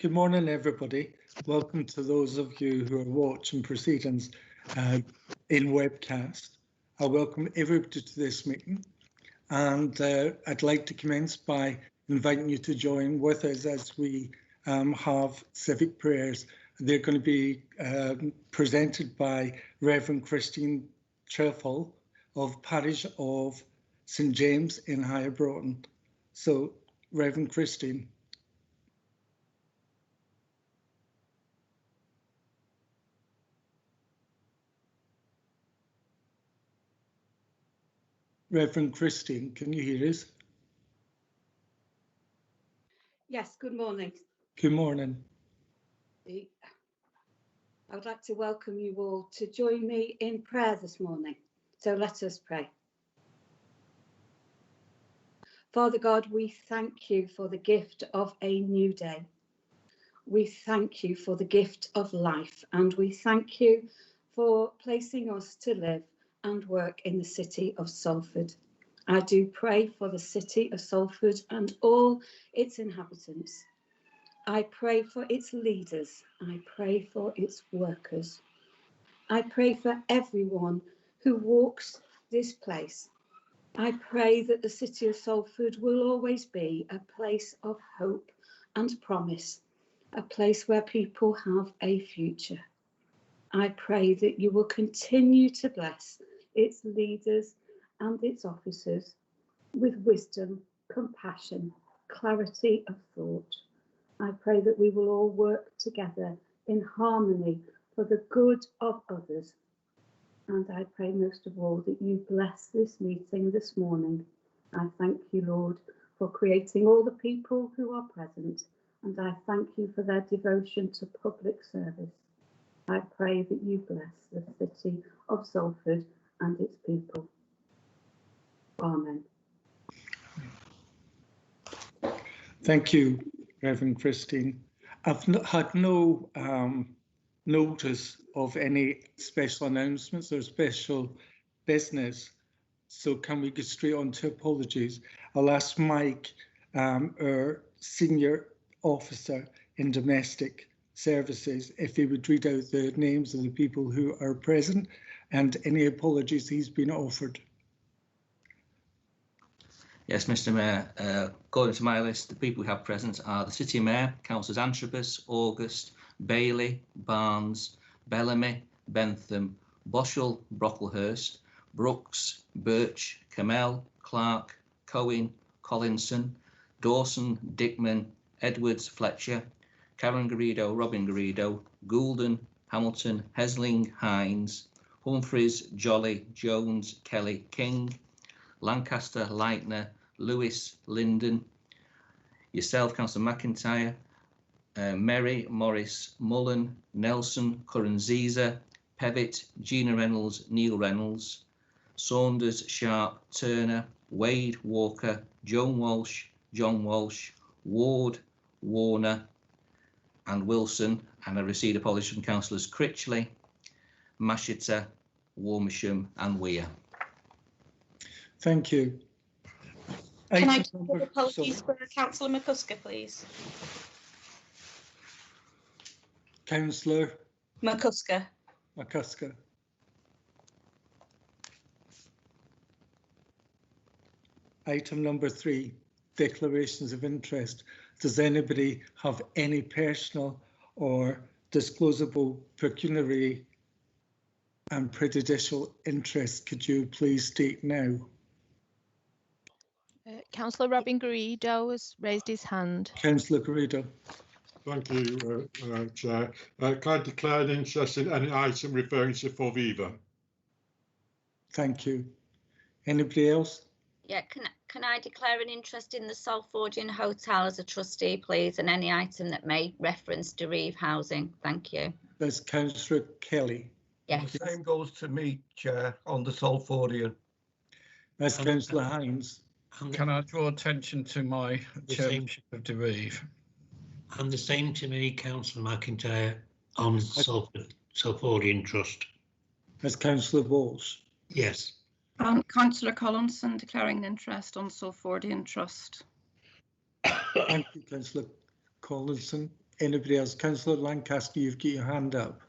Good morning, everybody. Welcome to those of you who are watching proceedings in webcast. I welcome everybody to this meeting, and I'd like to commence by inviting you to join with us as we have Civic Prayers. They're going to be presented by Reverend Christine Treffel of Parish of St James in Higher Broughton. So, Reverend Christine. Reverend Christine, can you hear us? Yes, good morning. Good morning. I would like to welcome you all to join me in prayer this morning. So let us pray. Father God, we thank you for the gift of a new day. We thank you for the gift of life, and we thank you for placing us to live and work in the city of Salford. I do pray for the city of Salford and all its inhabitants. I pray for its leaders. I pray for its workers. I pray for everyone who walks this place. I pray that the city of Salford will always be a place of hope and promise, a place where people have a future. I pray that you will continue to bless its leaders and its officers with wisdom, compassion, clarity of thought. I pray that we will all work together in harmony for the good of others. And I pray most of all that you bless this meeting this morning. I thank you, Lord, for creating all the people who are present, and I thank you for their devotion to public service. I pray that you bless the city of Salford and its people. Amen. Thank you, Reverend Christine. I've had no notice of any special announcements or special business, so can we get straight on to apologies? I'll ask Mike, our senior officer in domestic services, if he would read out the names of the people who are present and any apologies he's been offered. Yes, Mr Mayor, according to my list, the people we have present are the City Mayor, Councillors Antrobus, August, Bailey, Barnes, Bellamy, Bentham, Bushel, Brocklehurst, Brooks, Birch, Kamel, Clark, Cohen, Collinson, Dawson, Dickman, Edwards, Fletcher, Karen Garrido, Robin Garrido, Goulden, Hamilton, Hesling, Hines, Humphreys, Jolly, Jones, Kelly, King, Lancaster, Leitner, Lewis, Linden, yourself, Councillor McIntyre, Merry, Morris, Mullen, Nelson, Curran-Ziza, Pevitt, Gina Reynolds, Neil Reynolds, Saunders, Sharp, Turner, Wade, Walker, Joan Walsh, John Walsh, Ward, Warner and Wilson, and I received apologies from Councillors Critchley, Mashita, Warmisham and Weir. Thank you. Can I just give apologies for Councillor McCusker, please? Councillor McCusker. McCusker. Item number 3, declarations of interest. Does anybody have any personal or disclosable pecuniary and prejudicial interest? Could you please state now? Councillor Robin Garrido has raised his hand. Councillor Garrido. Thank you, Chair. Can I declare an interest in any item referring to Forviva? Thank you. Anybody else? Yeah, can I declare an interest in the Salfordian Hotel as a trustee, please, and any item that may reference Dereve housing? Thank you. That's Councillor Kelly. Yes. The same goes to me, Chair, on the Salfordian. That's Councillor Hines. Can I draw attention to my chairmanship of Dereve? And the same to me, Councillor McIntyre, on Salfordian Trust. That's Councillor Walsh. Yes. Councillor Collinson declaring an interest on Salfordian Trust. Thank you, Councillor Collinson. Anybody else? Councillor Lancaster, you've got your hand up.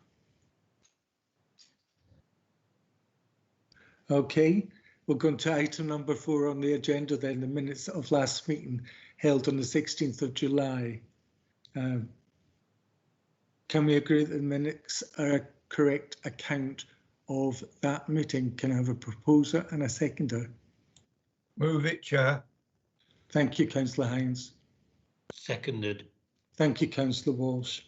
Okay, we're going to item number 4 on the agenda then, the minutes of last meeting held on the 16th of July. Can we agree that the minutes are a correct account of that meeting? Can I have a proposer and a seconder? Move it, Chair. Thank you, Councillor Hines. Seconded. Thank you, Councillor Walsh.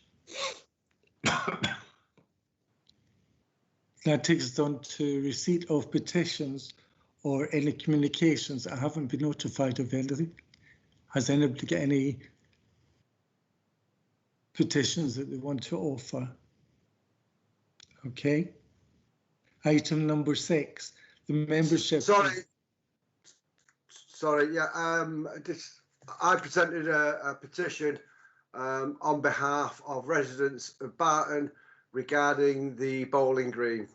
That takes us on to receipt of petitions or any communications. I haven't been notified of anything. Has anybody got any petitions that they want to offer? Okay. Item number 6, the membership. Sorry, yeah, I presented a petition on behalf of residents of Barton regarding the bowling green.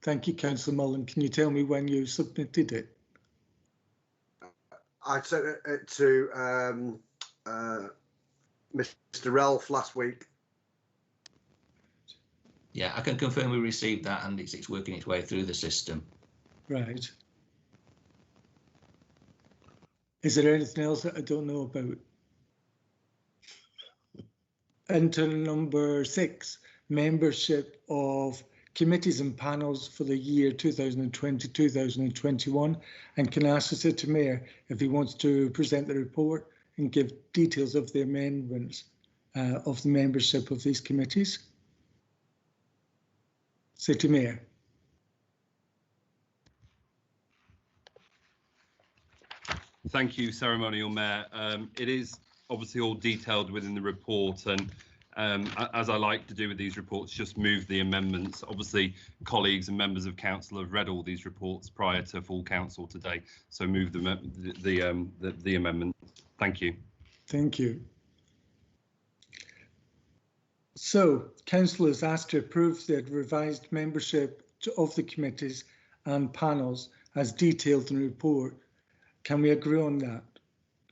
Thank you, Councillor Mullen. Can you tell me when you submitted it? I sent it to Mr. Ralph last week. Yeah, I can confirm we received that and it's working its way through the system. Right. Is there anything else that I don't know about? Item number 6, membership of committees and panels for the year 2020-2021, and can I ask the City Mayor if he wants to present the report and give details of the amendments of the membership of these committees? City Mayor. Thank you, Ceremonial Mayor. It is obviously all detailed within the report, and as I like to do with these reports, just move the amendments. Obviously, colleagues and members of council have read all these reports prior to full council today, so move the amendment. Thank you. Thank you. So, council is asked to approve the revised membership of the committees and panels as detailed in the report. Can we agree on that?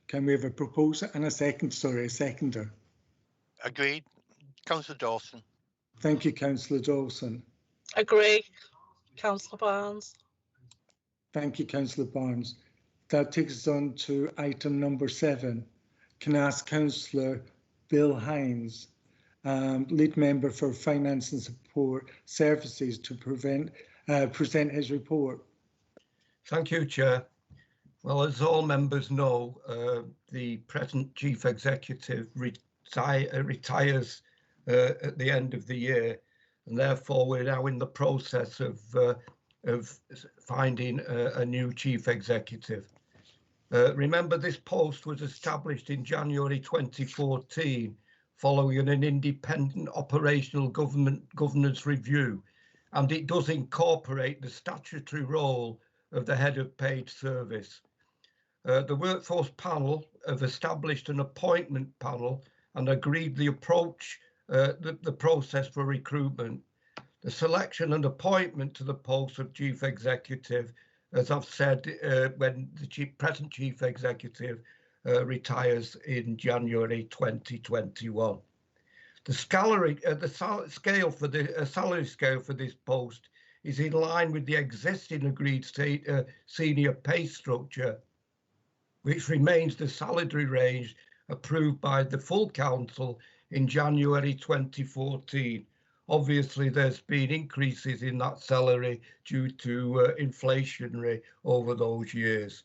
Can we have a proposer and a seconder? Agreed. Councillor Dawson. Thank you, Councillor Dawson. Agree. Councillor Barnes. Thank you, Councillor Barnes. That takes us on to item number 7. Can I ask Councillor Bill Hines, lead member for Finance and Support Services, to present his report? Thank you, Chair. Well, as all members know, the present Chief Executive retires at the end of the year, and therefore we're now in the process of finding a new Chief Executive. Remember, this post was established in January 2014 following an independent operational governance review, and it does incorporate the statutory role of the head of paid service. The workforce panel have established an appointment panel and agreed the approach, the process for recruitment. The selection and appointment to the post of Chief Executive, as I've said, when the present Chief Executive retires in January 2021. The salary scale for this post is in line with the existing agreed senior pay structure, which remains the salary range approved by the full council in January 2014. Obviously, there's been increases in that salary due to inflationary over those years.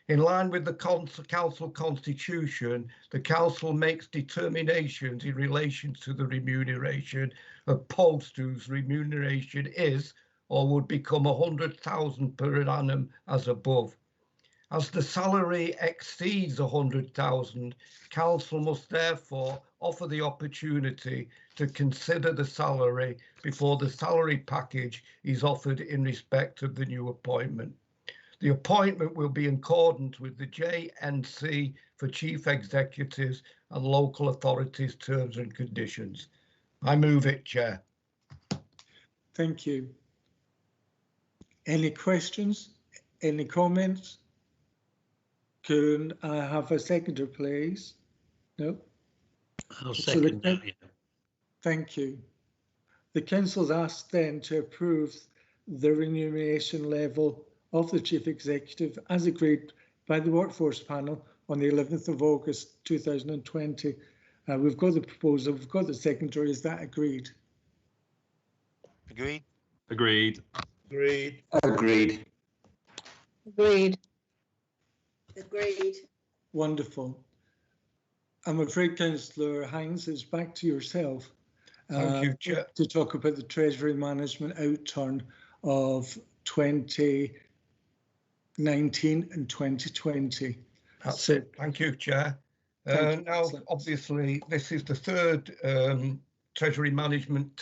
In line with the council constitution, the council makes determinations in relation to the remuneration of posts whose remuneration is or would become 100,000 per annum as above. As the salary exceeds 100,000, council must therefore offer the opportunity to consider the salary before the salary package is offered in respect of the new appointment. The appointment will be in accordance with the JNC for Chief Executives and Local Authorities Terms and Conditions. I move it, Chair. Thank you. Any questions? Any comments? Can I have a seconder, please? No? I'll second that. Yeah. Thank you. The council's asked then to approve the remuneration level of the Chief Executive as agreed by the Workforce Panel on the 11th of August 2020. We've got the proposal, we've got the secondary. Is that agreed? Agreed. Agreed. Agreed. Agreed. Agreed. Agreed. Wonderful. I'm afraid Councillor Hines, it's back to yourself. Thank you, Chair. To talk about the Treasury management outturn of 2019 and 2020. That's it. Thank you, Chair. Now, obviously, this is the third Treasury management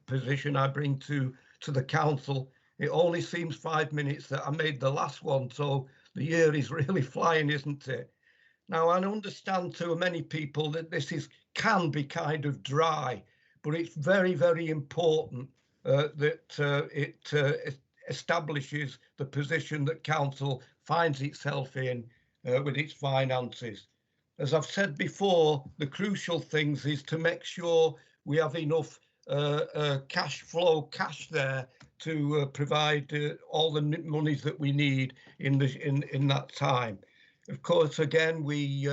position I bring to the council. It only seems 5 minutes that I made the last one, so the year is really flying, isn't it? Now, I understand to many people that this can be kind of dry, but it's very, very important that it establishes the position that council finds itself in with its finances. As I've said before, the crucial things is to make sure we have enough cash there to provide all the monies that we need in that time. Of course, again, we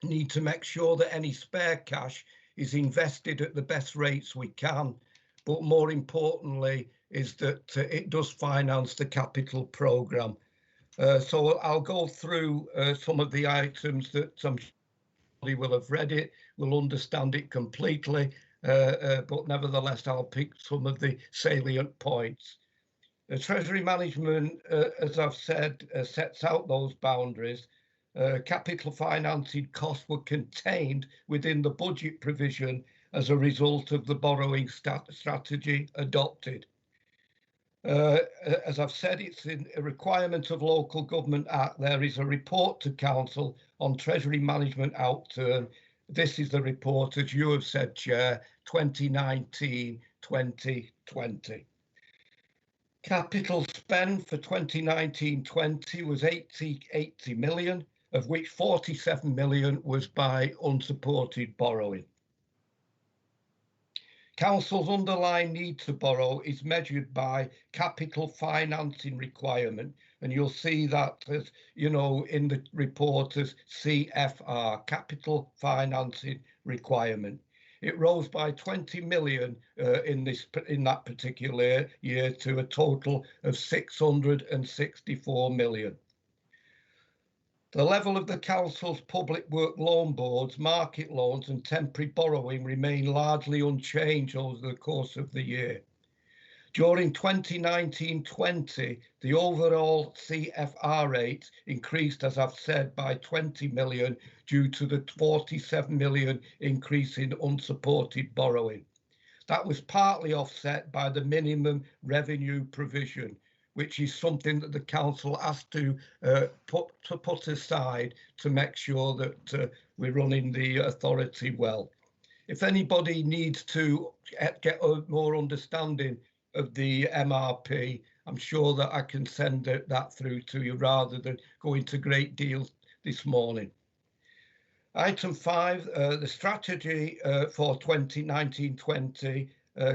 need to make sure that any spare cash is invested at the best rates we can, but more importantly is that it does finance the capital programme. So I'll go through some of the items that somebody will have read it, will understand it completely, but nevertheless I'll pick some of the salient points. The Treasury management, as I've said, sets out those boundaries. Capital financing costs were contained within the budget provision as a result of the borrowing strategy adopted. As I've said, it's in a requirement of Local Government Act. There is a report to Council on Treasury management outturn. This is the report, as you have said, Chair, 2019-2020. Capital spend for 2019-20 was 80 million, of which 47 million was by unsupported borrowing. Council's underlying need to borrow is measured by capital financing requirement, and you'll see that as you know in the report as CFR, capital financing requirement. It rose by 20 million in that particular year to a total of 664 million. The level of the Council's public work loan boards, market loans and temporary borrowing remain largely unchanged over the course of the year. During 2019-20, the overall CFR rate increased, as I've said, by 20 million due to the 47 million increase in unsupported borrowing. That was partly offset by the minimum revenue provision, which is something that the council has to put aside to make sure that we're running the authority well. If anybody needs to get a more understanding of the MRP, I'm sure that I can send that through to you rather than go into great deal this morning. Item 5, the strategy for 2019-20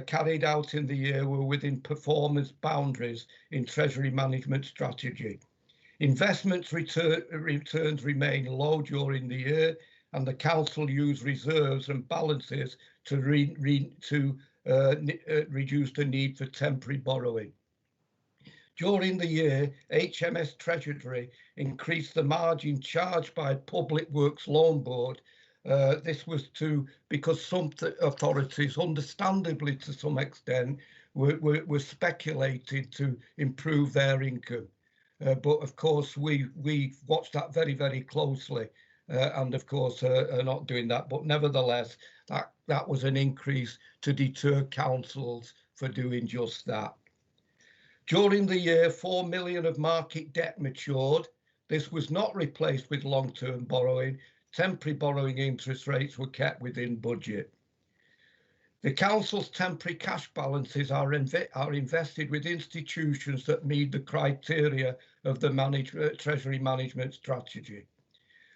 carried out in the year were within performance boundaries in Treasury management strategy. Investments returns remain low during the year, and the council used reserves and balances to reduce the need for temporary borrowing. During the year, HMS Treasury increased the margin charged by Public Works Loan Board. This was because some authorities, understandably to some extent, were speculated to improve their income. But of course, we watched that very, very closely, and of course are not doing that. But nevertheless, that was an increase to deter councils for doing just that. During the year, 4 million of market debt matured. This was not replaced with long-term borrowing. Temporary borrowing interest rates were kept within budget. The council's temporary cash balances are invested with institutions that meet the criteria of the Treasury management strategy.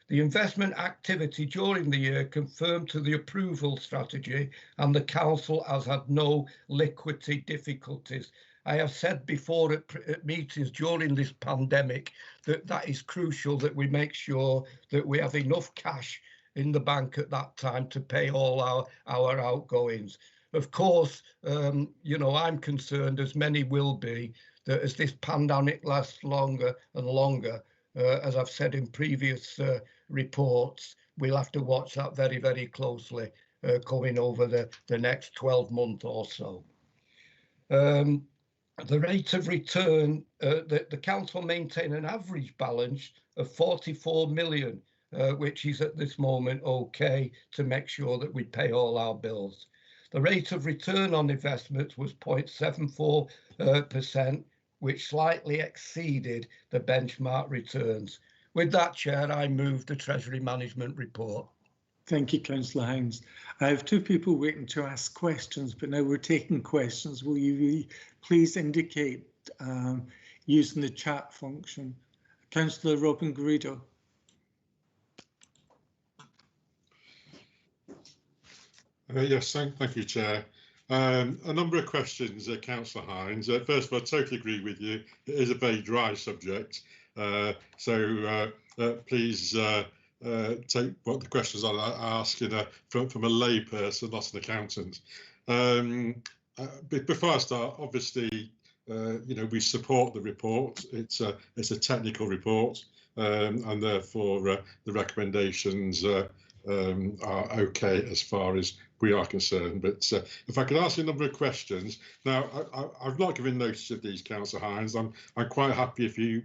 The investment activity during the year confirmed to the approval strategy, and the council has had no liquidity difficulties. I have said before at meetings during this pandemic that is crucial, that we make sure that we have enough cash in the bank at that time to pay all our outgoings. Of course, you know, I'm concerned, as many will be, that as this pandemic lasts longer and longer, as I've said in previous reports, we'll have to watch that very, very closely coming over the next 12 months or so. The rate of return, the council maintain an average balance of 44 million, which is at this moment okay to make sure that we pay all our bills. The rate of return on investments was 0.74%, which slightly exceeded the benchmark returns. With that, Chair, I move the Treasury Management Report. Thank you, Councillor Hines. I have two people waiting to ask questions, but now we're taking questions. Will you please indicate using the chat function? Councillor Robin Garrido. Yes, thank you, Chair. A number of questions, Councillor Hines. First of all, I totally agree with you. It is a very dry subject, so please take what the questions are asking from a lay person, not an accountant. Before I start, obviously, you know, we support the report. It's a technical report, and therefore the recommendations are okay as far as we are concerned. But if I could ask you a number of questions. Now, I've not given notice of these, Councillor Hines. I'm quite happy if you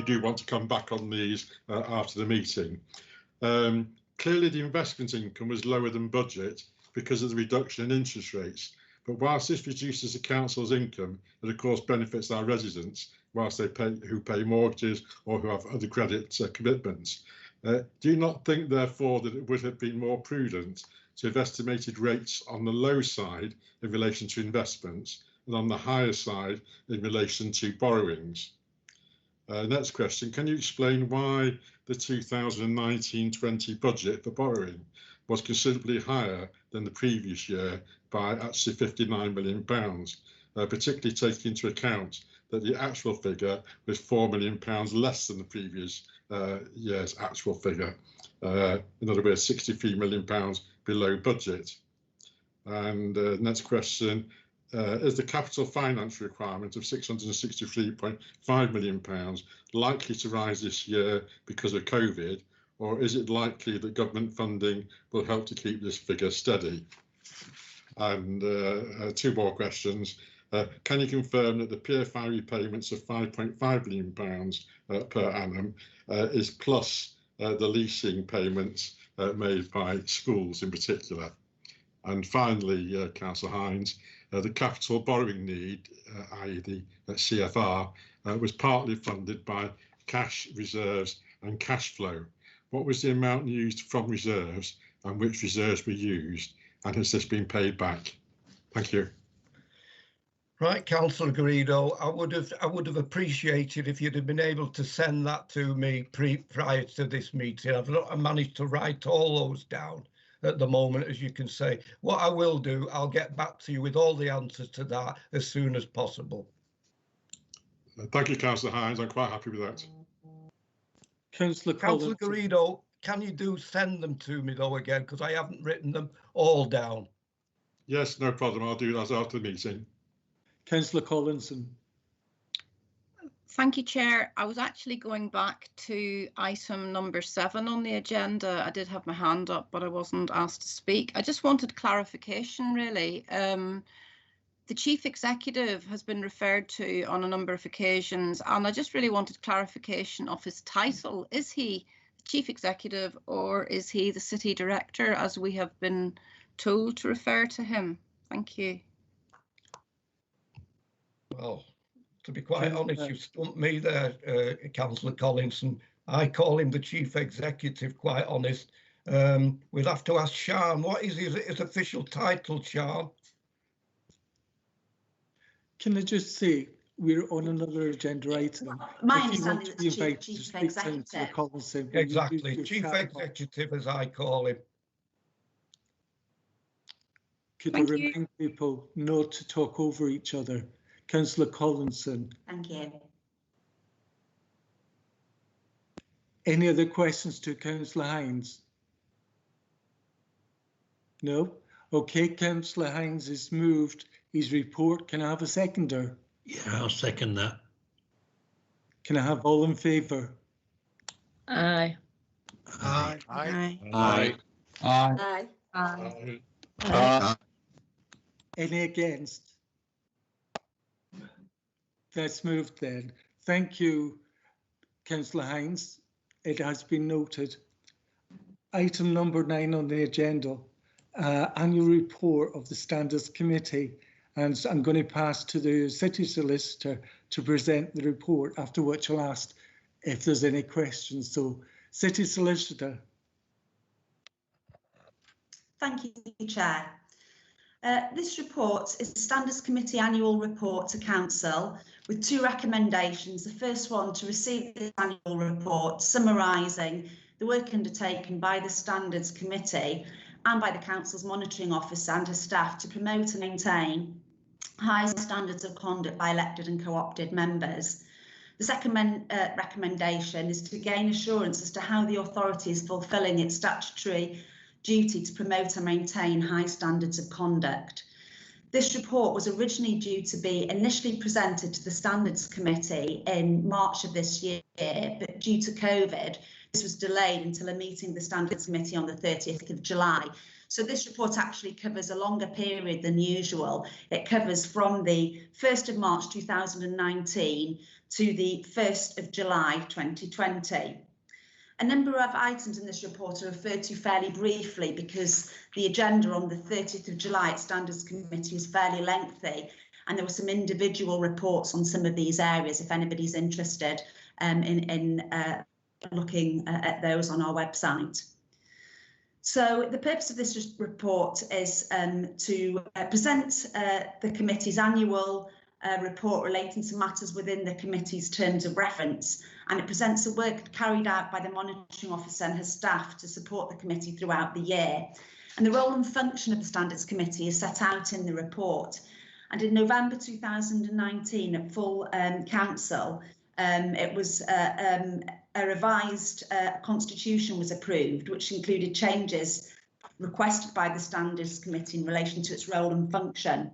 do want to come back on these after the meeting. Clearly, the investment income was lower than budget because of the reduction in interest rates. But whilst this reduces the council's income, it of course benefits our residents, whilst who pay mortgages or who have other credit commitments. Do you not think, therefore, that it would have been more prudent to have estimated rates on the low side in relation to investments and on the higher side in relation to borrowings? Next question, can you explain why the 2019-20 budget for borrowing was considerably higher than the previous year by actually £59 million, particularly taking into account that the actual figure was £4 million less than the previous year's actual figure. In other words, £63 million below budget. And next question, is the capital finance requirement of £663.5 million likely to rise this year because of COVID, or is it likely that government funding will help to keep this figure steady? And two more questions. Can you confirm that the PFI repayments of £5.5 million per annum is plus the leasing payments made by schools in particular? And finally, Councillor Hines, the capital borrowing need, i.e. the CFR, was partly funded by cash reserves and cash flow. What was the amount used from reserves and which reserves were used, and has this been paid back? Thank you. Right, Councillor Garrido, I would have appreciated if you'd have been able to send that to me prior to this meeting. I've not managed to write all those down at the moment, as you can say. What I will do, I'll get back to you with all the answers to that as soon as possible. Thank you, Councillor Hines. I'm quite happy with that. Councillor Garrido, can you send them to me though again, because I haven't written them all down. Yes, no problem. I'll do that after the meeting. Councillor Collinson. Thank you, Chair. I was actually going back to item number 7 on the agenda. I did have my hand up, but I wasn't asked to speak. I just wanted clarification, really. The Chief Executive has been referred to on a number of occasions, and I just really wanted clarification of his title. Is he the Chief Executive or is he the City Director, as we have been told to refer to him? Thank you. Well, to be quite honest, you stumped me there, Councillor Collinson. I call him the Chief Executive, quite honest. We'll have to ask Sian. What is his official title, Sian? Can I just say, we're on another agenda item. My If you want understanding to is be Chief invited to speak, Councillor Executive. Collinson, will you use Exactly, your Chief chat box? Executive, as I call him. Could I remind people not to talk over each other? Councillor Collinson. Thank you. Any other questions to Councillor Hines? No? Okay, Councillor Hines has moved his report. Can I have a seconder? Yeah, I'll second that. Can I have all in favour? Aye. Aye. Aye. Aye. Aye. Aye. Any against? That's moved then. Thank you, Councillor Hines. It has been noted. Item number 9 on the agenda, annual report of the Standards Committee. And I'm going to pass to the City Solicitor to present the report, after which I'll ask if there's any questions. So, City Solicitor. Thank you, Chair. This report is the Standards Committee annual report to Council with 2 recommendations. The first one, to receive the annual report summarising the work undertaken by the Standards Committee and by the Council's monitoring officer and her staff to promote and maintain high standards of conduct by elected and co-opted members. The second recommendation is to gain assurance as to how the authority is fulfilling its statutory duty to promote and maintain high standards of conduct. This report was originally due to be initially presented to the Standards Committee in March of this year, but due to COVID, this was delayed until a meeting of the Standards Committee on the 30th of July. So this report actually covers a longer period than usual. It covers from the 1st of March 2019 to the 1st of July 2020. A number of items in this report are referred to fairly briefly because the agenda on the 30th of July at Standards Committee was fairly lengthy, and there were some individual reports on some of these areas if anybody's interested in looking at those on our website. So the purpose of this report is to present the committee's annual report relating to matters within the committee's terms of reference, and it presents the work carried out by the monitoring officer and her staff to support the committee throughout the year. And the role and function of the Standards Committee is set out in the report. And in November 2019 at full council, it was a revised constitution was approved, which included changes requested by the Standards Committee in relation to its role and function.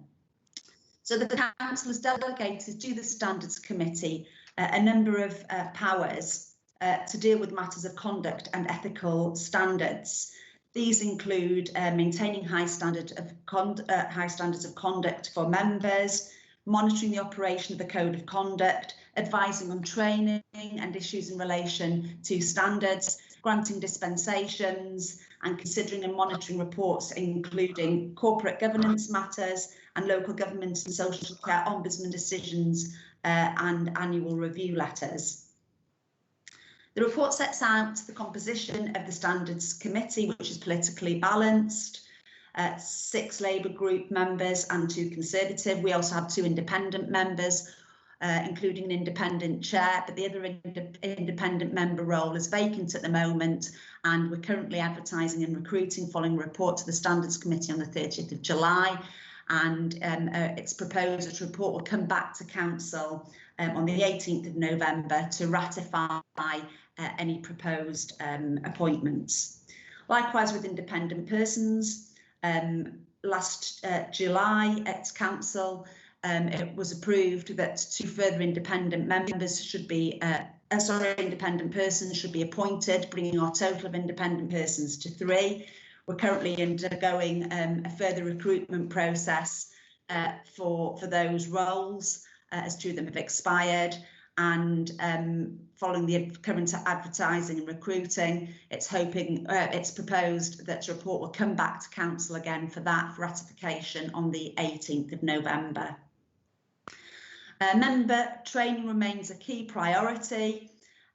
So the Council has delegated to the Standards Committee a number of powers to deal with matters of conduct and ethical standards. These include maintaining high standards of conduct for members, monitoring the operation of the Code of Conduct, advising on training and issues in relation to standards, granting dispensations, and considering and monitoring reports, including corporate governance matters and local government and social care ombudsman decisions and annual review letters. The report sets out the composition of the Standards Committee, which is politically balanced, 6 Labour group members and 2 Conservative. We also have 2 independent members, including an independent chair, but the other independent member role is vacant at the moment, and we're currently advertising and recruiting following a report to the Standards Committee on the 30th of July. And it's proposed that a report will come back to Council on the 18th of November to ratify any proposed appointments. Likewise with independent persons, last July at Council, it was approved that 2 further independent members should be, independent persons should be appointed, bringing our total of independent persons to 3. We're currently undergoing a further recruitment process for those roles, as 2 of them have expired. And following the current advertising and recruiting, it's proposed that a report will come back to Council again for that, for ratification on the 18th of November. Member training remains a key priority,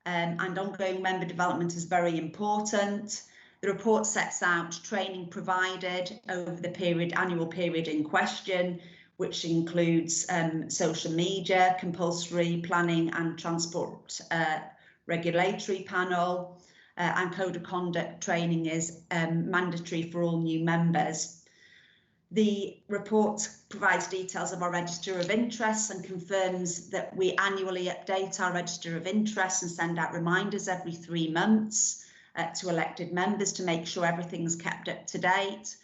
and ongoing member development is very important. The report sets out training provided over the annual period in question, which includes social media, compulsory planning and transport regulatory panel, and code of conduct training is mandatory for all new members. The report provides details of our register of interests and confirms that we annually update our register of interests and send out reminders every 3 months to elected members to make sure everything's kept up to date.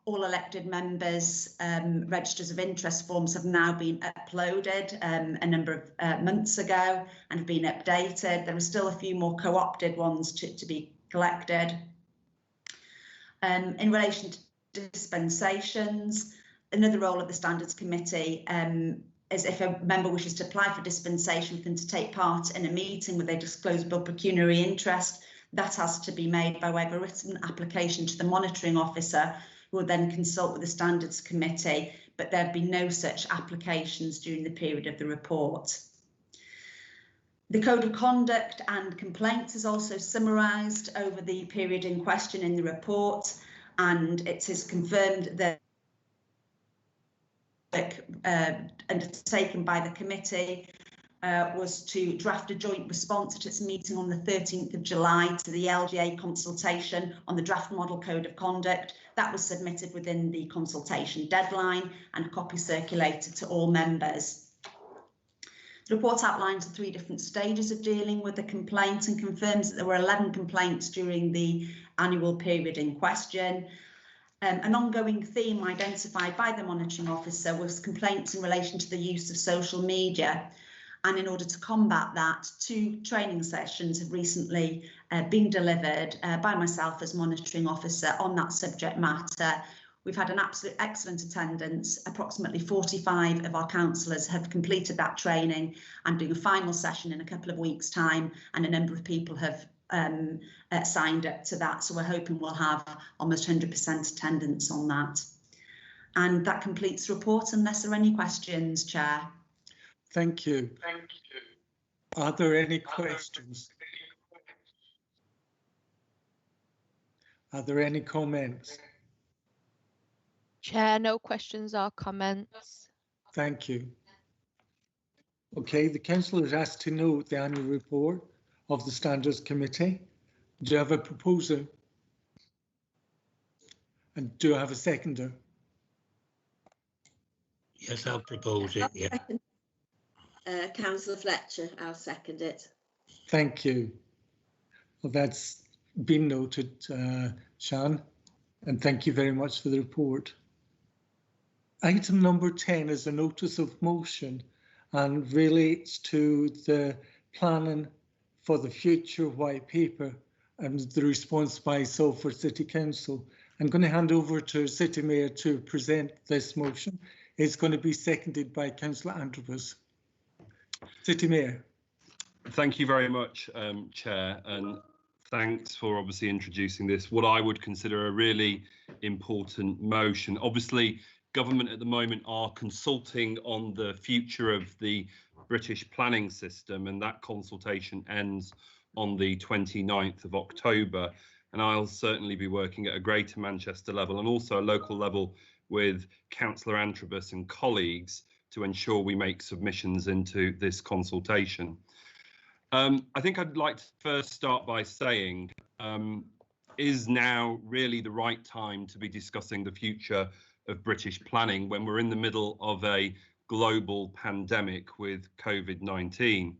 All elected members' registers of interest forms have now been uploaded a number of months ago and have been updated. There are still a few more co-opted ones to be collected. In relation to dispensations, another role of the Standards Committee is if a member wishes to apply for dispensation for them to take part in a meeting where they disclose pecuniary interest, that has to be made by way of a written application to the monitoring officer, who will then consult with the Standards Committee, but there have been no such applications during the period of the report. The Code of Conduct and Complaints is also summarised over the period in question in the report, and it is confirmed that undertaken by the committee was to draft a joint response at its meeting on the 13th of July to the LGA consultation on the draft model code of conduct. That was submitted within the consultation deadline and a copy circulated to all members. The report outlines the 3 different stages of dealing with the complaint and confirms that there were 11 complaints during the annual period in question. An ongoing theme identified by the monitoring officer was complaints in relation to the use of social media. And in order to combat that, 2 training sessions have recently been delivered by myself as monitoring officer on that subject matter. We've had an absolute excellent attendance. Approximately 45 of our councillors have completed that training and doing a final session in a couple of weeks' time, and a number of people have signed up to that. So we're hoping we'll have almost 100% attendance on that. And that completes the report, unless there are any questions, Chair. Thank you. Are there any questions? Are there any comments? Chair, no questions or comments. Thank you. Okay, the councillor is asked to note the annual report of the Standards Committee. Do you have a proposal? And do I have a seconder? Yes, I'll propose it, yeah. Councillor Fletcher, I'll second it. Thank you. Well, that's been noted, Sian, and thank you very much for the report. Item number 10 is a notice of motion and relates to the planning for the future white paper and the response by Salford City Council. I'm going to hand over to City Mayor to present this motion. It's going to be seconded by Councillor Antrobus. City Mayor. Thank you very much, Chair, and thanks for obviously introducing this, what I would consider a really important motion. Obviously, government at the moment are consulting on the future of the British planning system, and that consultation ends on the 29th of October. And I'll certainly be working at a Greater Manchester level and also a local level with Councillor Antrobus and colleagues to ensure we make submissions into this consultation. I think I'd like to first start by saying, is now really the right time to be discussing the future of British planning when we're in the middle of a global pandemic with COVID-19?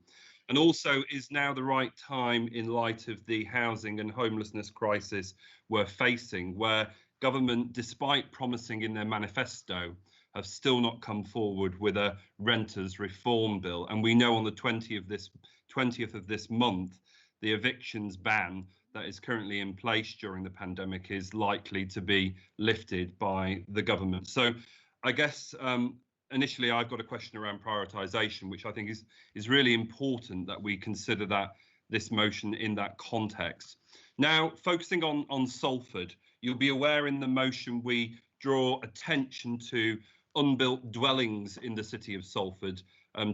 And also, is now the right time in light of the housing and homelessness crisis we're facing, where government, despite promising in their manifesto, have still not come forward with a renters reform bill. And we know on the 20th of this month, the evictions ban that is currently in place during the pandemic is likely to be lifted by the government. So I guess initially I've got a question around prioritisation, which I think is really important that we consider this motion in that context. Now, focusing on Salford, you'll be aware in the motion we draw attention to unbuilt dwellings in the city of Salford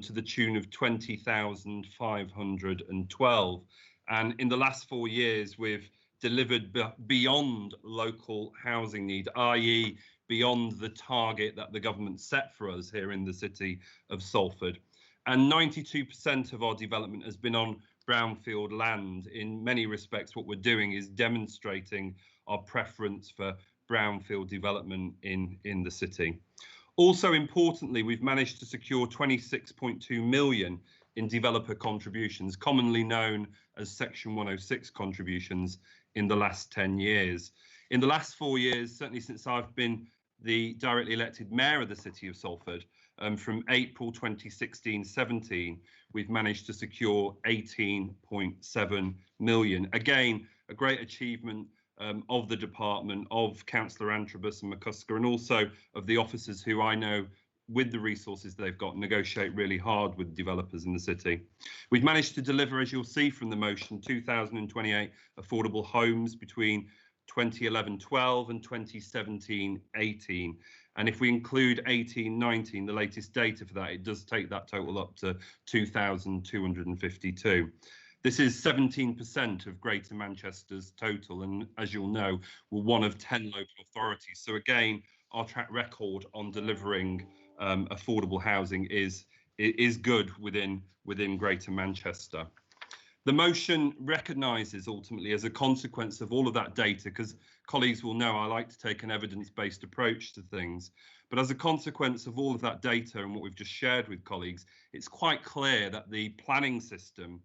to the tune of 20,512. And in the last 4 years, we've delivered beyond local housing need, i.e. beyond the target that the government set for us here in the city of Salford. And 92% of our development has been on brownfield land. In many respects, what we're doing is demonstrating our preference for brownfield development in the city. Also importantly, we've managed to secure 26.2 million in developer contributions, commonly known as Section 106 contributions, in the last 10 years. In the last 4 years, certainly since I've been the directly elected mayor of the city of Salford, from April 2016-17, we've managed to secure 18.7 million. Again, a great achievement of the department, of Councillor Antrobus and McCusker, and also of the officers who I know, with the resources they've got, negotiate really hard with developers in the city. We've managed to deliver, as you'll see from the motion, 2,028 affordable homes between 2011-12 and 2017-18. And if we include 18-19, the latest data for that, it does take that total up to 2,252. This is 17% of Greater Manchester's total, and as you'll know, we're one of 10 local authorities. So again, our track record on delivering affordable housing is good within Greater Manchester. The motion recognises ultimately, as a consequence of all of that data, because colleagues will know I like to take an evidence-based approach to things, but as a consequence of all of that data and what we've just shared with colleagues, it's quite clear that the planning system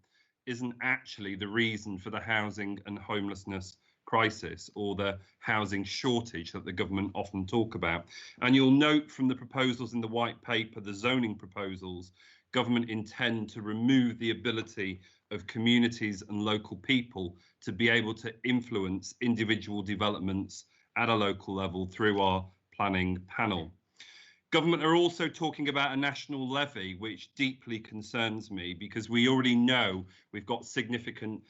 isn't actually the reason for the housing and homelessness crisis or the housing shortage that the government often talk about. And you'll note from the proposals in the white paper, the zoning proposals, government intend to remove the ability of communities and local people to be able to influence individual developments at a local level through our planning panel. Government are also talking about a national levy, which deeply concerns me, because we already know we've got significant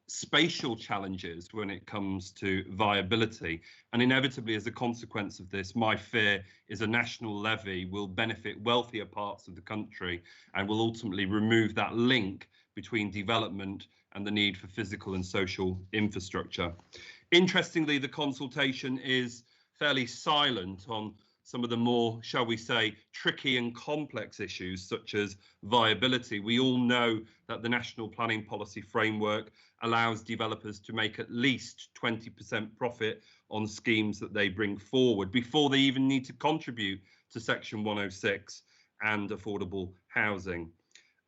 spatial challenges when it comes to viability. And inevitably, as a consequence of this, my fear is a national levy will benefit wealthier parts of the country and will ultimately remove that link between development and the need for physical and social infrastructure. Interestingly, the consultation is fairly silent on some of the more, shall we say, tricky and complex issues such as viability. We all know that the National Planning Policy Framework allows developers to make at least 20% profit on schemes that they bring forward before they even need to contribute to Section 106 and affordable housing.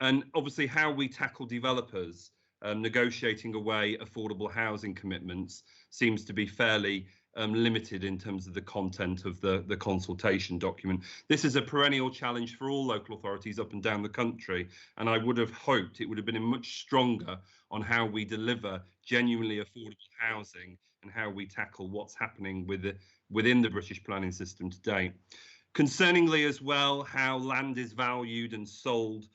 And obviously how we tackle developers negotiating away affordable housing commitments seems to be fairly limited in terms of the content of the consultation document. This is a perennial challenge for all local authorities up and down the country, and I would have hoped it would have been much stronger on how we deliver genuinely affordable housing and how we tackle what's happening within the British planning system today. Concerningly as well, how land is valued and sold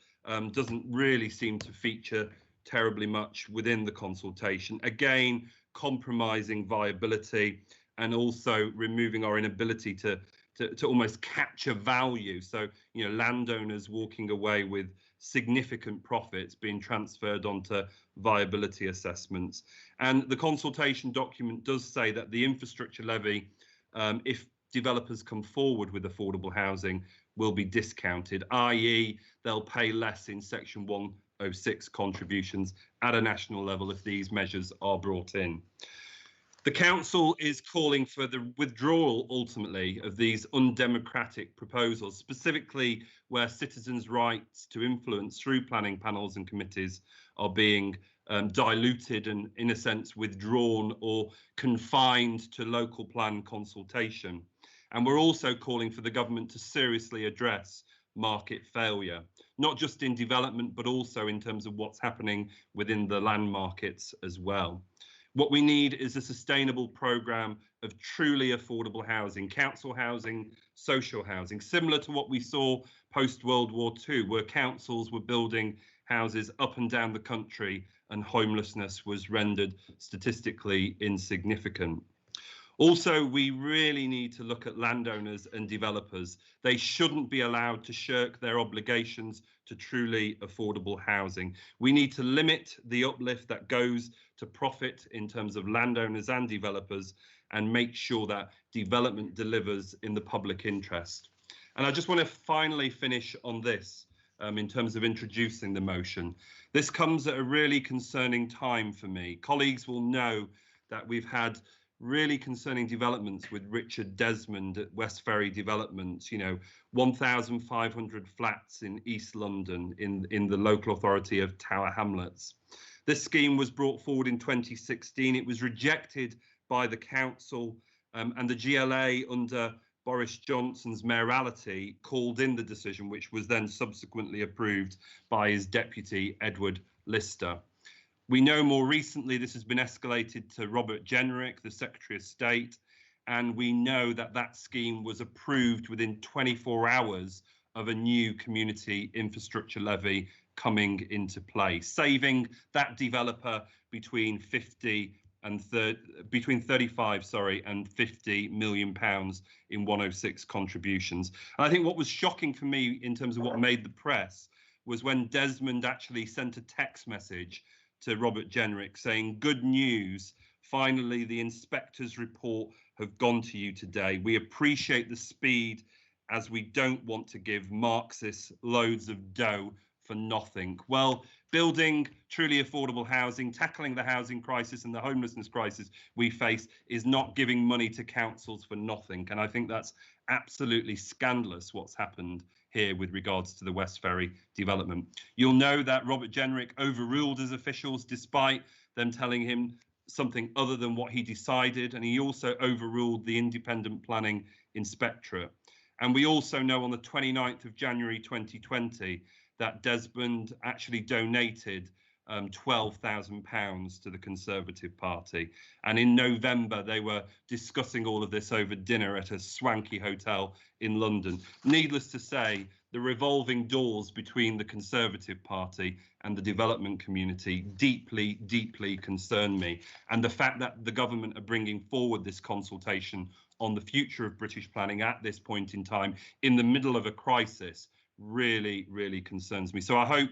doesn't really seem to feature terribly much within the consultation. Again, compromising viability and also removing our inability to almost capture value. So, you know, landowners walking away with significant profits being transferred onto viability assessments. And the consultation document does say that the infrastructure levy, if developers come forward with affordable housing, will be discounted, i.e. they'll pay less in Section 106 contributions at a national level if these measures are brought in. The council is calling for the withdrawal, ultimately, of these undemocratic proposals, specifically where citizens' rights to influence through planning panels and committees are being diluted and, in a sense, withdrawn or confined to local plan consultation. And we're also calling for the government to seriously address market failure, not just in development, but also in terms of what's happening within the land markets as well. What we need is a sustainable programme of truly affordable housing, council housing, social housing, similar to what we saw post-World War II, where councils were building houses up and down the country and homelessness was rendered statistically insignificant. Also, we really need to look at landowners and developers. They shouldn't be allowed to shirk their obligations to truly affordable housing. We need to limit the uplift that goes to profit in terms of landowners and developers and make sure that development delivers in the public interest. And I just want to finally finish on this in terms of introducing the motion. This comes at a really concerning time for me. Colleagues will know that we've had really concerning developments with Richard Desmond at West Ferry Developments, 1,500 flats in East London in the local authority of Tower Hamlets. This scheme was brought forward in 2016. It was rejected by the council and the GLA under Boris Johnson's mayoralty called in the decision, which was then subsequently approved by his deputy, Edward Lister. We know more recently this has been escalated to Robert Jenrick, the Secretary of State, and we know that that scheme was approved within 24 hours of a new community infrastructure levy coming into play, saving that developer between 35 and 50 million pounds in 106 contributions. And I think what was shocking for me in terms of what made the press was when Desmond actually sent a text message to Robert Jenrick saying, "Good news, finally the inspector's report have gone to you today. We appreciate the speed as we don't want to give Marxists loads of dough for nothing." Well, building truly affordable housing, tackling the housing crisis and the homelessness crisis we face is not giving money to councils for nothing. And I think that's absolutely scandalous what's happened here with regards to the West Ferry development. You'll know that Robert Jenrick overruled his officials despite them telling him something other than what he decided, and he also overruled the Independent Planning Inspectorate. And we also know on the 29th of January 2020 that Desmond actually donated £12,000 to the Conservative Party. And in November, they were discussing all of this over dinner at a swanky hotel in London. Needless to say, the revolving doors between the Conservative Party and the development community deeply, deeply concern me. And the fact that the government are bringing forward this consultation on the future of British planning at this point in time, in the middle of a crisis, really, really concerns me. So I hope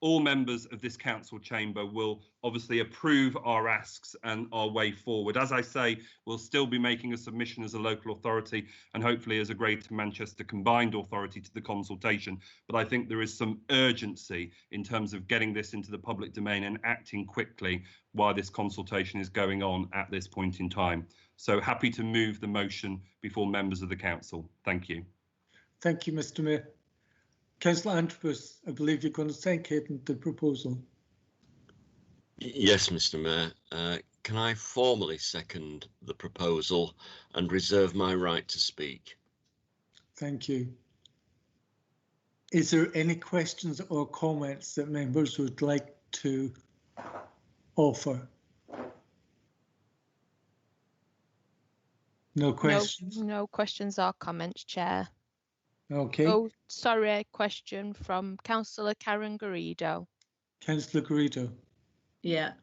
all members of this council chamber will obviously approve our asks and our way forward. As I say, we'll still be making a submission as a local authority and hopefully as a Greater Manchester combined authority to the consultation. But I think there is some urgency in terms of getting this into the public domain and acting quickly while this consultation is going on at this point in time. So happy to move the motion before members of the council. Thank you. Thank you, Mr. Mayor. Councillor Antrobus, I believe you're going to second the proposal. Yes, Mr. Mayor. Can I formally second the proposal and reserve my right to speak? Thank you. Is there any questions or comments that members would like to offer? No questions? No questions or comments, Chair. Okay. Oh, sorry, a question from Councillor Karen Garrido. Councillor Garrido. Yeah,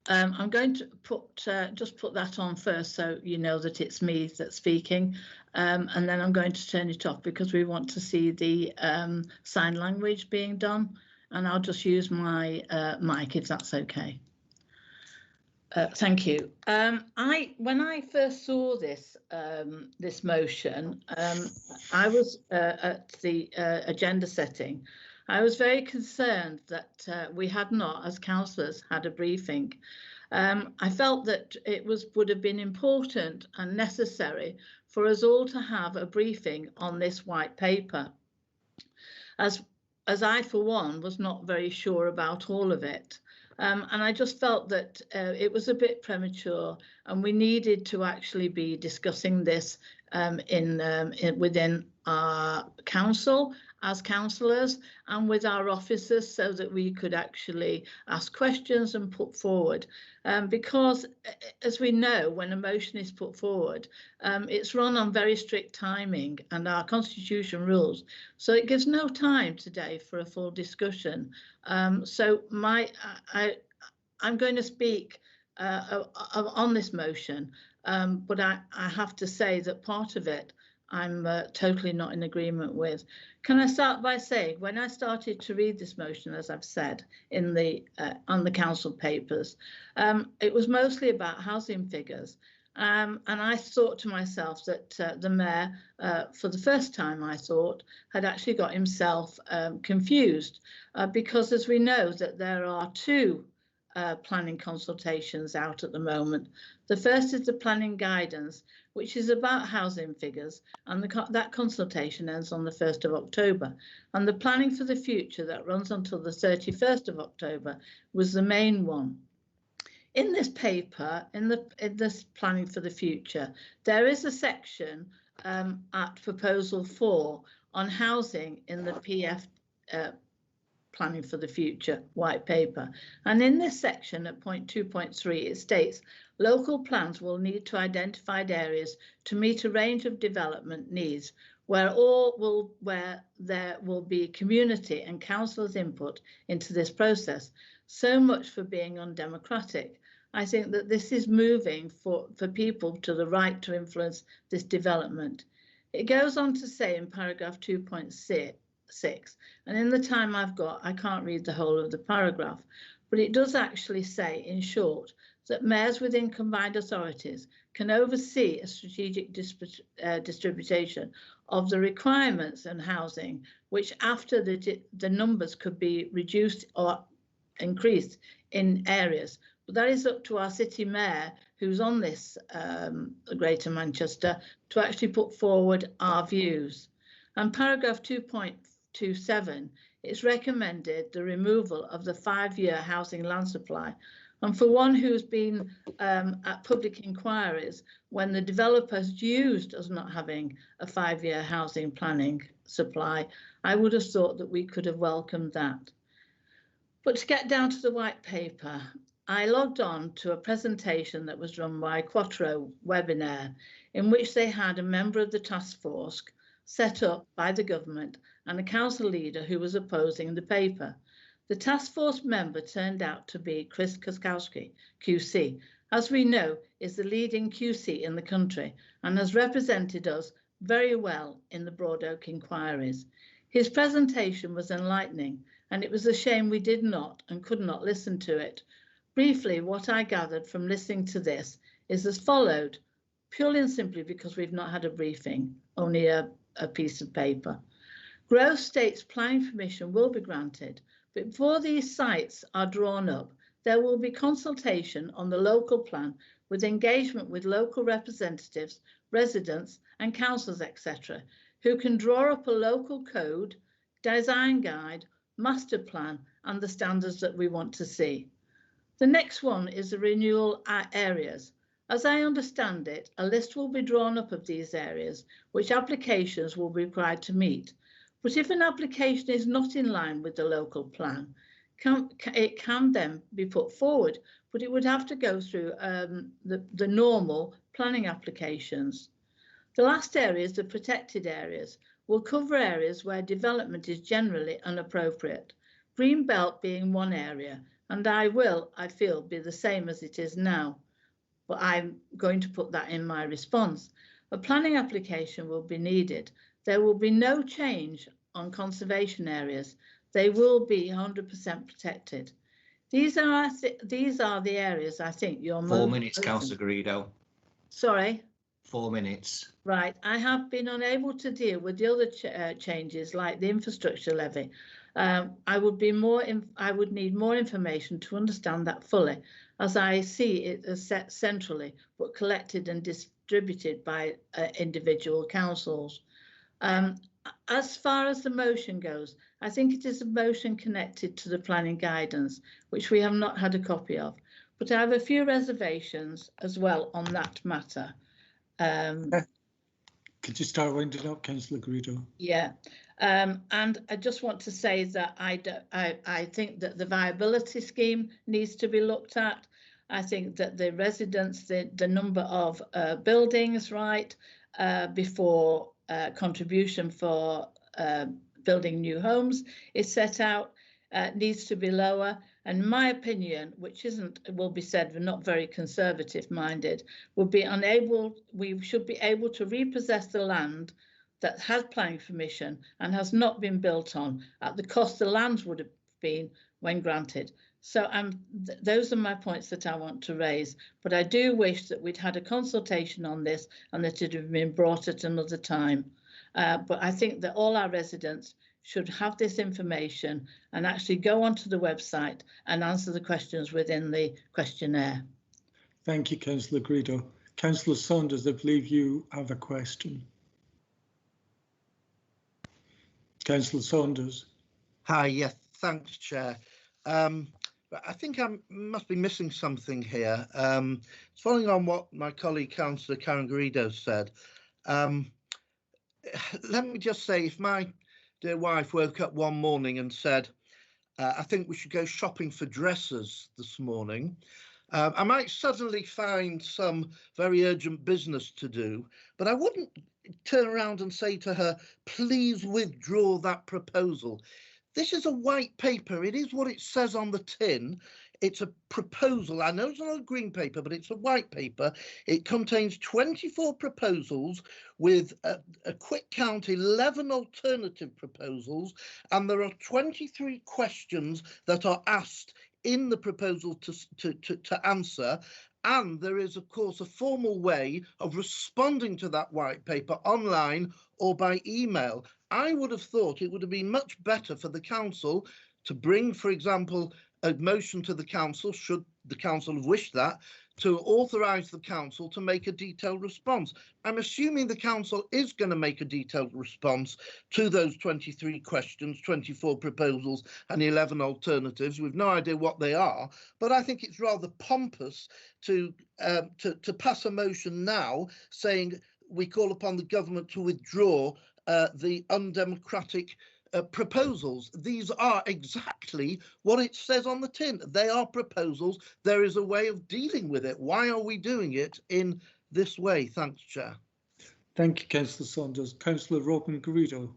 I'm going to just put that on first so you know that it's me that's speaking, and then I'm going to turn it off because we want to see the sign language being done, and I'll just use my mic if that's okay. Thank you. When I first saw this this motion, I was at the agenda setting. I was very concerned that we had not, as councillors, had a briefing. I felt that it would have been important and necessary for us all to have a briefing on this white paper, as I, for one, was not very sure about all of it. And I just felt that it was a bit premature and we needed to actually be discussing this within our council as councillors and with our officers so that we could actually ask questions and put forward. Because as we know, when a motion is put forward, it's run on very strict timing and our constitution rules. So it gives no time today for a full discussion. So I'm going to speak on this motion, but I have to say that part of it I'm totally not in agreement with. Can I start by saying, when I started to read this motion, as I've said in the on the council papers, it was mostly about housing figures. And I thought to myself that the mayor, for the first time, I thought, had actually got himself confused because, as we know, that there are two planning consultations out at the moment. The first is the planning guidance, which is about housing figures, and that consultation ends on the 1st of October. And the planning for the future that runs until the 31st of October was the main one. In this paper, in this planning for the future, there is a section at proposal 4 on housing in the PF planning for the future white paper. And in this section at point 2.3, it states local plans will need to identify areas to meet a range of development needs where there will be community and councillors' input into this process. So much for being undemocratic. I think that this is moving for people to the right to influence this development. It goes on to say in paragraph 2.6, and in the time I've got, I can't read the whole of the paragraph, but it does actually say, in short, that mayors within combined authorities can oversee a strategic distribution of the requirements and housing, which after the numbers could be reduced or increased in areas. But that is up to our city mayor, who's on this Greater Manchester, to actually put forward our views. And paragraph 2.27, it's recommended the removal of the 5-year housing land supply. And for one who's been at public inquiries when the developers used as not having a 5-year housing planning supply, I would have thought that we could have welcomed that. But to get down to the white paper, I logged on to a presentation that was run by Quattro webinar, in which they had a member of the task force set up by the government and a council leader who was opposing the paper. The task force member turned out to be Chris Koskowski, QC, as we know is the leading QC in the country and has represented us very well in the Broad Oak inquiries. His presentation was enlightening, and it was a shame we did not and could not listen to it. Briefly, what I gathered from listening to this is as followed, purely and simply because we've not had a briefing, only a piece of paper. Grove states planning permission will be granted, but before these sites are drawn up, there will be consultation on the local plan with engagement with local representatives, residents and councils, etc., who can draw up a local code, design guide, master plan and the standards that we want to see. The next one is the renewal areas. As I understand it, a list will be drawn up of these areas, which applications will be required to meet. But if an application is not in line with the local plan, it can then be put forward, but it would have to go through the normal planning applications. The last area is the protected areas. Will cover areas where development is generally inappropriate. Green belt being one area, and I feel, be the same as it is now. But I'm going to put that in my response. A planning application will be needed. There will be no change on conservation areas. They will be 100% protected. These are the areas I think you're most... 4 minutes, Councillor Garrido. Sorry? 4 minutes. Right. I have been unable to deal with the other changes like the infrastructure levy. I would need more information to understand that fully, as I see it as set centrally, but collected and distributed by individual councils. As far as the motion goes, I think it is a motion connected to the planning guidance, which we have not had a copy of, but I have a few reservations as well on that matter. Could you start winding up, Councillor Garrido? Yeah, and I just want to say that I think that the viability scheme needs to be looked at. I think that the residents, the number of buildings, right, before contribution for building new homes is set out, needs to be lower. And in my opinion, which will be said, we're not very conservative minded, we should be able to repossess the land that has planning permission and has not been built on at the cost the land would have been when granted. So those are my points that I want to raise. But I do wish that we'd had a consultation on this and that it had been brought at another time. But I think that all our residents should have this information and actually go onto the website and answer the questions within the questionnaire. Thank you, Councillor Gredo. Councillor Saunders, I believe you have a question. Councillor Saunders. Hi, yes, thanks, Chair. I think I must be missing something here. Following on what my colleague Councillor Karen Garrido said, let me just say, if my dear wife woke up one morning and said, I think we should go shopping for dresses this morning, I might suddenly find some very urgent business to do, but I wouldn't turn around and say to her, please withdraw that proposal. This is a white paper. It is what it says on the tin. It's a proposal. I know it's not a green paper, but it's a white paper. It contains 24 proposals with a quick count, 11 alternative proposals, and there are 23 questions that are asked in the proposal to answer. And there is, of course, a formal way of responding to that white paper online or by email. I would have thought it would have been much better for the council to bring, for example, a motion to the council, should the council have wished that, to authorise the council to make a detailed response. I'm assuming the council is going to make a detailed response to those 23 questions, 24 proposals and 11 alternatives. We've no idea what they are, but I think it's rather pompous to pass a motion now saying we call upon the government to withdraw the undemocratic proposals. These are exactly what it says on the tin. They are proposals. There is a way of dealing with it. Why are we doing it in this way? Thanks, Chair. Thank you, Councillor Saunders. Councillor Robin Garrido.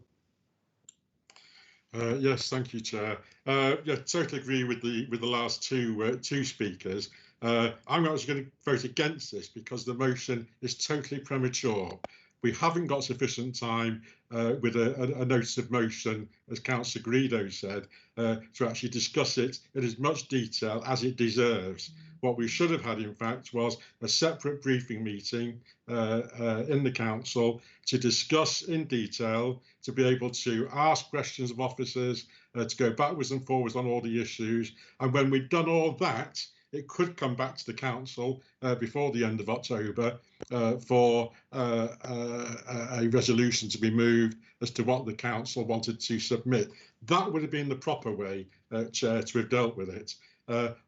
Yes, thank you, Chair. Yeah, totally agree with the last two speakers. I'm actually going to vote against this because the motion is totally premature. We haven't got sufficient time with a notice of motion, as Councillor Gredo said, to actually discuss it in as much detail as it deserves. What we should have had, in fact, was a separate briefing meeting in the council to discuss in detail, to be able to ask questions of officers, to go backwards and forwards on all the issues. And when we've done all that, it could come back to the council before the end of October for a resolution to be moved as to what the council wanted to submit. That would have been the proper way, Chair, to have dealt with it.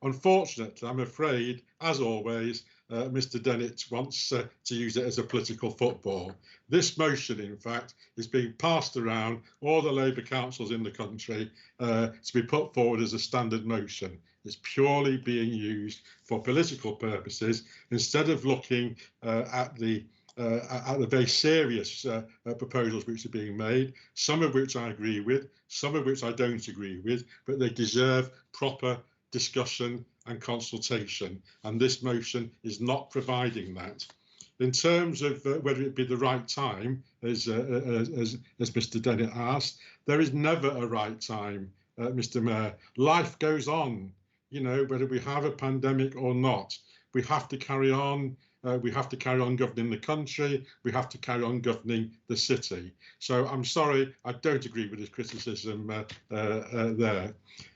Unfortunately, I'm afraid, as always, Mr. Dennett wants to use it as a political football. This motion, in fact, is being passed around all the Labour councils in the country to be put forward as a standard motion. It's purely being used for political purposes instead of looking at the very serious proposals which are being made, some of which I agree with, some of which I don't agree with, but they deserve proper discussion and consultation, and this motion is not providing that. In terms of whether it be the right time, as Mr. Dennett asked, there is never a right time, Mr. Mayor. Life goes on, you know, whether we have a pandemic or not. We have to carry on. We have to carry on governing the country. We have to carry on governing the city. So I'm sorry, I don't agree with his criticism there.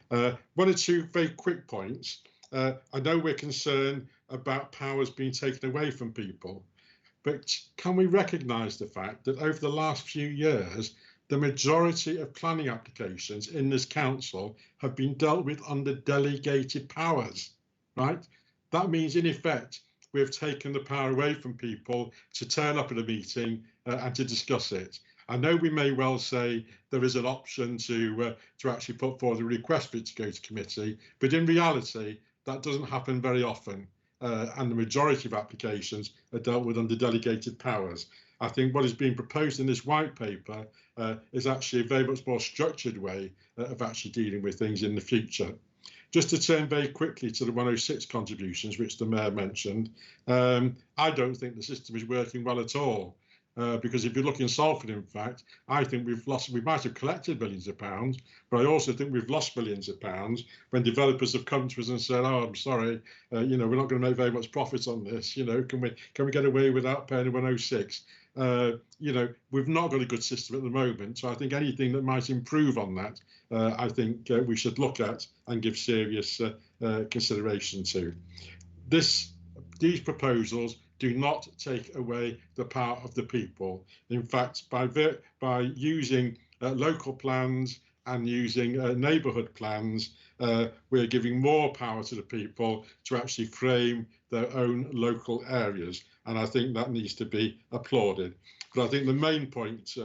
One or two very quick points. I know we're concerned about powers being taken away from people, but can we recognise the fact that over the last few years, the majority of planning applications in this council have been dealt with under delegated powers, right? That means, in effect, we have taken the power away from people to turn up at a meeting and to discuss it. I know we may well say there is an option to actually put forward a request for it to go to committee, but in reality, that doesn't happen very often. And the majority of applications are dealt with under delegated powers. I think what is being proposed in this white paper is actually a very much more structured way of actually dealing with things in the future. Just to turn very quickly to the 106 contributions, which the Mayor mentioned, I don't think the system is working well at all. because if you look in Salford, in fact, I think we might have collected millions of pounds, but I also think we've lost millions of pounds when developers have come to us and said, oh, I'm sorry, you know, we're not going to make very much profit on this, you know, can we get away without paying 106? You know, we've not got a good system at the moment, so I think anything that might improve on that, I think we should look at and give serious consideration to. These proposals do not take away the power of the people. In fact, by using local plans and using neighbourhood plans, we're giving more power to the people to actually frame their own local areas. And I think that needs to be applauded. But I think the main point,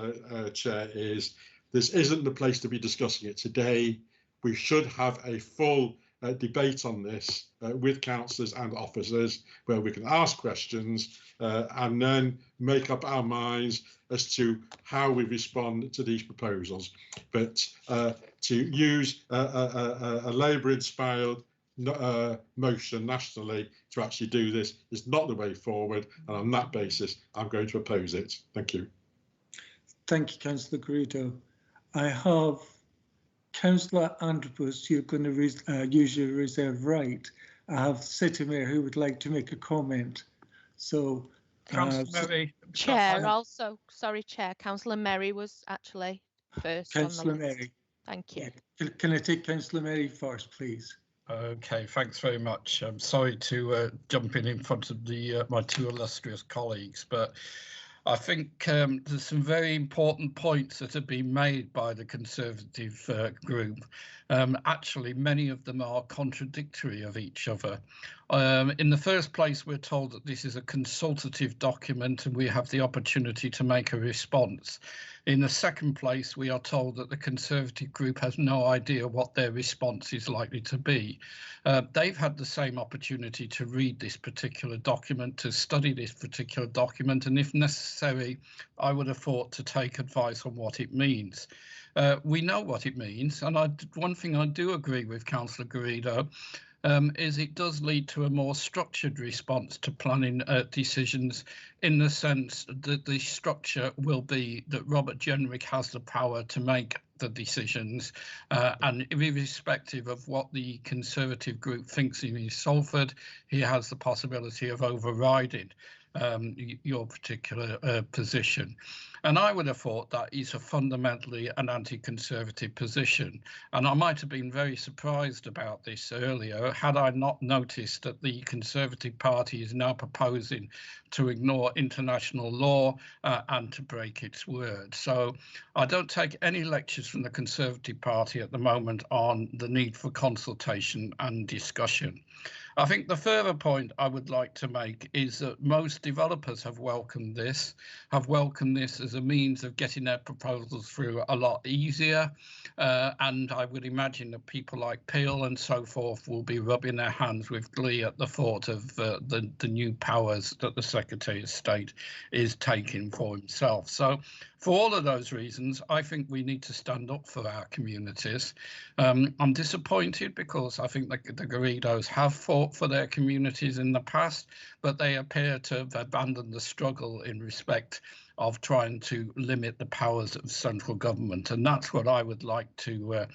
Chair, is this isn't the place to be discussing it today. We should have a full debate on this with councillors and officers, where we can ask questions and then make up our minds as to how we respond to these proposals. But to use a Labour-inspired motion nationally to actually do this is not the way forward, and on that basis I'm going to oppose it. Thank you. Thank you, Councillor Garrido. I have Councillor Andrews, you're going to use your reserve right. I have City Mayor who would like to make a comment. So, Councillor Mary. Chair, also, sorry, Chair, Councillor Mary was actually first. Councillor on the list. Mary. Thank you. Yeah. Can I take Councillor Mary first, please? Okay, thanks very much. I'm sorry to jump in front of my two illustrious colleagues, but I think there's some very important points that have been made by the Conservative group. Actually, many of them are contradictory of each other. In the first place, we're told that this is a consultative document and we have the opportunity to make a response. In the second place, we are told that the Conservative group has no idea what their response is likely to be. They've had the same opportunity to read this particular document, to study this particular document, and if necessary, I would have thought to take advice on what it means. We know what it means, and one thing I do agree with Councillor Garrido is it does lead to a more structured response to planning decisions, in the sense that the structure will be that Robert Jenrick has the power to make the decisions, and irrespective of what the Conservative group thinks in Salford, he has the possibility of overriding your particular position. And I would have thought that is a fundamentally an anti-Conservative position. And I might have been very surprised about this earlier had I not noticed that the Conservative Party is now proposing to ignore international law and to break its word. So I don't take any lectures from the Conservative Party at the moment on the need for consultation and discussion. I think the further point I would like to make is that most developers have welcomed this as a means of getting their proposals through a lot easier. And I would imagine that people like Peel and so forth will be rubbing their hands with glee at the thought of the new powers that the Secretary of State is taking for himself. So for all of those reasons, I think we need to stand up for our communities. I'm disappointed because I think the Garridos have fought for their communities in the past, but they appear to have abandoned the struggle in respect of trying to limit the powers of central government. And that's what I would like to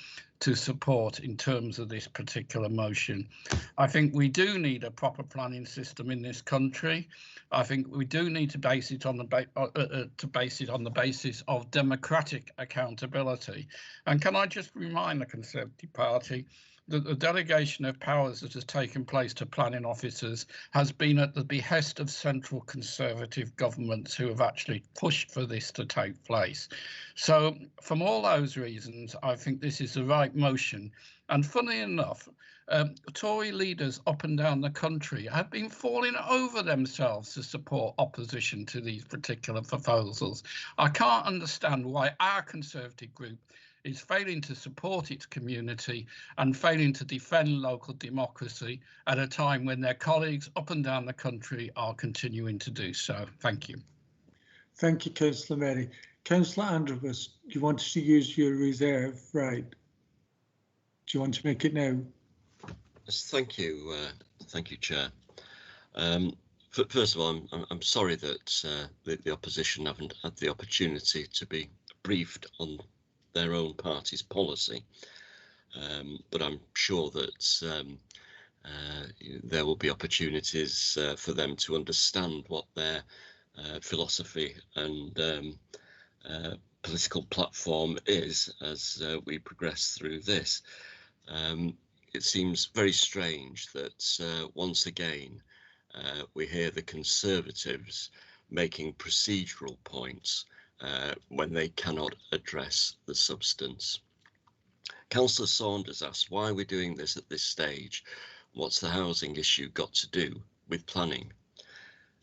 support in terms of this particular motion. I think we do need a proper planning system in this country. I think we do need to base it on the basis of democratic accountability. And can I just remind the Conservative Party that the delegation of powers that has taken place to planning officers has been at the behest of central Conservative governments who have actually pushed for this to take place. So from all those reasons, I think this is the right motion. And funnily enough, Tory leaders up and down the country have been falling over themselves to support opposition to these particular proposals. I can't understand why our Conservative group is failing to support its community and failing to defend local democracy at a time when their colleagues up and down the country are continuing to do so. Thank you. Thank you, Councillor Mary. Councillor Andrews, you wanted to use your reserve, right? Do you want to make it now? Yes, thank you, Chair. First of all, I'm sorry that the opposition haven't had the opportunity to be briefed on their own party's policy, but I'm sure that there will be opportunities for them to understand what their philosophy and political platform is as we progress through this. It seems very strange that once again we hear the Conservatives making procedural points when they cannot address the substance. Councillor Saunders asked why we're doing this at this stage. What's the housing issue got to do with planning?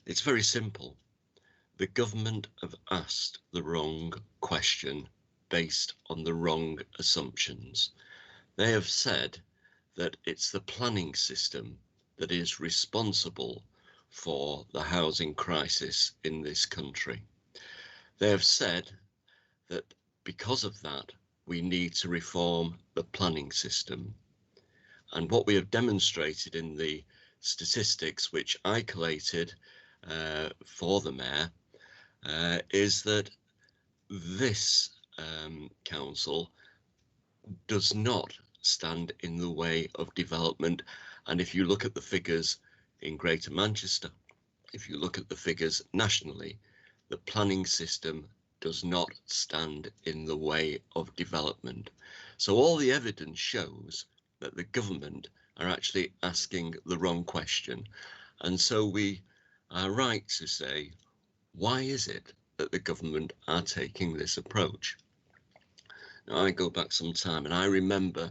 It's very simple. The government have asked the wrong question based on the wrong assumptions. They have said that it's the planning system that is responsible for the housing crisis in this country. They have said that because of that, we need to reform the planning system. And what we have demonstrated in the statistics which I collated for the Mayor is that this council does not stand in the way of development. And if you look at the figures in Greater Manchester, if you look at the figures nationally, the planning system does not stand in the way of development. So all the evidence shows that the government are actually asking the wrong question. And so we are right to say, why is it that the government are taking this approach? Now, I go back some time and I remember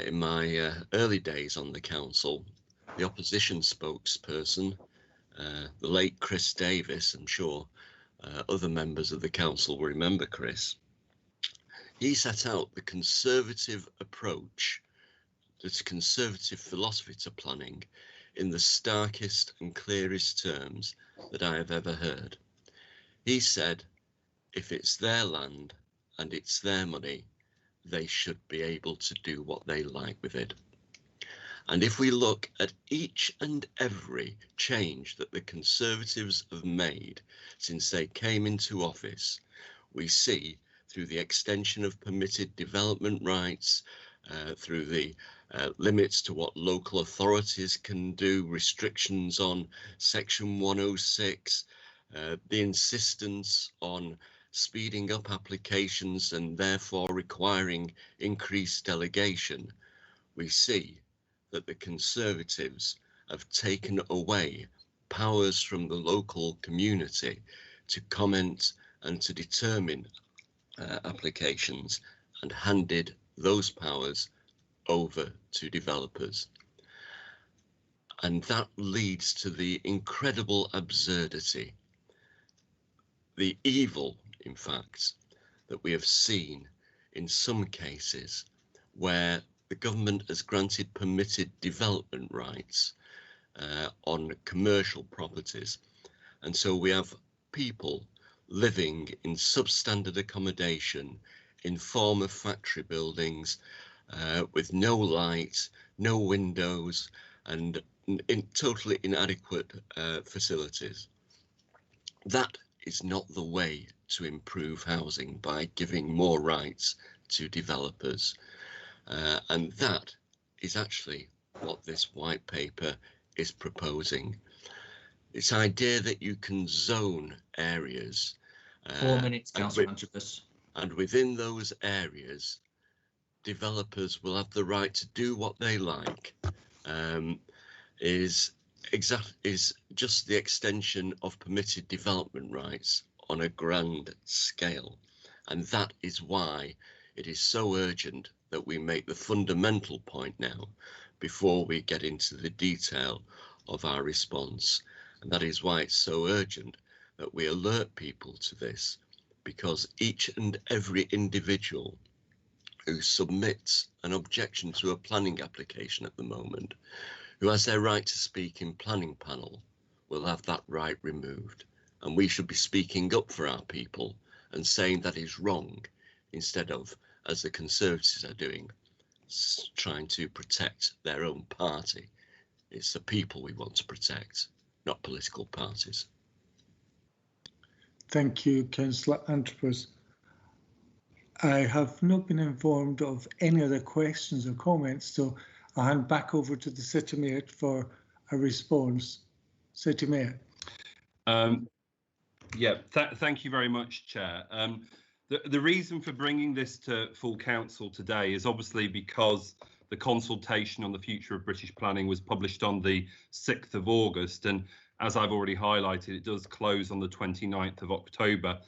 in my early days on the council, the opposition spokesperson, the late Chris Davis, I'm sure other members of the council will remember Chris, he set out the Conservative approach, this Conservative philosophy to planning in the starkest and clearest terms that I have ever heard. He said, if it's their land and it's their money, they should be able to do what they like with it. And if we look at each and every change that the Conservatives have made since they came into office, we see through the extension of permitted development rights, through the limits to what local authorities can do, restrictions on Section 106, the insistence on speeding up applications and therefore requiring increased delegation, we see that the Conservatives have taken away powers from the local community to comment and to determine applications and handed those powers over to developers. And that leads to the incredible absurdity, the evil, in fact, that we have seen in some cases where the government has granted permitted development rights on commercial properties. And so we have people living in substandard accommodation in former factory buildings with no light, no windows, and in totally inadequate facilities. That is not the way to improve housing, by giving more rights to developers. And that is actually what this white paper is proposing. This idea that you can zone areas. 4 minutes, Councillor Antrobus. And within those areas, developers will have the right to do what they like, is just the extension of permitted development rights on a grand scale. And that is why it is so urgent that we make the fundamental point now before we get into the detail of our response. And that is why it's so urgent that we alert people to this, because each and every individual who submits an objection to a planning application at the moment, who has their right to speak in planning panel, will have that right removed. And we should be speaking up for our people and saying that is wrong, instead of, as the Conservatives are doing, trying to protect their own party It's the people we want to protect, not political parties. Thank you, Councillor Antrobus. I have not been informed of any other questions or comments, so I'll hand back over to the City Mayor for a response. City Mayor. Thank you very much, Chair. The reason for bringing this to full council today is obviously because the consultation on the future of British planning was published on the 6th of August, and as I've already highlighted, it does close on the 29th of October.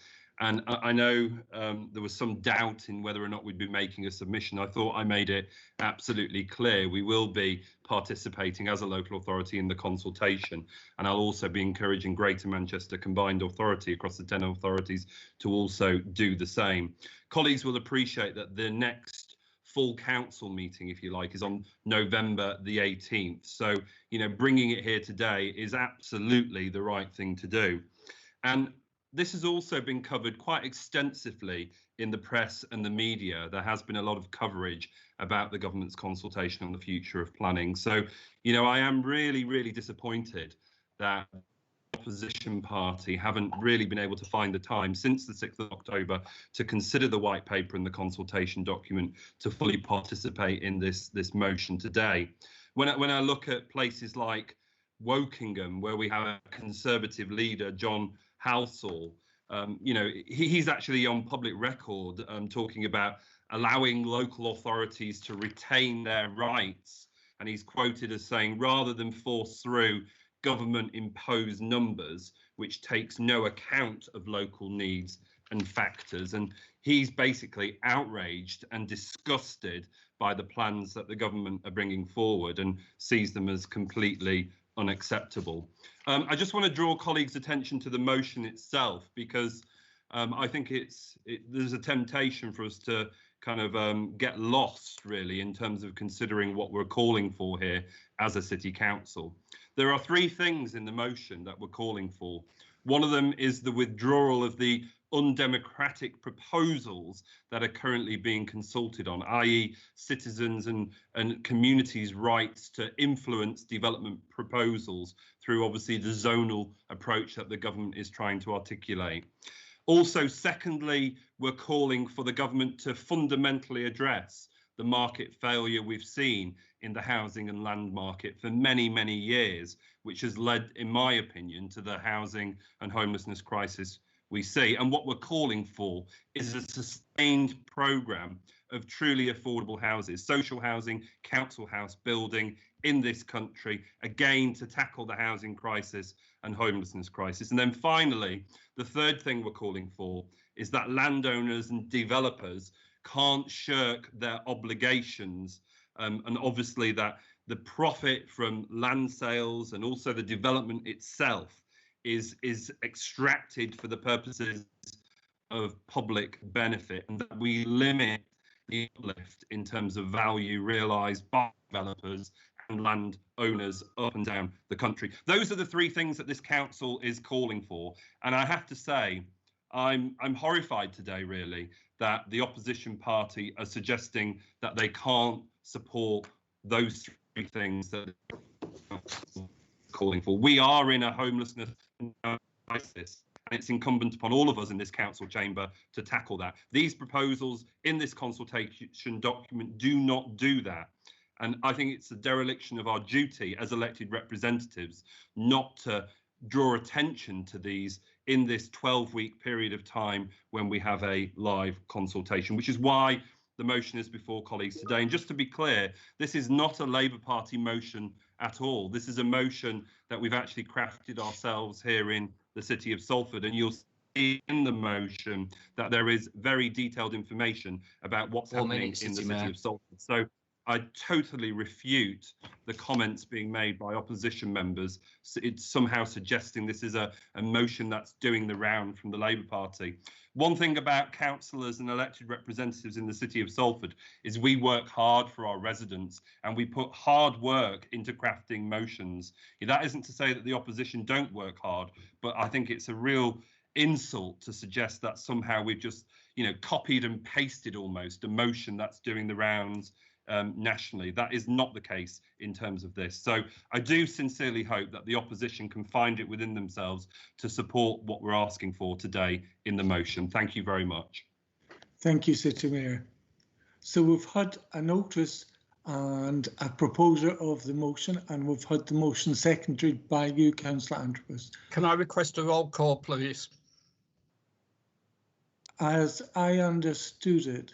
And I know there was some doubt in whether or not we'd be making a submission. I thought I made it absolutely clear we will be participating as a local authority in the consultation, and I'll also be encouraging Greater Manchester Combined Authority across the 10 authorities to also do the same. Colleagues will appreciate that the next full council meeting, if you like, is on November the 18th. So, bringing it here today is absolutely the right thing to do. And this has also been covered quite extensively in the press and the media. There has been a lot of coverage about the government's consultation on the future of planning. So, I am really, really disappointed that the opposition party haven't really been able to find the time since the 6th of October to consider the white paper and the consultation document to fully participate in this motion today. When I look at places like Wokingham, where we have a Conservative leader, John Halsall, he's actually on public record talking about allowing local authorities to retain their rights. And he's quoted as saying, rather than force through government imposed numbers, which takes no account of local needs and factors. And he's basically outraged and disgusted by the plans that the government are bringing forward and sees them as completely unacceptable. I just want to draw colleagues' attention to the motion itself, because I think there's a temptation for us to kind of get lost really in terms of considering what we're calling for here as a city council. There are three things in the motion that we're calling for. One of them is the withdrawal of the undemocratic proposals that are currently being consulted on, i.e. citizens and communities' rights to influence development proposals through obviously the zonal approach that the government is trying to articulate. Also, secondly, we're calling for the government to fundamentally address the market failure we've seen in the housing and land market for many, many years, which has led, in my opinion, to the housing and homelessness crisis we see. And what we're calling for is a sustained programme of truly affordable houses, social housing, council house building in this country, again, to tackle the housing crisis and homelessness crisis. And then finally, the third thing we're calling for is that landowners and developers can't shirk their obligations, and obviously that the profit from land sales and also the development itself is extracted for the purposes of public benefit, and that we limit the uplift in terms of value realised by developers and land owners up and down the country. Those are the three things that this council is calling for, and I have to say I'm horrified today really that the opposition party are suggesting that they can't support those three things that they're calling for. We are in a homelessness crisis, and it's incumbent upon all of us in this council chamber to tackle that. These proposals in this consultation document do not do that. And I think it's a dereliction of our duty as elected representatives not to draw attention to these in this 12-week period of time when we have a live consultation, which is why the motion is before colleagues today. And just to be clear, this is not a Labour Party motion at all. This is a motion that we've actually crafted ourselves here in the city of Salford, and you'll see in the motion that there is very detailed information about what's happening in the city of Salford. So I totally refute the comments being made by opposition members. It's somehow suggesting this is a motion that's doing the round from the Labour Party. One thing about councillors and elected representatives in the city of Salford is we work hard for our residents and we put hard work into crafting motions. That isn't to say that the opposition don't work hard, but I think it's a real insult to suggest that somehow we've just, copied and pasted almost a motion that's doing the rounds nationally. That is not the case in terms of this. So I do sincerely hope that the opposition can find it within themselves to support what we're asking for today in the motion. Thank you very much. Thank you, City Mayor. So we've had a notice and a proposer of the motion, and we've had the motion seconded by you, Councillor Andrews. Can I request a roll call, please? As I understood it,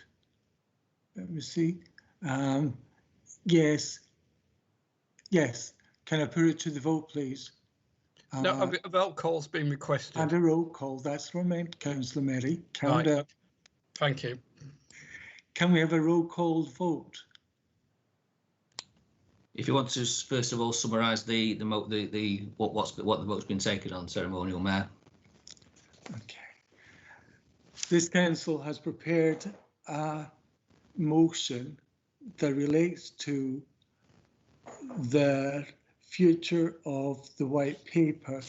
let me see. Yes. Can I put it to the vote, please? No, a roll call's been requested. And a roll call. That's what I meant, Councillor Mary. Right. Thank you. Can we have a roll call vote? If you want to first of all summarise what the vote's been taken on, Ceremonial Mayor. Okay. This council has prepared a motion that relates to the future of the white paper,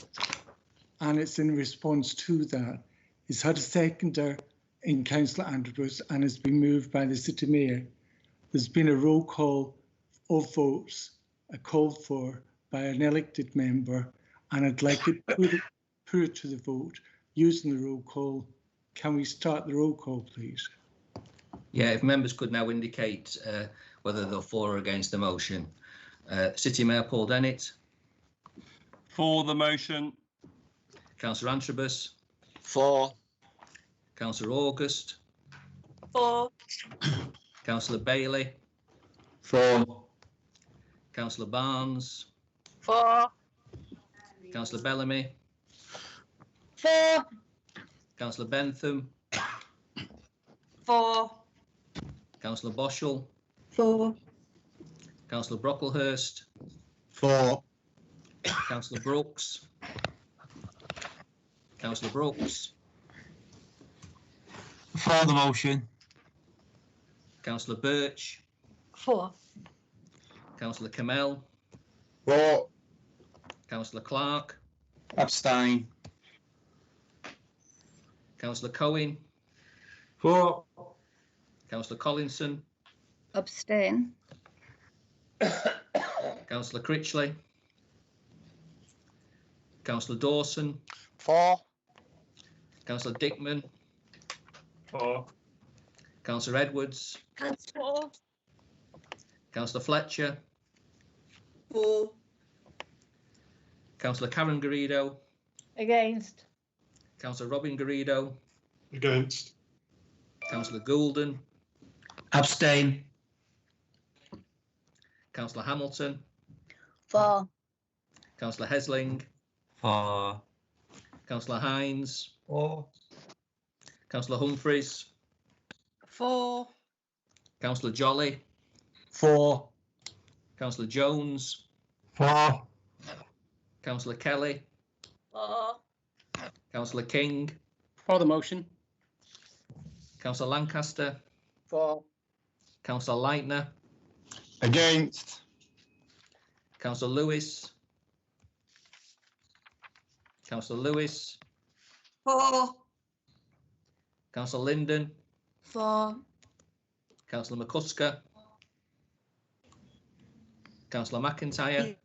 and it's in response to that. It's had a seconder in Councillor Andrews and it's been moved by the City Mayor. There's been a roll call of votes called for by an elected member, and I'd like to put it to the vote using the roll call. Can we start the roll call, please? Yeah, if members could now indicate whether they're for or against the motion. City Mayor Paul Dennett. For the motion. Councillor Antrobus. For. Councillor August. For. Councillor Bailey. For. Councillor Barnes. For. Councillor Bellamy. For. Councillor Bentham. For. Councillor Bushel. For. Councillor Brocklehurst. For. Councillor Brooks. Councillor Brooks. For the motion. Councillor Birch. For. Councillor Kamel. For. Councillor Clark. Abstain. Councillor Cohen. For. Councillor Collinson. Abstain. Councillor Critchley. Councillor Dawson. For. Councillor Dickman. For. Councillor Edwards. For. Councillor Fletcher. For. Councillor Karen Garrido. Against. Councillor Robin Garrido. Against. Councillor Goulden. Abstain. Councillor Hamilton. For. Councillor Hesling. For. Councillor Hines. For. Councillor Humphreys. For. Councillor Jolly. For. Councillor Jones. For. Councillor Kelly. For. Councillor King. For the motion. Councillor Lancaster. For. Councillor Leitner. Against. Councillor Lewis. Councillor Lewis. For. Councillor Linden. For. Councillor McCusker. Councillor McIntyre.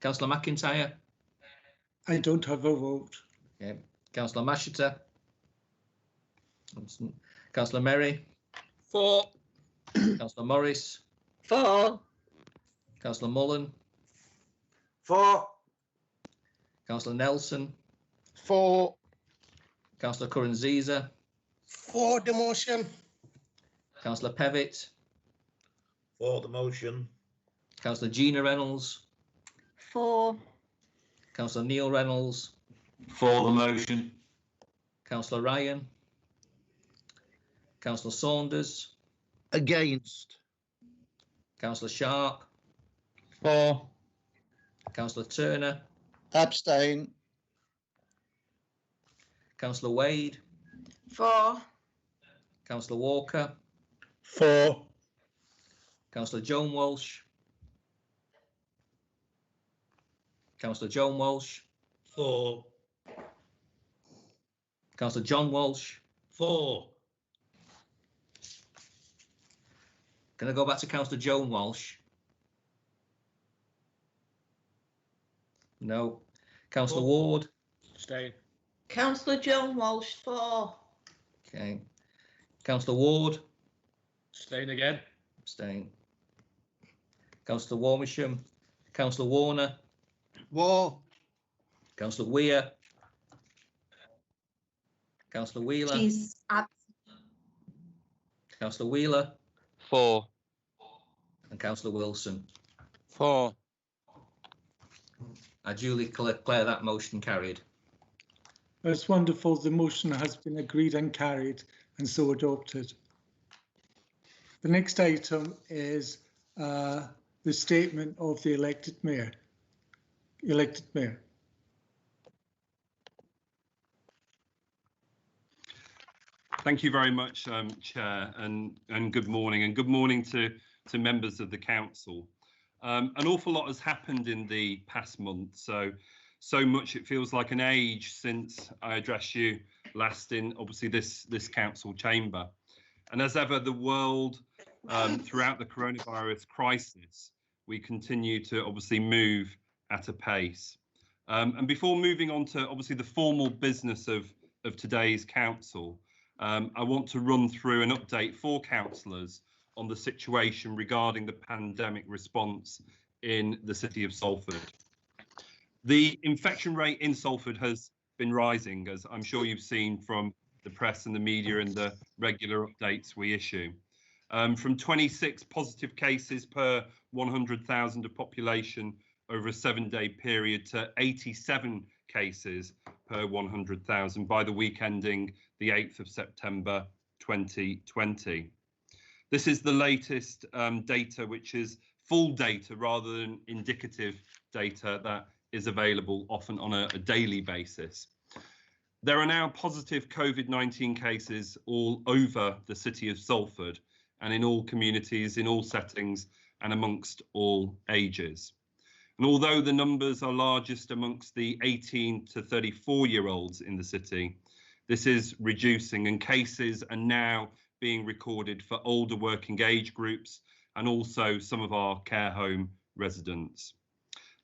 Councillor McIntyre. I don't have a vote. Okay. Councillor Masheter. Councillor Merry. For. Councillor Morris. For. Councillor Mullen. For. Councillor Nelson. For. Councillor Curran-Ziza. For the motion. Councillor Pevitt. For the motion. Councillor Gina Reynolds. For. Councillor Neil Reynolds. For the motion. Councillor Ryan. Councillor Saunders. Against. Councillor Sharp. For. Councillor Turner. Abstain. Councillor Wade. For. Councillor Walker. For. Councillor Joan Walsh. Councillor Joan Walsh. For. Councillor John Walsh. For. Can I go back to Councillor Joan Walsh? No. Councillor Ward? Stay. Councillor Joan Walsh, 4. Okay. Councillor Ward? Staying again. Abstain. Councillor Warmisham? Councillor Warner? War. Councillor Weir? Councillor Wheeler? She's Councillor Wheeler? 4. And Councillor Wilson? 4. I duly declare that motion carried. That's wonderful. The motion has been agreed and carried and so adopted. The next item is the statement of the elected mayor. Thank you very much, Chair, and good morning, and good morning to members of the council. An awful lot has happened in the past month, so much it feels like an age since I addressed you last in obviously this council chamber. And as ever, the world throughout the coronavirus crisis, we continue to obviously move at a pace. And before moving on to obviously the formal business of today's council, I want to run through an update for councillors on the situation regarding the pandemic response in the city of Salford. The infection rate in Salford has been rising, as I'm sure you've seen from the press and the media and the regular updates we issue. From 26 positive cases per 100,000 of population over a 7-day period to 87 cases per 100,000 by the week ending the 8th of September 2020. This is the latest data, which is full data rather than indicative data that is available often on a daily basis. There are now positive COVID-19 cases all over the city of Salford and in all communities, in all settings and amongst all ages. And although the numbers are largest amongst the 18 to 34-year-olds in the city, this is reducing, and cases are now being recorded for older working age groups and also some of our care home residents.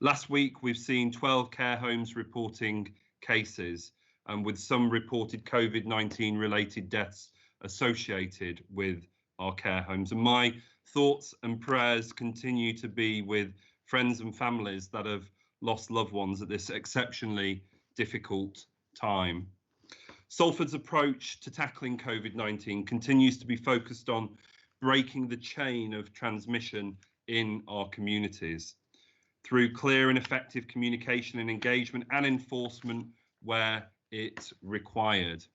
Last week, we've seen 12 care homes reporting cases, and with some reported COVID-19 related deaths associated with our care homes. And my thoughts and prayers continue to be with friends and families that have lost loved ones at this exceptionally difficult time. Salford's approach to tackling COVID-19 continues to be focused on breaking the chain of transmission in our communities through clear and effective communication and engagement and enforcement where it's required.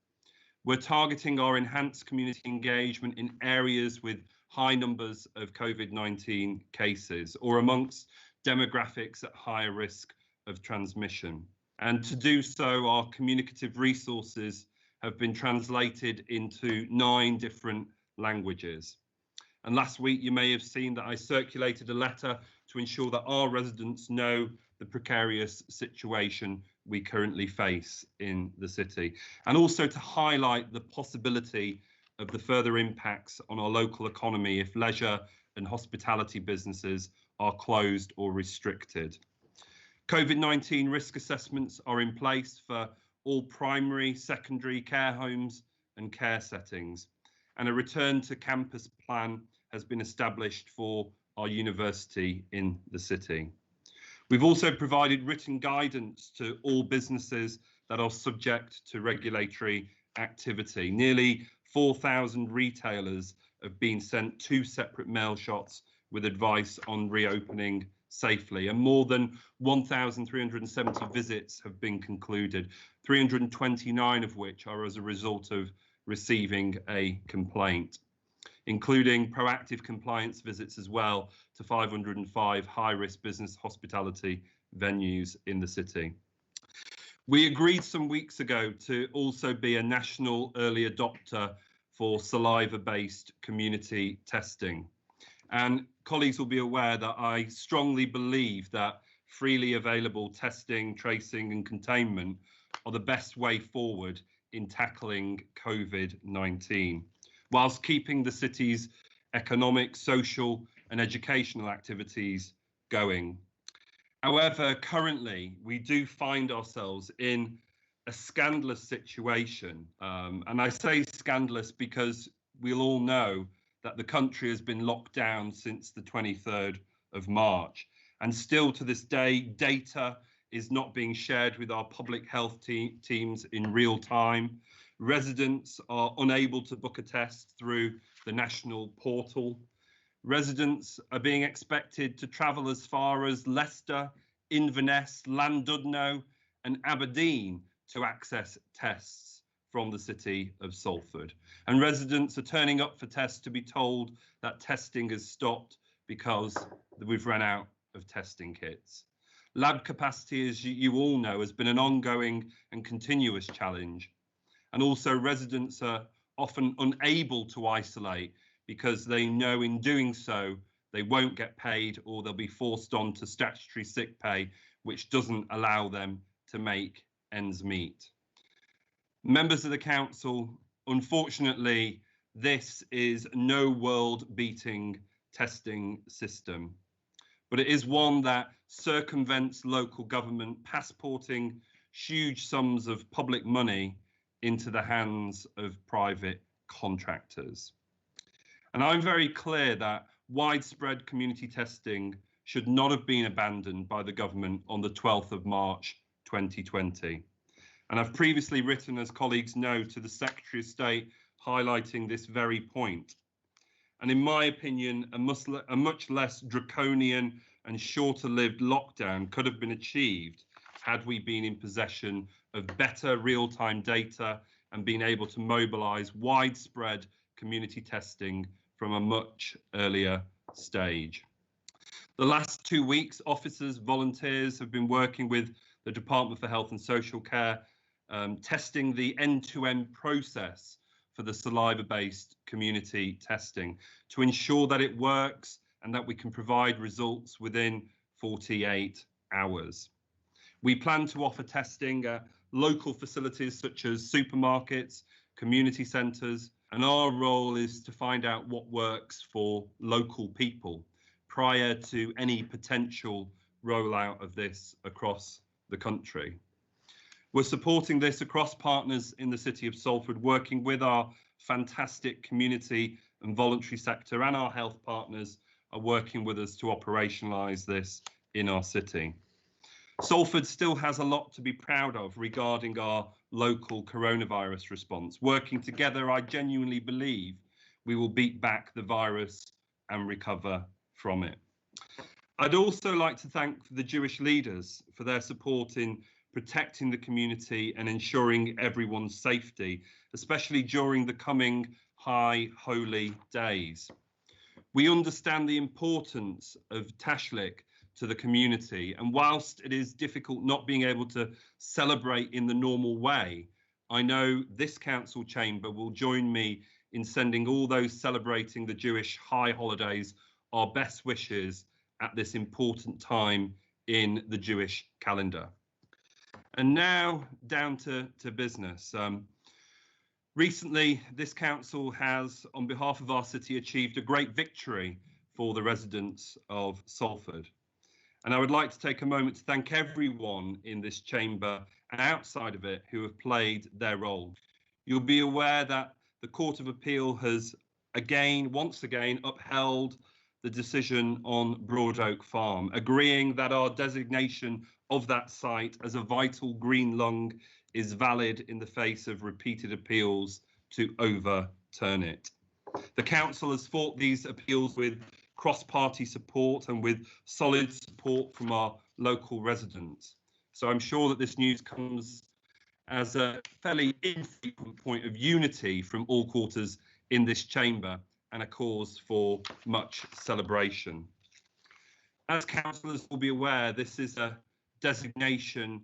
We're targeting our enhanced community engagement in areas with high numbers of COVID-19 cases or amongst demographics at higher risk of transmission. And to do so, our communicative resources have been translated into 9 different languages. And last week, you may have seen that I circulated a letter to ensure that our residents know the precarious situation we currently face in the city, and also to highlight the possibility of the further impacts on our local economy if leisure and hospitality businesses are closed or restricted. COVID-19 risk assessments are in place for all primary, secondary care homes and care settings, and a return to campus plan has been established for our university in the city. We've also provided written guidance to all businesses that are subject to regulatory activity. Nearly 4,000 retailers have been sent 2 separate mail shots with advice on reopening safely, and more than 1,370 visits have been concluded, 329 of which are as a result of receiving a complaint, including proactive compliance visits as well to 505 high-risk business hospitality venues in the city. We agreed some weeks ago to also be a national early adopter for saliva-based community testing. And colleagues will be aware that I strongly believe that freely available testing, tracing and containment are the best way forward in tackling COVID-19, whilst keeping the city's economic, social and educational activities going. However, currently we do find ourselves in a scandalous situation. And I say scandalous because we'll all know that the country has been locked down since the 23rd of March. And still to this day, data is not being shared with our public health teams in real time. Residents are unable to book a test through the national portal. Residents are being expected to travel as far as Leicester, Inverness, Llandudno and Aberdeen to access tests from the city of Salford. And residents are turning up for tests to be told that testing has stopped because we've run out of testing kits. Lab capacity, as you all know, has been an ongoing and continuous challenge. And also residents are often unable to isolate because they know in doing so they won't get paid or they'll be forced on to statutory sick pay, which doesn't allow them to make ends meet. Members of the council, unfortunately, this is no world-beating testing system, but it is one that circumvents local government, passporting huge sums of public money into the hands of private contractors. And I'm very clear that widespread community testing should not have been abandoned by the government on the 12th of March 2020. And I've previously written, as colleagues know, to the Secretary of State highlighting this very point. And in my opinion, a much less draconian and shorter-lived lockdown could have been achieved had we been in possession of better real-time data and been able to mobilise widespread community testing from a much earlier stage. The last 2 weeks, officers, volunteers have been working with the Department for Health and Social Care, testing the end-to-end process for the saliva-based community testing to ensure that it works and that we can provide results within 48 hours. We plan to offer testing at local facilities such as supermarkets, community centres, and our role is to find out what works for local people prior to any potential rollout of this across the country. We're supporting this across partners in the City of Salford, working with our fantastic community and voluntary sector, and our health partners are working with us to operationalise this in our city. Salford still has a lot to be proud of regarding our local coronavirus response. Working together, I genuinely believe we will beat back the virus and recover from it. I'd also like to thank the Jewish leaders for their support in protecting the community and ensuring everyone's safety, especially during the coming high holy days. We understand the importance of Tashlik to the community, and whilst it is difficult not being able to celebrate in the normal way, I know this council chamber will join me in sending all those celebrating the Jewish high holidays our best wishes at this important time in the Jewish calendar. And now down to business. Recently, this council has, on behalf of our city, achieved a great victory for the residents of Salford. And I would like to take a moment to thank everyone in this chamber and outside of it who have played their role. You'll be aware that the Court of Appeal has once again upheld the decision on Broad Oak Farm, agreeing that our designation of that site as a vital green lung is valid in the face of repeated appeals to overturn it. The council has fought these appeals with cross-party support and with solid support from our local residents. So I'm sure that this news comes as a fairly infrequent point of unity from all quarters in this chamber and a cause for much celebration. As councillors will be aware, this is a designation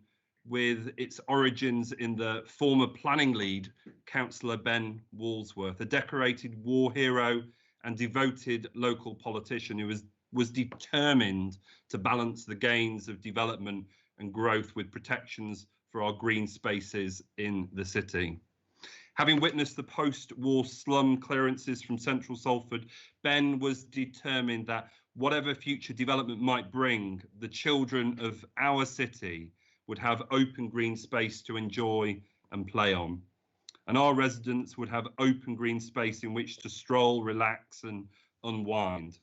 with its origins in the former planning lead, Councillor Ben Walsworth, a decorated war hero and devoted local politician who was determined to balance the gains of development and growth with protections for our green spaces in the city. Having witnessed the post-war slum clearances from central Salford, Ben was determined that whatever future development might bring, the children of our city would have open green space to enjoy and play on. And our residents would have open green space in which to stroll, relax and unwind.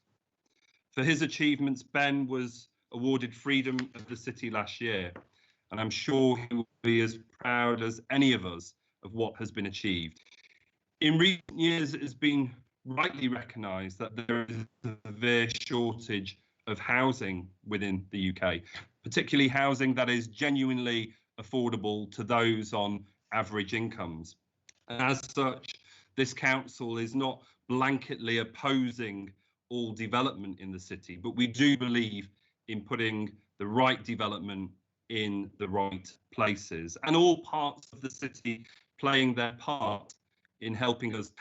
For his achievements, Ben was awarded Freedom of the City last year, and I'm sure he will be as proud as any of us of what has been achieved. In recent years, it has been rightly recognised that there is a severe shortage of housing within the UK, particularly housing that is genuinely affordable to those on average incomes. And as such, this council is not blanketly opposing all development in the city, but we do believe in putting the right development in the right places, and all parts of the city playing their part in helping us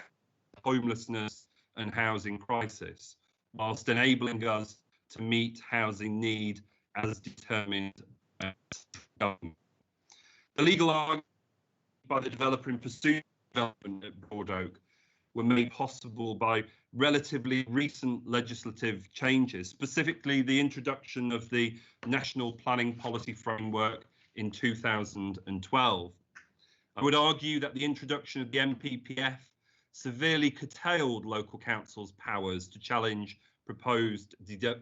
homelessness and housing crisis, whilst enabling us to meet housing need as determined by government. The legal argument by the developer in pursuit of development at Broadoak were made possible by relatively recent legislative changes, specifically the introduction of the National Planning Policy Framework in 2012. I would argue that the introduction of the NPPF severely curtailed local councils' powers to challenge proposed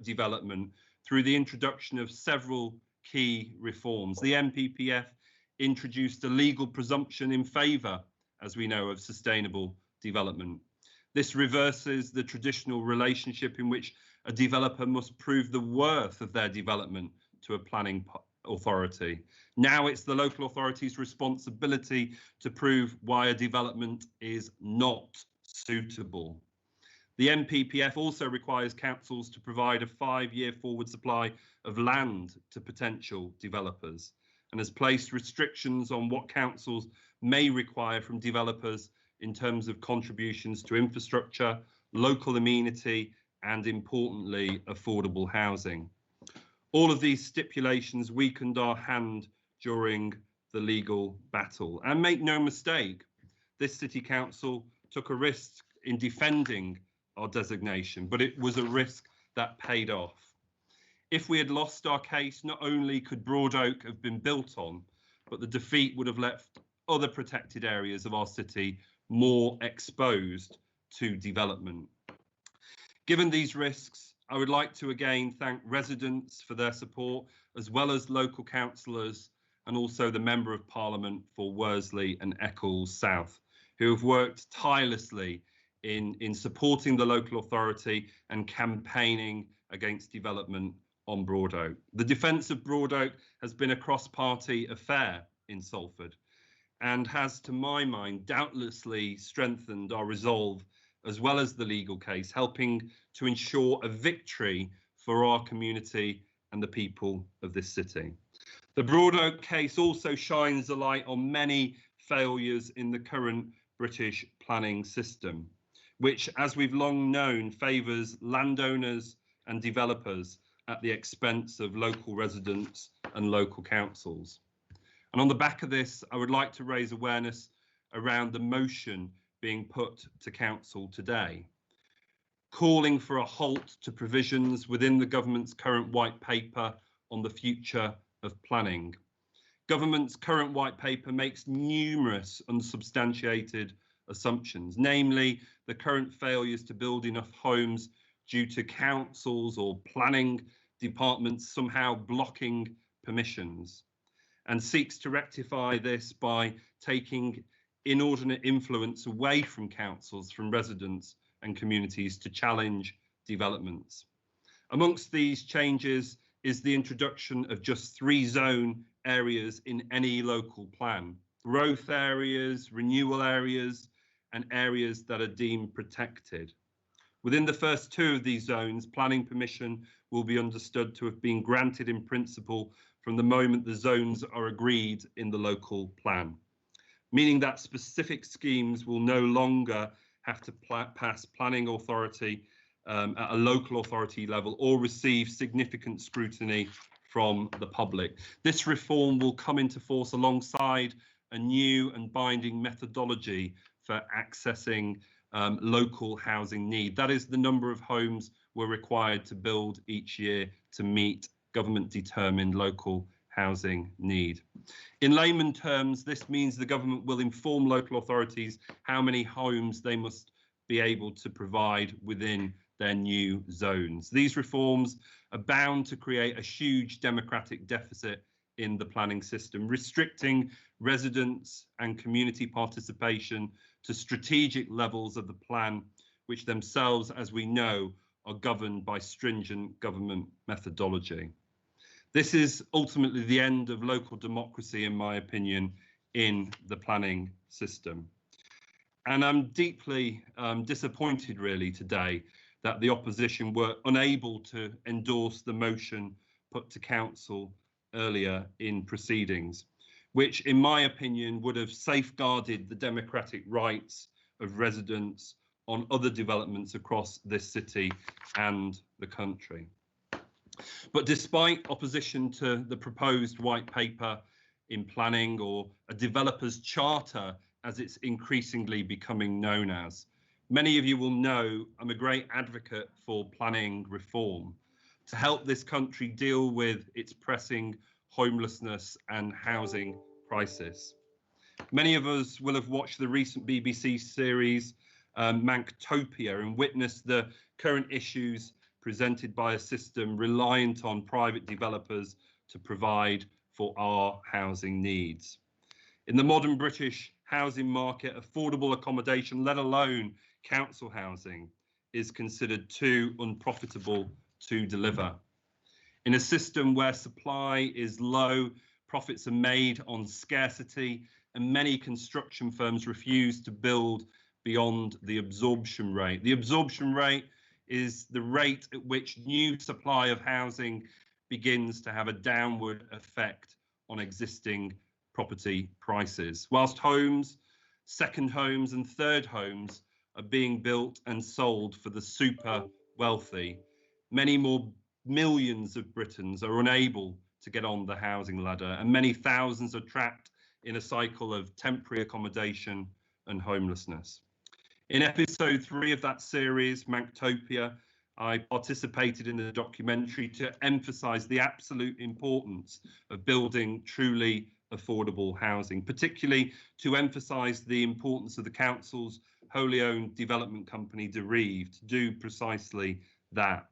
development through the introduction of several key reforms. The NPPF introduced a legal presumption in favour, as we know, of sustainable development. This reverses the traditional relationship in which a developer must prove the worth of their development to a planning authority. Now it's the local authority's responsibility to prove why a development is not suitable. The NPPF also requires councils to provide a 5-year forward supply of land to potential developers, and has placed restrictions on what councils may require from developers in terms of contributions to infrastructure, local amenity, and importantly, affordable housing. All of these stipulations weakened our hand during the legal battle. And make no mistake, this city council took a risk in defending our designation, but it was a risk that paid off. If we had lost our case, not only could Broadoak have been built on, but the defeat would have left other protected areas of our city more exposed to development. Given these risks, I would like to again thank residents for their support, as well as local councillors and also the Member of Parliament for Worsley and Eccles South, who have worked tirelessly in supporting the local authority and campaigning against development on Broadoak. The defence of Broadoak has been a cross-party affair in Salford and has, to my mind, doubtlessly strengthened our resolve as well as the legal case, helping to ensure a victory for our community and the people of this city. The Broadoak case also shines a light on many failures in the current British planning system, which, as we've long known, favours landowners and developers at the expense of local residents and local councils. And on the back of this, I would like to raise awareness around the motion being put to council today, calling for a halt to provisions within the government's current white paper on the future of planning. Government's current white paper makes numerous unsubstantiated assumptions, namely the current failures to build enough homes due to councils or planning departments somehow blocking permissions, and seeks to rectify this by taking inordinate influence away from councils, from residents and communities to challenge developments. Amongst these changes is the introduction of just 3 zone areas in any local plan: growth areas, renewal areas, and areas that are deemed protected. Within the first 2 of these zones, planning permission will be understood to have been granted in principle from the moment the zones are agreed in the local plan, meaning that specific schemes will no longer have to pass planning authority at a local authority level or receive significant scrutiny from the public. This reform will come into force alongside a new and binding methodology for accessing local housing need. That is the number of homes we're required to build each year to meet government determined local housing need. In layman terms, this means the government will inform local authorities how many homes they must be able to provide within their new zones. These reforms are bound to create a huge democratic deficit in the planning system, restricting residents and community participation to strategic levels of the plan, which themselves, as we know, are governed by stringent government methodology. This is ultimately the end of local democracy, in my opinion, in the planning system. And I'm deeply disappointed really today that the opposition were unable to endorse the motion put to council earlier in proceedings, which in my opinion would have safeguarded the democratic rights of residents on other developments across this city and the country. But despite opposition to the proposed white paper in planning, or a developer's charter as it's increasingly becoming known as, many of you will know I'm a great advocate for planning reform to help this country deal with its pressing homelessness and housing crisis. Many of us will have watched the recent BBC series Manktopia and witnessed the current issues presented by a system reliant on private developers to provide for our housing needs. In the modern British housing market, affordable accommodation, let alone council housing, is considered too unprofitable to deliver. In a system where supply is low, profits are made on scarcity, and many construction firms refuse to build beyond the absorption rate. The absorption rate is the rate at which new supply of housing begins to have a downward effect on existing property prices. Whilst homes, second homes and third homes are being built and sold for the super wealthy, many more millions of Britons are unable to get on the housing ladder, and many thousands are trapped in a cycle of temporary accommodation and homelessness. In episode 3 of that series, Manktopia, I participated in the documentary to emphasise the absolute importance of building truly affordable housing, particularly to emphasise the importance of the council's wholly owned development company, Derive, to do precisely that.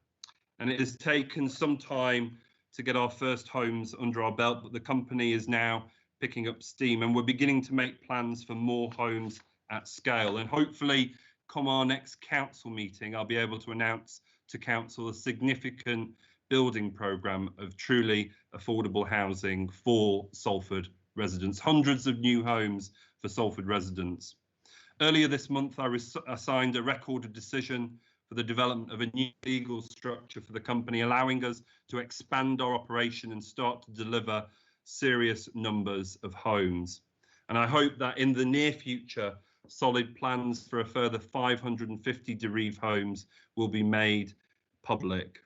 And it has taken some time to get our first homes under our belt, but the company is now picking up steam and we're beginning to make plans for more homes at scale. And hopefully, come our next council meeting, I'll be able to announce to council a significant building programme of truly affordable housing for Salford residents, hundreds of new homes for Salford residents. Earlier this month, I signed a record of decision for the development of a new legal structure for the company, allowing us to expand our operation and start to deliver serious numbers of homes. And I hope that in the near future, solid plans for a further 550 Derive homes will be made public.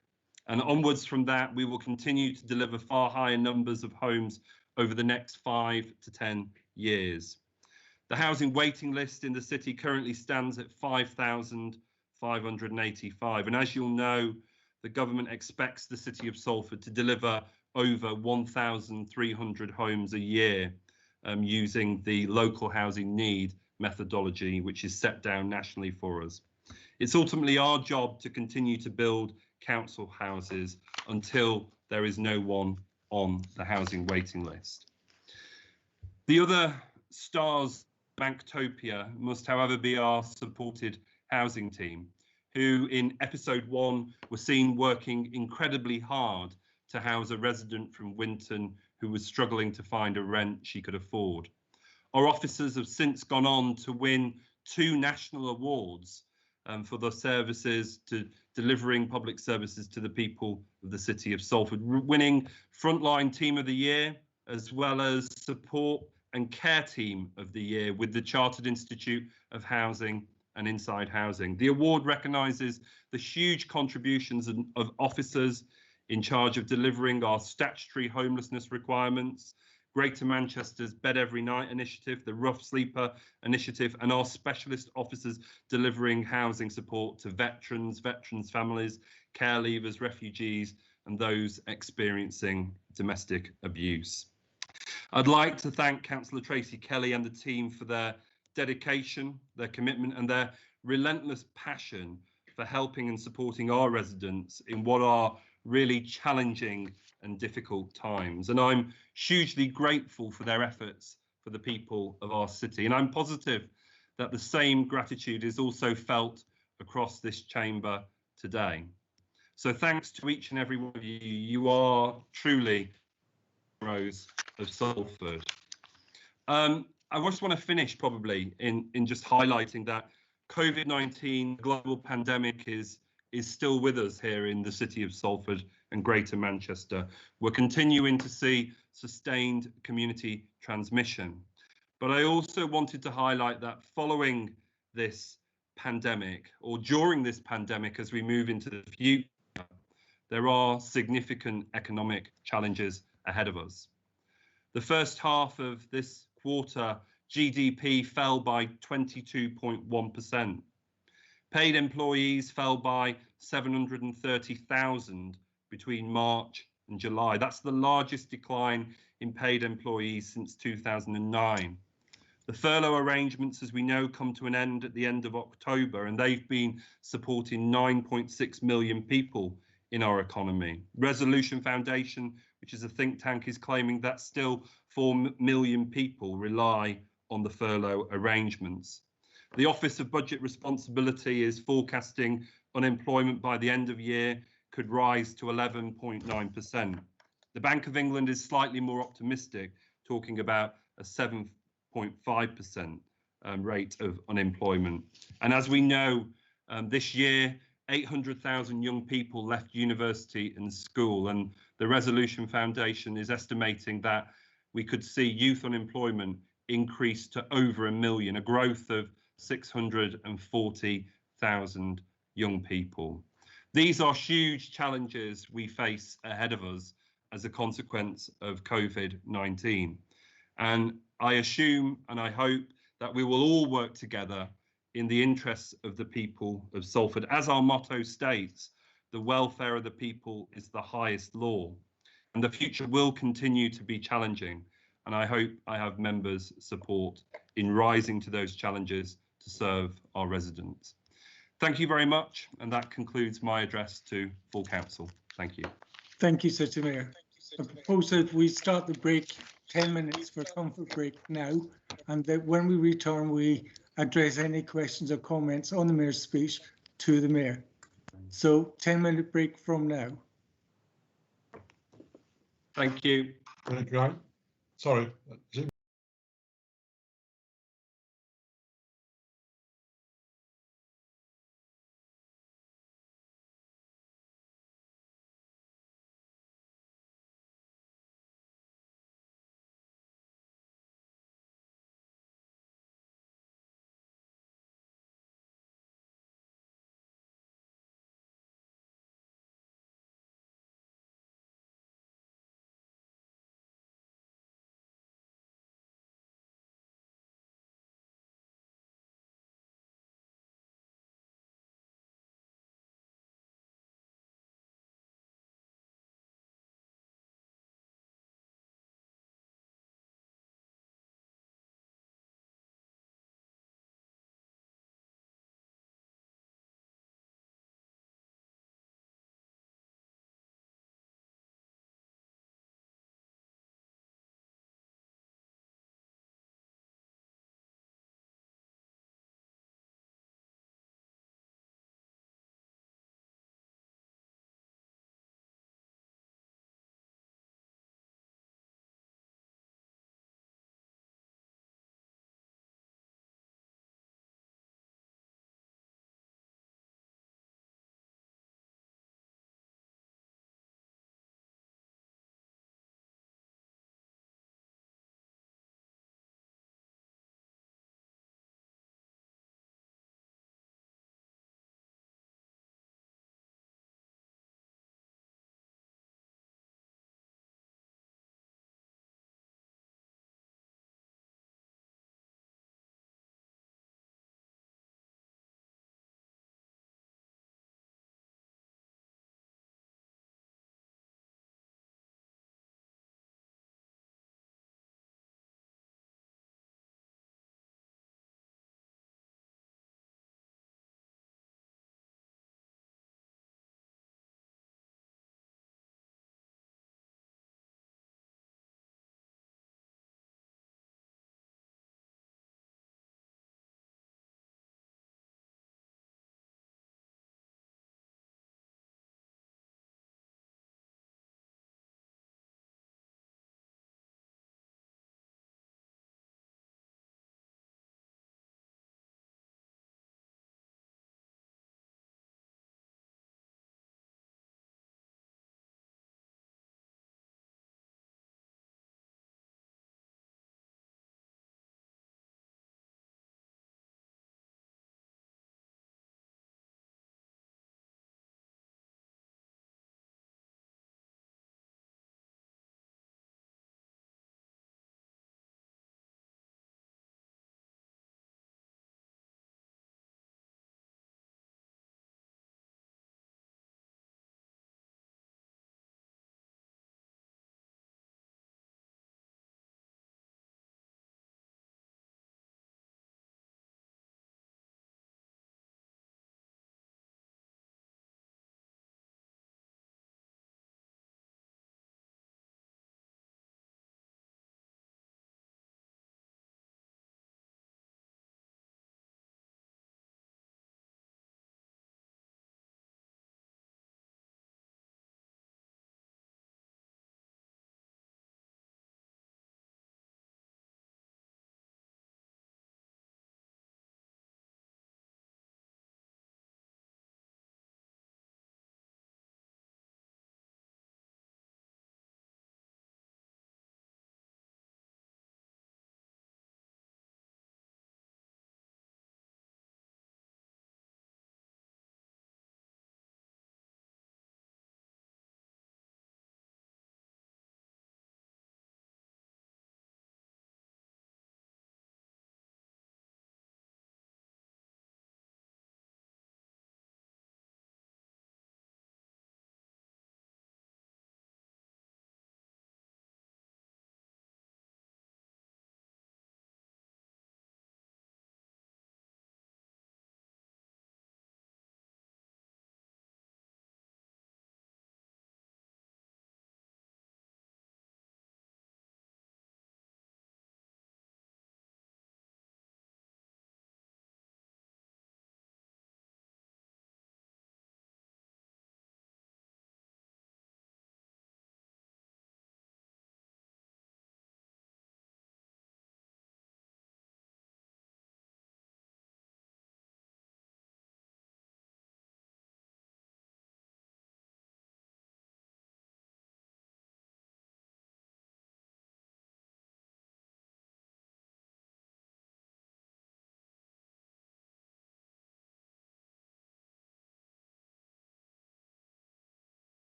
And onwards from that, we will continue to deliver far higher numbers of homes over the next 5 to 10 years. The housing waiting list in the city currently stands at 5,585. And as you'll know, the government expects the city of Salford to deliver over 1,300 homes a year using the local housing need methodology, which is set down nationally for us. It's ultimately our job to continue to build council houses until there is no one on the housing waiting list. The other stars of Manktopia must, however, be our supported housing team, who in episode 1 were seen working incredibly hard to house a resident from Winton who was struggling to find a rent she could afford. Our officers have since gone on to win 2 national awards for their services to delivering public services to the people of the city of Salford, winning Frontline Team of the Year, as well as Support and Care Team of the Year with the Chartered Institute of Housing and Inside Housing. The award recognises the huge contributions of officers in charge of delivering our statutory homelessness requirements, Greater Manchester's Bed Every Night initiative, the Rough Sleeper initiative, and our specialist officers delivering housing support to veterans, veterans' families, care leavers, refugees, and those experiencing domestic abuse. I'd like to thank Councillor Tracy Kelly and the team for their dedication, their commitment, and their relentless passion for helping and supporting our residents in what are really challenging and difficult times. And I'm hugely grateful for their efforts for the people of our city. And I'm positive that the same gratitude is also felt across this chamber today. So thanks to each and every one of you. You are truly heroes of Salford. I just want to finish probably in just highlighting that COVID-19 global pandemic is still with us here in the city of Salford and Greater Manchester. We're continuing to see sustained community transmission. But I also wanted to highlight that following this pandemic, or during this pandemic as we move into the future, there are significant economic challenges ahead of us. The first half of this quarter, GDP fell by 22.1%. Paid employees fell by 730,000 between March and July. That's the largest decline in paid employees since 2009. The furlough arrangements, as we know, come to an end at the end of October, and they've been supporting 9.6 million people in our economy. Resolution Foundation, which is a think tank, is claiming that still 4 million people rely on the furlough arrangements. The Office of Budget Responsibility is forecasting unemployment by the end of year could rise to 11.9%. The Bank of England is slightly more optimistic, talking about a 7.5% rate of unemployment. And as we know, this year, 800,000 young people left university and school, and the Resolution Foundation is estimating that we could see youth unemployment increase to over 1 million, a growth of 640,000 young people. These are huge challenges we face ahead of us as a consequence of COVID-19. And I assume and I hope that we will all work together in the interests of the people of Salford. As our motto states, the welfare of the people is the highest law. And the future will continue to be challenging. And I hope I have members' support in rising to those challenges to serve our residents. Thank you very much. And that concludes my address to full council. Thank you. Thank you, City Mayor. I propose that we start the break, 10 minutes for comfort break now, and that when we return, we address any questions or comments on the Mayor's speech to the Mayor. So 10-minute break from now. Thank you. Sorry.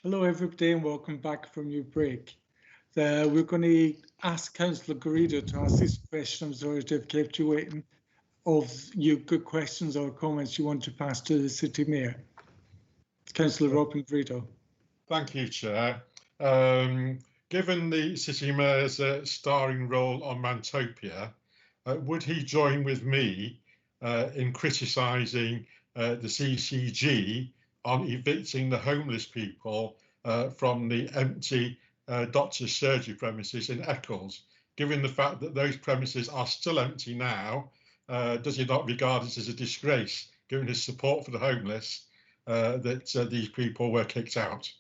Hello, everybody, and welcome back from your break. We're going to ask Councillor Garrido to ask this question. I'm sorry to have kept you waiting. Of you good questions or comments you want to pass to the City Mayor. Councillor Robin Garrido. Thank you, Chair. Given the City Mayor's starring role on Mantopia, would he join with me in criticising the CCG on evicting the homeless people from the empty doctor's surgery premises in Eccles? Given the fact that those premises are still empty now, does he not regard it as a disgrace, given his support for the homeless, that these people were kicked out?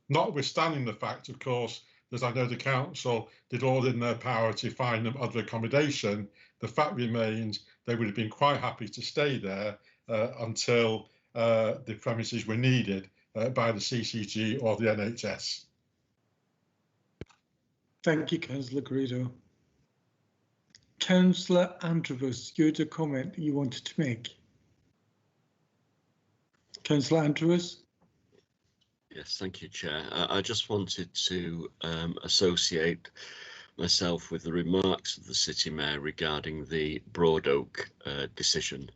Notwithstanding the fact, of course, that I know the council did all in their power to find them other accommodation, the fact remains they would have been quite happy to stay there until the premises were needed by the CCG or the NHS. Thank you, Councillor Garrido. Councillor Andrews, you had a comment you wanted to make. Councillor Andrews. Yes, thank you, Chair. I just wanted to associate myself with the remarks of the City Mayor regarding the Broad Oak decision.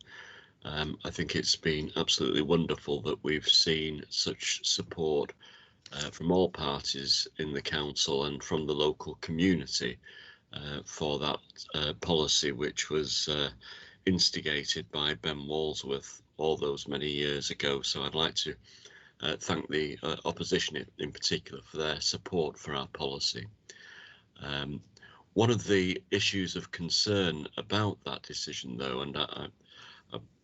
I think it's been absolutely wonderful that we've seen such support from all parties in the council and from the local community for that policy, which was instigated by Ben Walsworth all those many years ago. So I'd like to thank the opposition in particular for their support for our policy. One of the issues of concern about that decision, though, and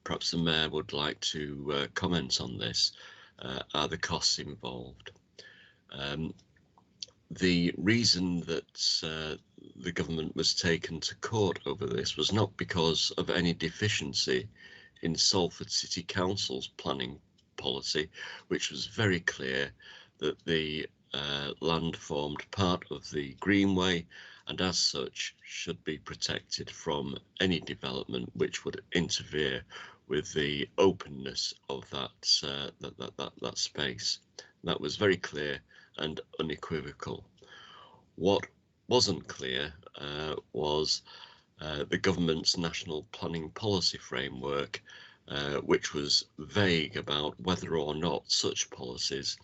perhaps the Mayor would like to comment on this, are the costs involved. The reason that the government was taken to court over this was not because of any deficiency in Salford City Council's planning policy, which was very clear that the land formed part of the Greenway and as such should be protected from any development which would interfere with the openness of that space. That was very clear and unequivocal. What wasn't clear was the government's national planning policy framework, which was vague about whether or not such policies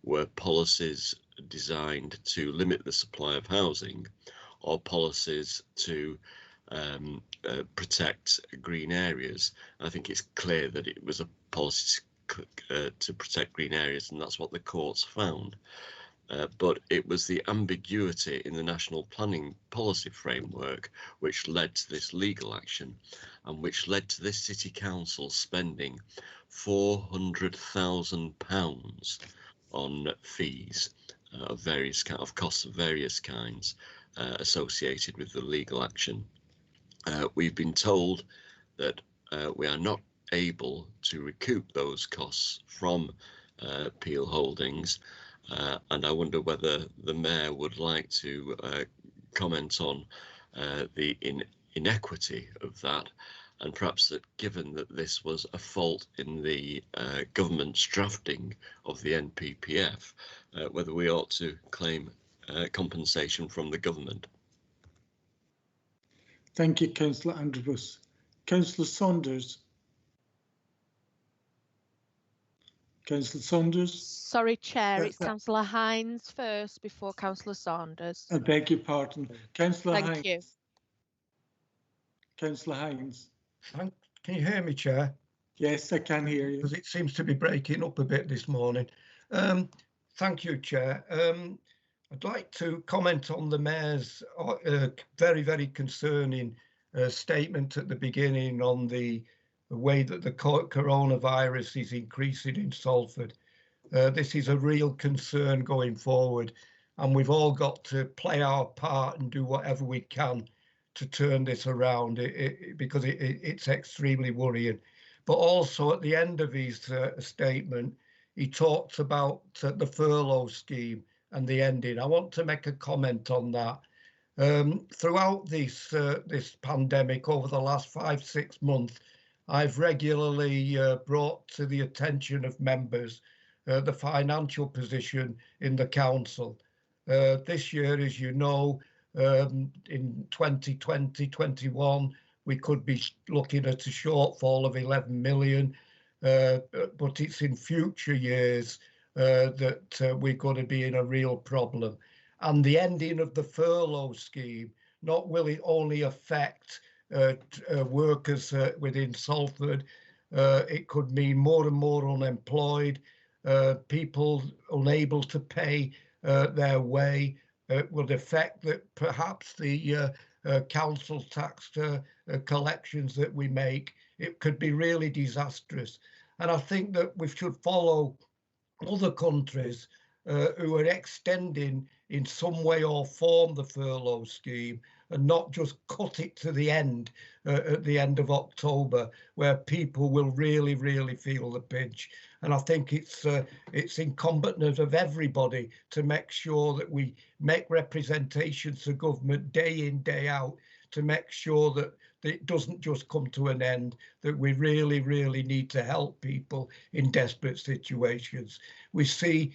were policies designed to limit the supply of housing or policies to protect green areas. I think it's clear that it was a policy to protect green areas, and that's what the courts found. But it was the ambiguity in the national planning policy framework which led to this legal action and which led to this city council spending £400,000 on fees of various costs of various kinds associated with the legal action. We've been told that we are not able to recoup those costs from Peel Holdings. And I wonder whether the Mayor would like to comment on the inequity of that, and perhaps that given that this was a fault in the government's drafting of the NPPF, whether we ought to claim compensation from the government. Thank you, Councillor Andrews. Councillor Saunders. Councillor Saunders. Sorry, Chair, it's Councillor Hines first before Councillor Saunders. I beg your pardon. Councillor Hines. Thank you. Councillor Hines. Can you hear me, Chair? Yes, I can hear you. Because it seems to be breaking up a bit this morning. Thank you, Chair. I'd like to comment on the Mayor's very, very concerning statement at the beginning on the way that the coronavirus is increasing in Salford. This is a real concern going forward, and we've all got to play our part and do whatever we can to turn this around because it's extremely worrying. But also at the end of his statement, he talks about the furlough scheme and the ending. I want to make a comment on that. Throughout this pandemic over the last 5-6 months, I've regularly brought to the attention of members the financial position in the council. This year, as you know, in 2020-21, we could be looking at a shortfall of 11 million, but it's in future years that we're going to be in a real problem. And the ending of the furlough scheme, not will it only affect workers within Salford, it could mean more and more unemployed, people unable to pay their way. It would affect that perhaps the council tax collections that we make. It could be really disastrous. And I think that we should follow other countries who are extending in some way or form the furlough scheme, and not just cut it to the end at the end of October, where people will really feel the pinch. And I think it's incumbent of everybody to make sure that we make representations to government day in, day out, to make sure that it doesn't just come to an end, that we really need to help people in desperate situations. We see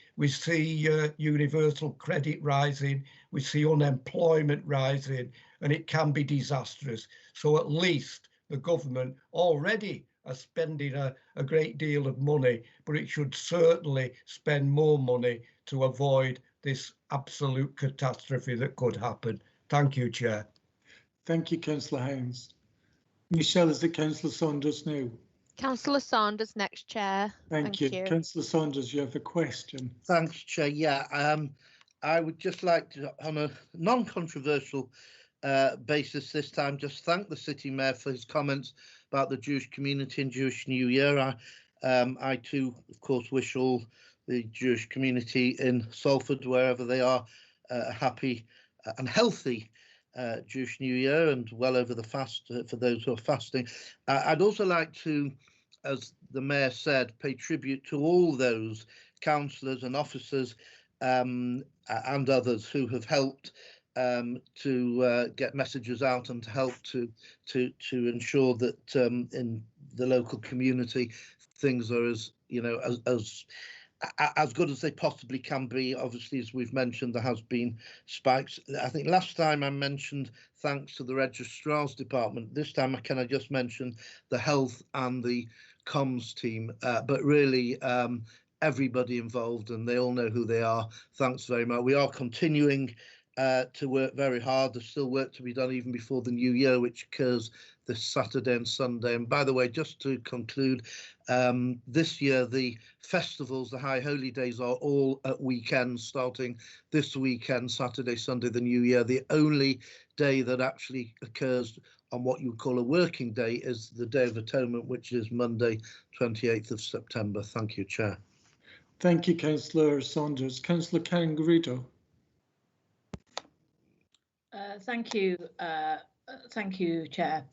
universal credit rising, we see unemployment rising, and it can be disastrous. So at least the government already are spending a great deal of money, but it should certainly spend more money to avoid this absolute catastrophe that could happen. Thank you, Chair. Thank you, Councillor Hines. Michelle, is it Councillor Saunders now? Councillor Saunders next, Chair. Thank you. Councillor Saunders, you have a question. Thanks, Chair. Yeah, I would just like to, on a non-controversial basis this time, just thank the City Mayor for his comments about the Jewish community and Jewish New Year. I too, of course, wish all the Jewish community in Salford, wherever they are, a happy and healthy Jewish New Year, and well over the fast for those who are fasting. I'd also like to, as the Mayor said, pay tribute to all those councillors and officers and others who have helped to get messages out and to help to ensure that in the local community things are as good as they possibly can be. Obviously, as we've mentioned, there has been spikes. I think last time I mentioned thanks to the Registrar's Department. This time can I just mention the health and the comms team, but really everybody involved, and they all know who they are. Thanks very much. We are continuing to work very hard. There's still work to be done even before the new year, which occurs this Saturday and Sunday. And by the way, just to conclude, this year the festivals, the High Holy Days, are all at weekends, starting this weekend, Saturday, Sunday, the new year. The only day that actually occurs on what you would call a working day is the Day of Atonement, which is Monday, 28th of September. Thank you, Chair. Thank you, Councillor Saunders. Councillor Karen Garrido. Thank you, Chair.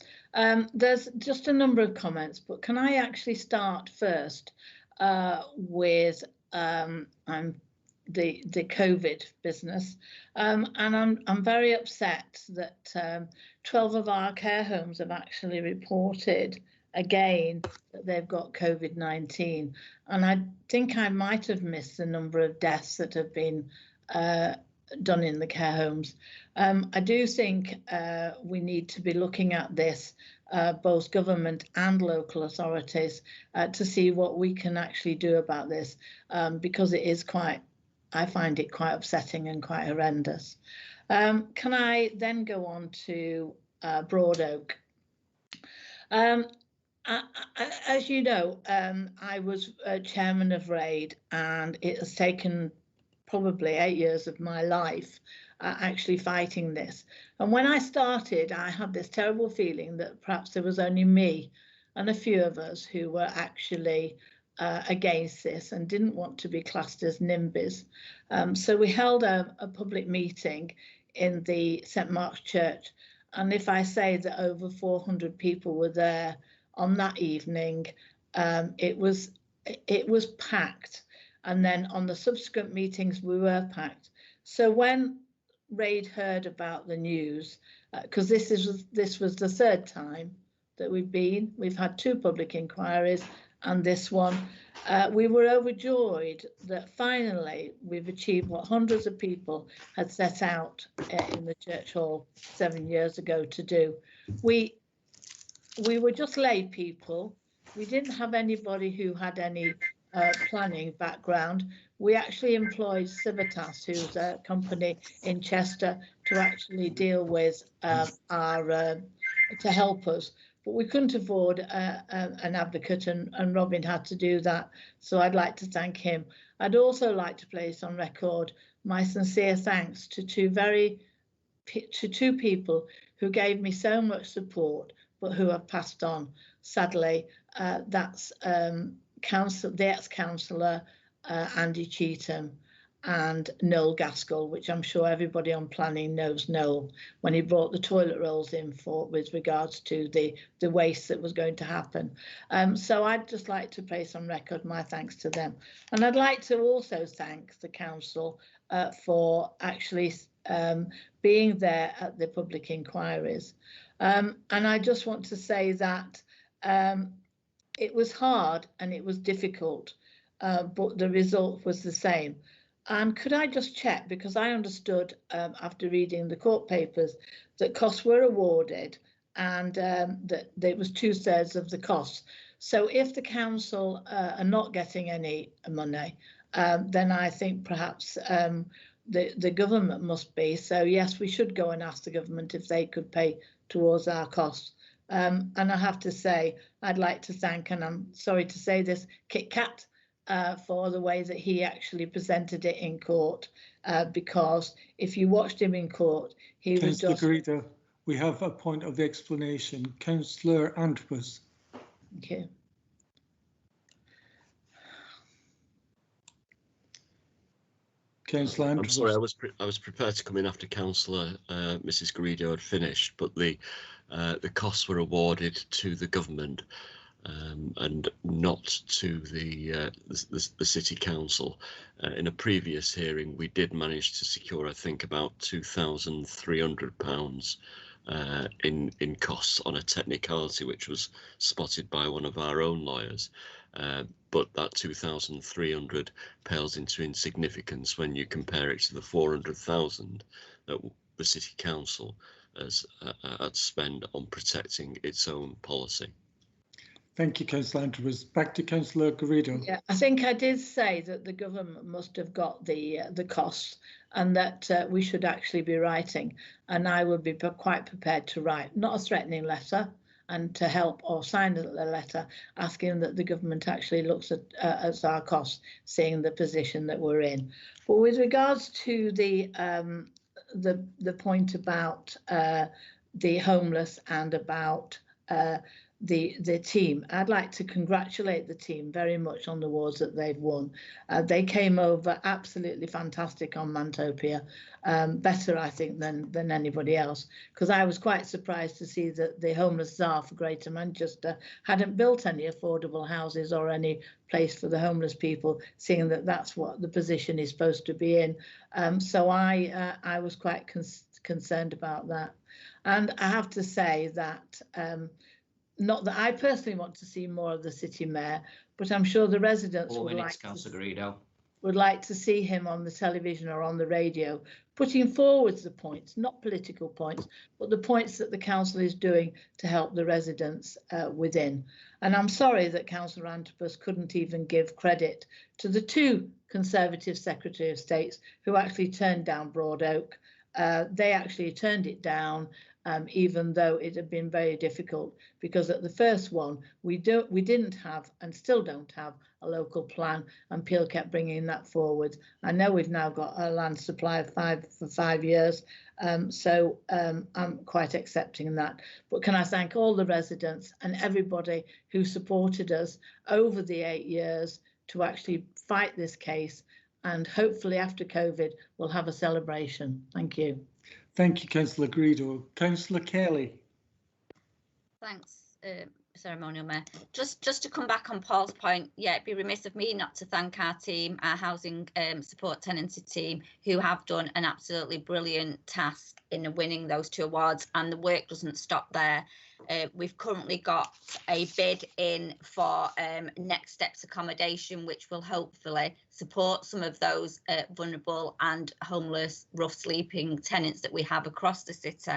There's just a number of comments, but can I actually start first with the COVID business? And I'm very upset that 12 of our care homes have actually reported again that they've got COVID-19, and I think I might have missed the number of deaths that have been done in the care homes. I do think we need to be looking at this, both government and local authorities, to see what we can actually do about this, because it is I find it quite upsetting and quite horrendous. Can I then go on to Broad Oak? As you know, I was chairman of RAID, and it has taken probably 8 years of my life actually fighting this. And when I started, I had this terrible feeling that perhaps there was only me and a few of us who were actually against this and didn't want to be classed as NIMBYs. So we held a public meeting in the St Mark's Church, and if I say that over 400 people were there on that evening, it was packed. And then on the subsequent meetings, we were packed. So when RAID heard about the news, because this was the third time that we've had 2 public inquiries and this one. We were overjoyed that finally we've achieved what hundreds of people had set out in the church hall 7 years ago to do. We were just lay people. We didn't have anybody who had any planning background. We actually employed Civitas, who's a company in Chester, to actually deal with to help us. But we couldn't afford an advocate, and Robin had to do that. So I'd like to thank him. I'd also like to place on record my sincere thanks to two people who gave me so much support, but who have passed on. Sadly, that's the ex-councillor Andy Cheetham and Noel Gaskell, which I'm sure everybody on planning knows Noel, when he brought the toilet rolls in with regards to the waste that was going to happen. So I'd just like to place on record my thanks to them. And I'd like to also thank the council for actually being there at the public inquiries. And I just want to say that it was hard and it was difficult, but the result was the same. And could I just check, because I understood after reading the court papers that costs were awarded and that it was 2/3 of the costs. So if the council are not getting any money, then I think perhaps the government must be. So yes, we should go and ask the government if they could pay towards our costs. And I have to say, I'd like to thank, and I'm sorry to say this, Kit Kat, for the way that he actually presented it in court, because if you watched him in court, he was just... Councillor Garrido, we have a point of explanation. Councillor Antwerps. Thank you. Councillor I'm sorry, I was prepared to come in after Councillor Mrs. Garrido had finished, but the costs were awarded to the government and not to the City Council. In a previous hearing, we did manage to secure, I think, about £2,300 in costs on a technicality which was spotted by one of our own lawyers. But that 2,300 pales into insignificance when you compare it to the 400,000 that the City Council has had spent on protecting its own policy. Thank you, Councillor Antwerps. Back to Councillor Garrido. Yeah, I think I did say that the government must have got the costs, and that we should actually be writing. And I would be quite prepared to write, not a threatening letter, and to help or sign a letter asking that the government actually looks at our costs, seeing the position that we're in. But with regards to the point about the homeless and about the team, I'd like to congratulate the team very much on the awards that they've won. They came over absolutely fantastic on Mantopia, better I think than anybody else, because I was quite surprised to see that the Homeless Czar for Greater Manchester hadn't built any affordable houses or any place for the homeless people, seeing that that's what the position is supposed to be in. So I was quite concerned about that. And I have to say that not that I personally want to see more of the city mayor, but I'm sure the residents would like to see him on the television or on the radio, putting forward the points, not political points, but the points that the council is doing to help the residents within. And I'm sorry that Councillor Antwerps couldn't even give credit to the two Conservative Secretary of States who actually turned down Broad Oak. They actually turned it down, even though it had been very difficult, because at the first one we didn't have and still don't have a local plan, and Peel kept bringing that forward. I know we've now got a land supply of for 5 years, so I'm quite accepting that. But can I thank all the residents and everybody who supported us over the 8 years to actually fight this case, and hopefully after COVID we'll have a celebration. Thank you. Thank you, Councillor Garrido. Councillor Kelly. Thanks, Ceremonial Mayor. Just to come back on Paul's point, yeah, it'd be remiss of me not to thank our team, our housing support tenancy team, who have done an absolutely brilliant task in winning those 2 awards, and the work doesn't stop there. We've currently got a bid in for Next Steps accommodation, which will hopefully support some of those vulnerable and homeless, rough sleeping tenants that we have across the city.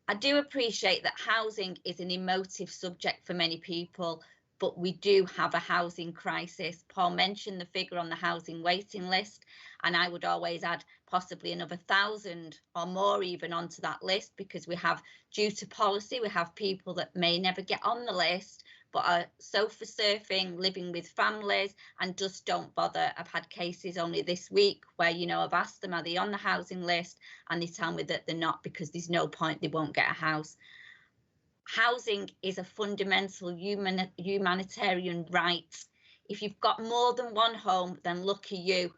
I do appreciate that housing is an emotive subject for many people, but we do have a housing crisis. Paul mentioned the figure on the housing waiting list, and I would always add possibly another 1,000 or more even onto that list, because we have, due to policy, we have people that may never get on the list but are sofa surfing, living with families, and just don't bother. I've had cases only this week where, you know, I've asked them, are they on the housing list? And they tell me that they're not, because there's no point, they won't get a house. Housing is a fundamental humanitarian right. If you've got more than one home, then lucky you.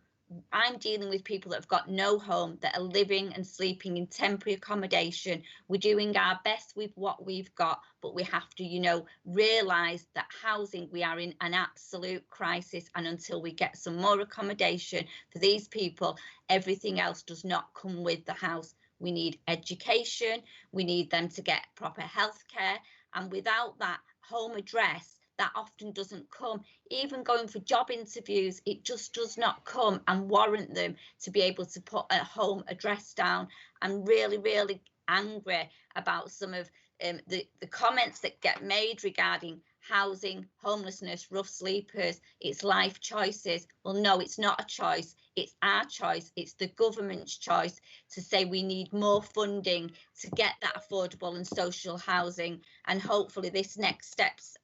I'm dealing with people that have got no home, that are living and sleeping in temporary accommodation. We're doing our best with what we've got, but we have to, you know, realise that housing, we are in an absolute crisis, and until we get some more accommodation for these people, everything else does not come with the house. We need education, we need them to get proper health care, and without that home address, that often doesn't come. Even going for job interviews, it just does not come and warrant them to be able to put a home address down. I'm really, really angry about some of the comments that get made regarding housing, homelessness, rough sleepers. It's life choices. Well, no, it's not a choice. It's our choice. It's the government's choice to say we need more funding to get that affordable and social housing. And hopefully this Next Steps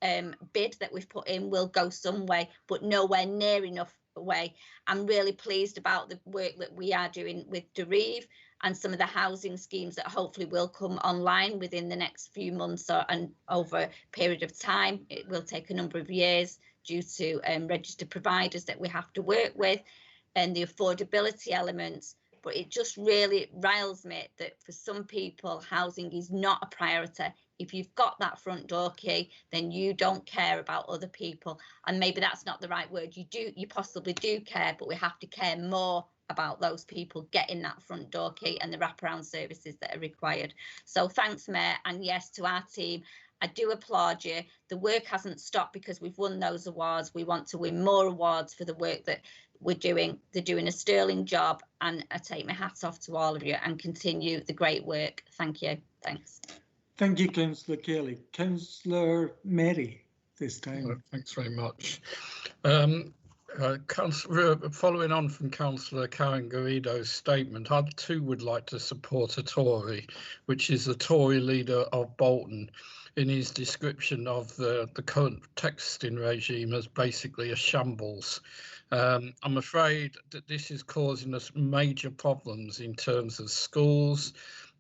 bid that we've put in will go some way, but nowhere near enough way. I'm really pleased about the work that we are doing with Derive and some of the housing schemes that hopefully will come online within the next few months and over a period of time. It will take a number of years due to registered providers that we have to work with and the affordability elements. But it just really riles me that for some people, housing is not a priority. If you've got that front door key, then you don't care about other people. And maybe that's not the right word. You possibly do care, but we have to care more about those people getting that front door key and the wraparound services that are required. So thanks, Mayor, and yes, to our team, I do applaud you. The work hasn't stopped because we've won those awards. We want to win more awards for the work that we're doing. They're doing a sterling job, and I take my hat off to all of you and continue the great work. Thank you. Thanks. Thank you, Councillor Kelly. Councillor Mary this time. Thanks very much. Following on from Councillor Karen Garrido's statement, I too would like to support a Tory, which is the Tory leader of Bolton, in his description of the current testing regime as basically a shambles. I'm afraid that this is causing us major problems in terms of schools.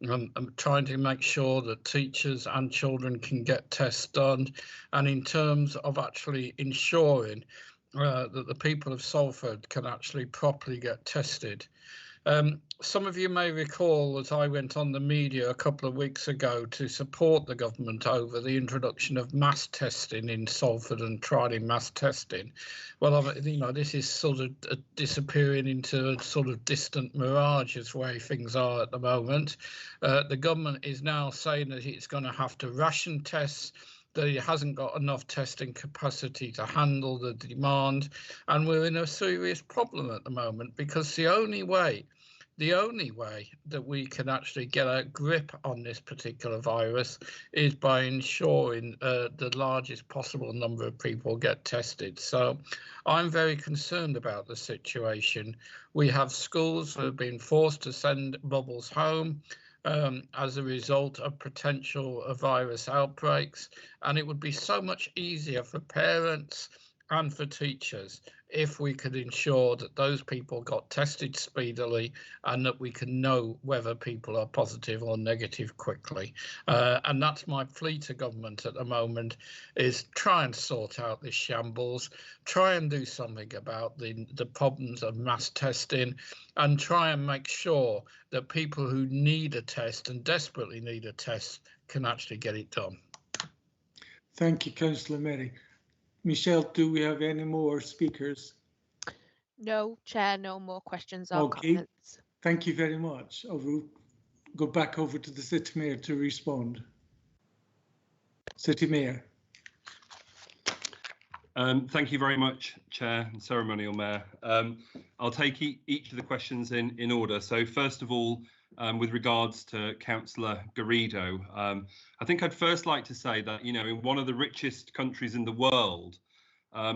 I'm trying to make sure that teachers and children can get tests done, and in terms of actually ensuring that the people of Salford can actually properly get tested. Some of you may recall that I went on the media a couple of weeks ago to support the government over the introduction of mass testing in Salford and trialling mass testing. Well, you know, this is sort of disappearing into a sort of distant mirage is the way things are at the moment. The government is now saying that it's going to have to ration tests, that it hasn't got enough testing capacity to handle the demand, and we're in a serious problem at the moment, because the only way that we can actually get a grip on this particular virus is by ensuring the largest possible number of people get tested. So I'm very concerned about the situation. We have schools who have been forced to send bubbles home as a result of potential virus outbreaks, and it would be so much easier for parents and for teachers if we could ensure that those people got tested speedily and that we can know whether people are positive or negative quickly. And that's my plea to government at the moment, is try and sort out this shambles, try and do something about the problems of mass testing, and try and make sure that people who need a test and desperately need a test can actually get it done. Thank you, Councillor Merry. Michelle, do we have any more speakers? No, Chair, no more questions or Okay, comments. thank you very much. I will go back over to the City Mayor to respond. City Mayor. Thank you very much, Chair and Ceremonial Mayor. I'll take each of the questions in order. So first of all, with regards to Councillor Garrido, I think I'd first like to say that, you know, in one of the richest countries in the world,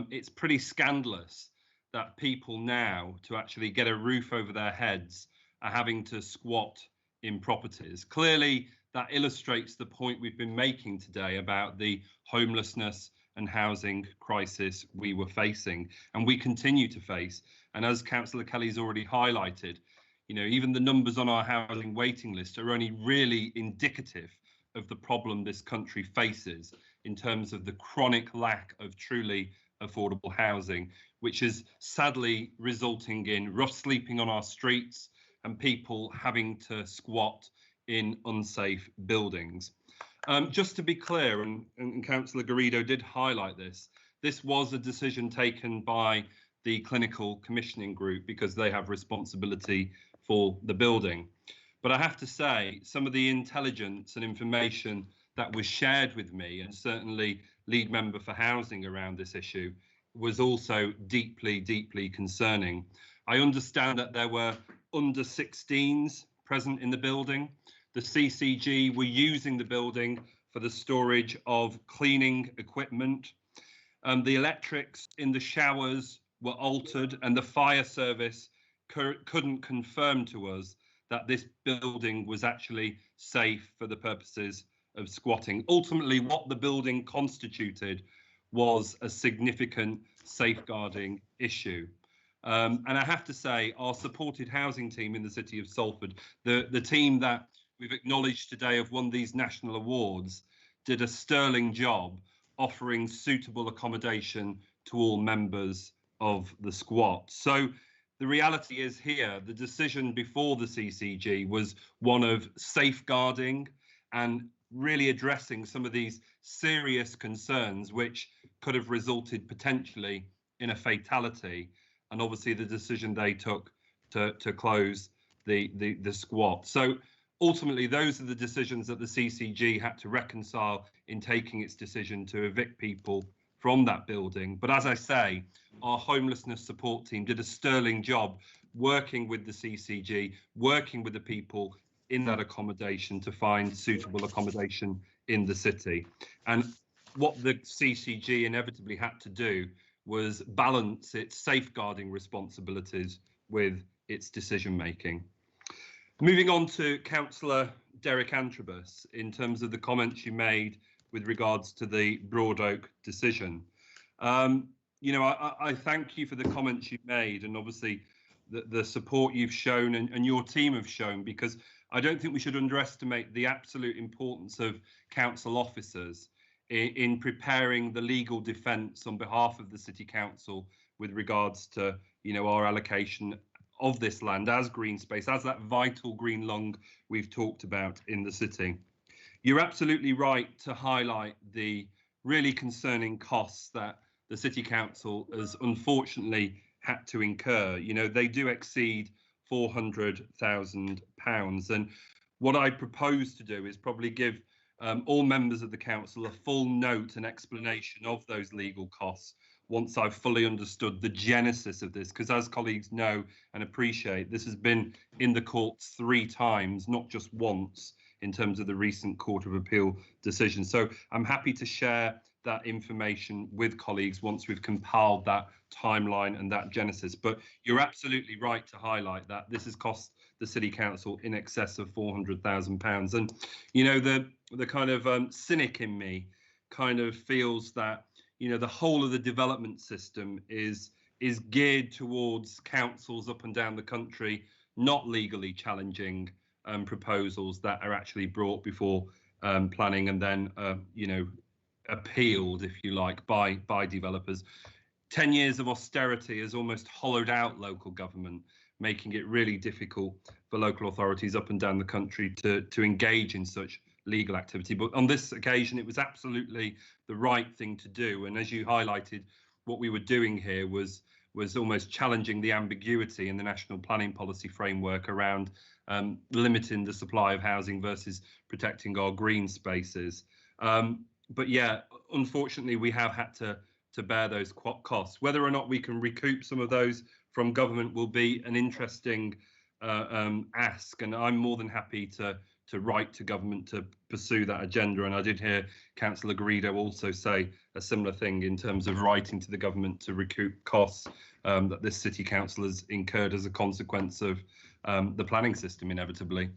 it's pretty scandalous that people now, to actually get a roof over their heads, are having to squat in properties. Clearly, that illustrates the point we've been making today about the homelessness and housing crisis we were facing and we continue to face. And as Councillor Kelly's already highlighted, you know, even the numbers on our housing waiting list are only really indicative of the problem this country faces in terms of the chronic lack of truly affordable housing, which is sadly resulting in rough sleeping on our streets and people having to squat in unsafe buildings. Just to be clear, and Councillor Garrido did highlight this, this was a decision taken by the Clinical Commissioning Group because they have responsibility for the building. But I have to say, some of the intelligence and information that was shared with me, and certainly lead member for housing around this issue, was also deeply, deeply concerning. I understand that there were under 16s present in the building. The CCG were using the building for the storage of cleaning equipment. The electrics in the showers were altered and the fire service couldn't confirm to us that this building was actually safe for the purposes of squatting. Ultimately, what the building constituted was a significant safeguarding issue. And I have to say, our supported housing team in the city of Salford, the team that we've acknowledged today have won these national awards, did a sterling job offering suitable accommodation to all members of the squat. So the reality is here, the decision before the CCG was one of safeguarding and really addressing some of these serious concerns which could have resulted potentially in a fatality. And obviously the decision they took to close the squat. So ultimately, those are the decisions that the CCG had to reconcile in taking its decision to evict people from that building. But as I say, our homelessness support team did a sterling job working with the CCG, working with the people in that accommodation to find suitable accommodation in the city. And what the CCG inevitably had to do was balance its safeguarding responsibilities with its decision making. Moving on to Councillor Derek Antrobus, in terms of the comments you made with regards to the Broad Oak decision. You know, I thank you for the comments you made and obviously the support you've shown and your team have shown, because I don't think we should underestimate the absolute importance of council officers in preparing the legal defence on behalf of the City Council with regards to, you know, our allocation of this land as green space, as that vital green lung we've talked about in the city. You're absolutely right to highlight the really concerning costs that the City Council has unfortunately had to incur. You know, they do exceed £400,000. And what I propose to do is probably give all members of the council a full note and explanation of those legal costs once I've fully understood the genesis of this, because as colleagues know and appreciate, this has been in the courts 3 times, not just once, in terms of the recent Court of Appeal decision. So I'm happy to share that information with colleagues once we've compiled that timeline and that genesis. But you're absolutely right to highlight that this has cost the City Council in excess of £400,000. And, you know, the kind of cynic in me kind of feels that, you know, the whole of the development system is geared towards councils up and down the country not legally challenging proposals that are actually brought before planning and then, you know, appealed, if you like, by developers. 10 years of austerity has almost hollowed out local government, making it really difficult for local authorities up and down the country to engage in such legal activity. But on this occasion, it was absolutely the right thing to do. And as you highlighted, what we were doing here was almost challenging the ambiguity in the national planning policy framework around limiting the supply of housing versus protecting our green spaces. But yeah, unfortunately, we have had to bear those costs. Whether or not we can recoup some of those from government will be an interesting ask, and I'm more than happy to write to government to pursue that agenda. And I did hear Councillor Garrido also say a similar thing in terms of writing to the government to recoup costs that this city council has incurred as a consequence of the planning system inevitably,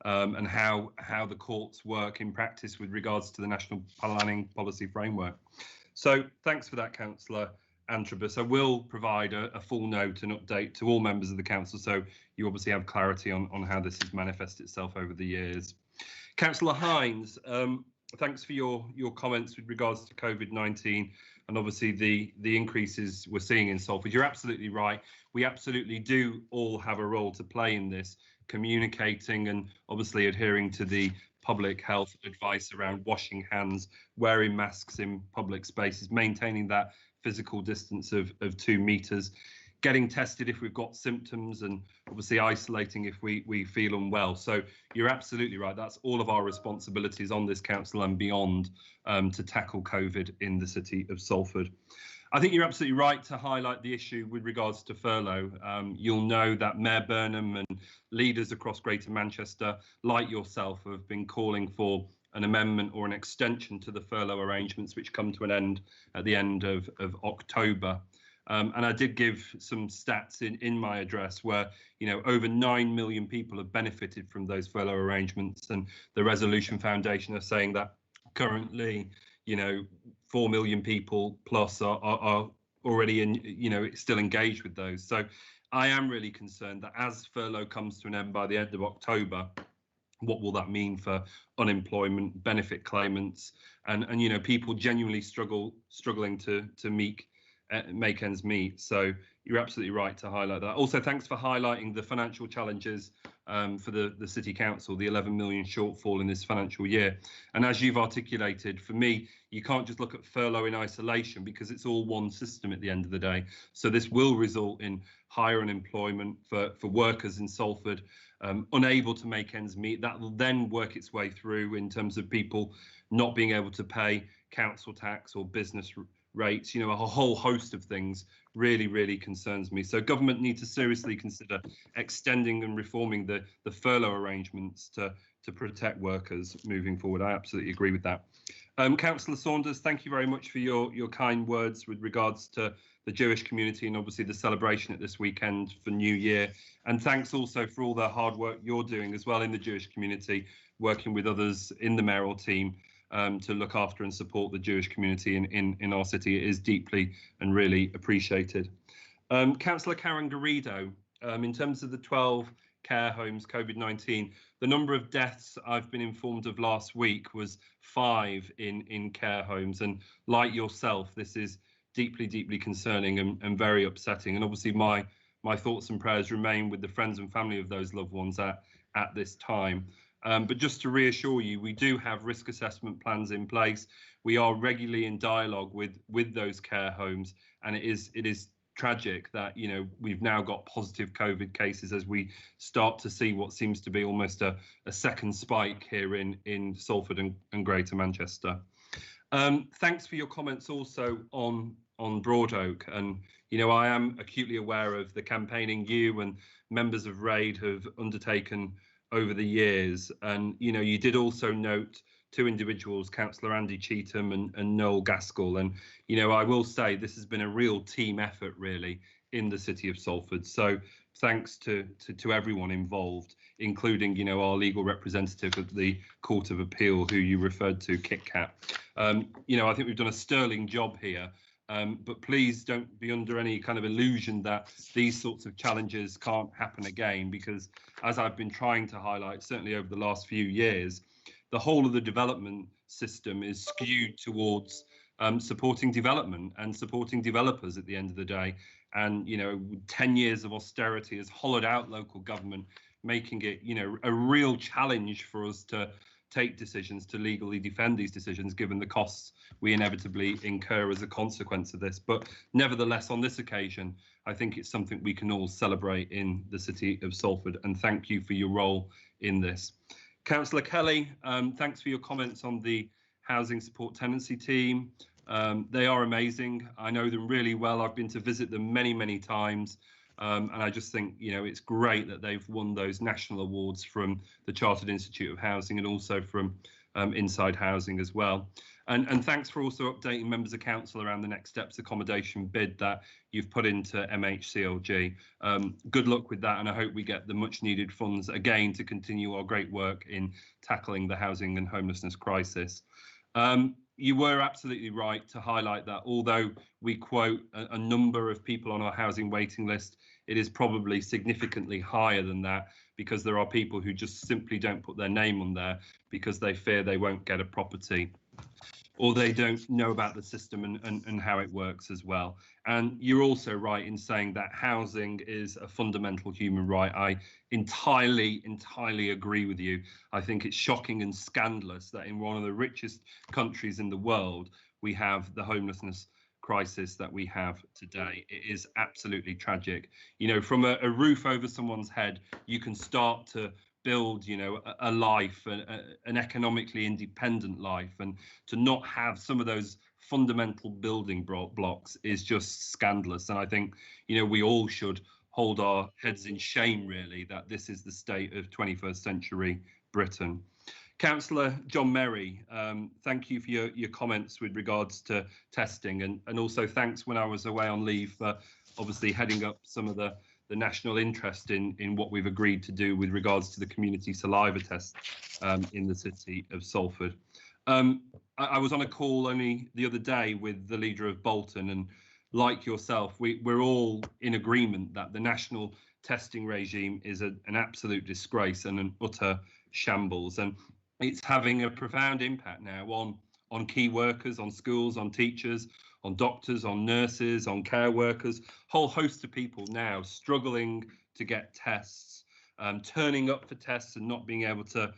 and how the courts work in practice with regards to the national planning policy framework. So thanks for that, Councillor Antrobus. I will provide a full note and update to all members of the council, so you obviously have clarity on how this has manifested itself over the years. Councillor Hines, thanks for your comments with regards to COVID-19 and obviously the increases we're seeing in Salford. You're absolutely right. We absolutely do all have a role to play in this, communicating and obviously adhering to the public health advice around washing hands, wearing masks in public spaces, maintaining that physical distance of 2 meters, getting tested if we've got symptoms, and obviously isolating if we feel unwell. So you're absolutely right. That's all of our responsibilities on this council and beyond to tackle COVID in the city of Salford. I think you're absolutely right to highlight the issue with regards to furlough. You'll know that Mayor Burnham and leaders across Greater Manchester, like yourself, have been calling for an amendment or an extension to the furlough arrangements, which come to an end at the end of October. And I did give some stats in my address where, you know, over 9 million people have benefited from those furlough arrangements, and the Resolution Foundation are saying that currently, you know, 4 million people plus are already in, you know, still engaged with those. So I am really concerned that as furlough comes to an end by the end of October, what will that mean for unemployment, benefit claimants, and you know, people genuinely struggling to make ends meet. So you're absolutely right to highlight that. Also, thanks for highlighting the financial challenges for the City Council, the 11 million shortfall in this financial year. And as you've articulated, for me, you can't just look at furlough in isolation because it's all one system at the end of the day. So this will result in higher unemployment for workers in Salford, unable to make ends meet. That will then work its way through in terms of people not being able to pay council tax or business rates, you know, a whole host of things really concerns me. So government need to seriously consider extending and reforming the furlough arrangements to protect workers moving forward. I absolutely agree with that. Councillor Saunders, thank you very much for your kind words with regards to the Jewish community and obviously the celebration at this weekend for New Year. And thanks also for all the hard work you're doing as well in the Jewish community, working with others in the mayoral team to look after and support the Jewish community in our city. It is deeply and really appreciated. Councillor Karen Garrido, in terms of the 12 care homes, COVID-19, the number of deaths I've been informed of last week was 5 in care homes. And like yourself, this is deeply concerning and very upsetting. And obviously my thoughts and prayers remain with the friends and family of those loved ones at this time. But just to reassure you, we do have risk assessment plans in place. We are regularly in dialogue with those care homes, and it is tragic that, you know, we've now got positive COVID cases as we start to see what seems to be almost a second spike here in Salford and Greater Manchester. Thanks for your comments also on Broadoak, and you know, I am acutely aware of the campaigning you and members of RAID have undertaken over the years. And you know, you did also note 2 individuals, Councillor Andy Cheetham and Noel Gaskell, and you know, I will say this has been a real team effort really in the city of Salford. So thanks to everyone involved, including, you know, our legal representative at the Court of Appeal, who you referred to, KitKat. You know, I think we've done a sterling job here. But please don't be under any kind of illusion that these sorts of challenges can't happen again, because as I've been trying to highlight, certainly over the last few years, the whole of the development system is skewed towards supporting development and supporting developers at the end of the day. And, you know, 10 years of austerity has hollowed out local government, making it, you know, a real challenge for us to take decisions to legally defend these decisions, given the costs we inevitably incur as a consequence of this. But nevertheless, on this occasion, I think it's something we can all celebrate in the city of Salford, and thank you for your role in this. Councillor Kelly, thanks for your comments on the Housing Support Tenancy team. They are amazing. I know them really well. I've been to visit them many, many times. And I just think, you know, it's great that they've won those national awards from the Chartered Institute of Housing and also from Inside Housing as well. And thanks for also updating members of council around the next steps accommodation bid that you've put into MHCLG. Good luck with that, and I hope we get the much needed funds again to continue our great work in tackling the housing and homelessness crisis. You were absolutely right to highlight that although we quote a number of people on our housing waiting list, it is probably significantly higher than that, because there are people who just simply don't put their name on there because they fear they won't get a property, or they don't know about the system and how it works as well. And you're also right in saying that housing is a fundamental human right. I entirely agree with you. I think it's shocking and scandalous that in one of the richest countries in the world, we have the homelessness crisis that we have today. It is absolutely tragic. You know, from a roof over someone's head, you can start to build, you know, a life, an economically independent life, and to not have some of those fundamental building blocks is just scandalous. And I think, you know, we all should hold our heads in shame, really, that this is the state of 21st century Britain. Councillor John Merry, thank you for your comments with regards to testing, and also thanks when I was away on leave for obviously heading up some of the national interest in what we've agreed to do with regards to the community saliva test in the city of Salford. I was on a call only the other day with the leader of Bolton, and like yourself, we're all in agreement that the national testing regime is an absolute disgrace and an utter shambles, and it's having a profound impact now on key workers, on schools, on teachers, on doctors, on nurses, on care workers, whole host of people now struggling to get tests, turning up for tests and not being able to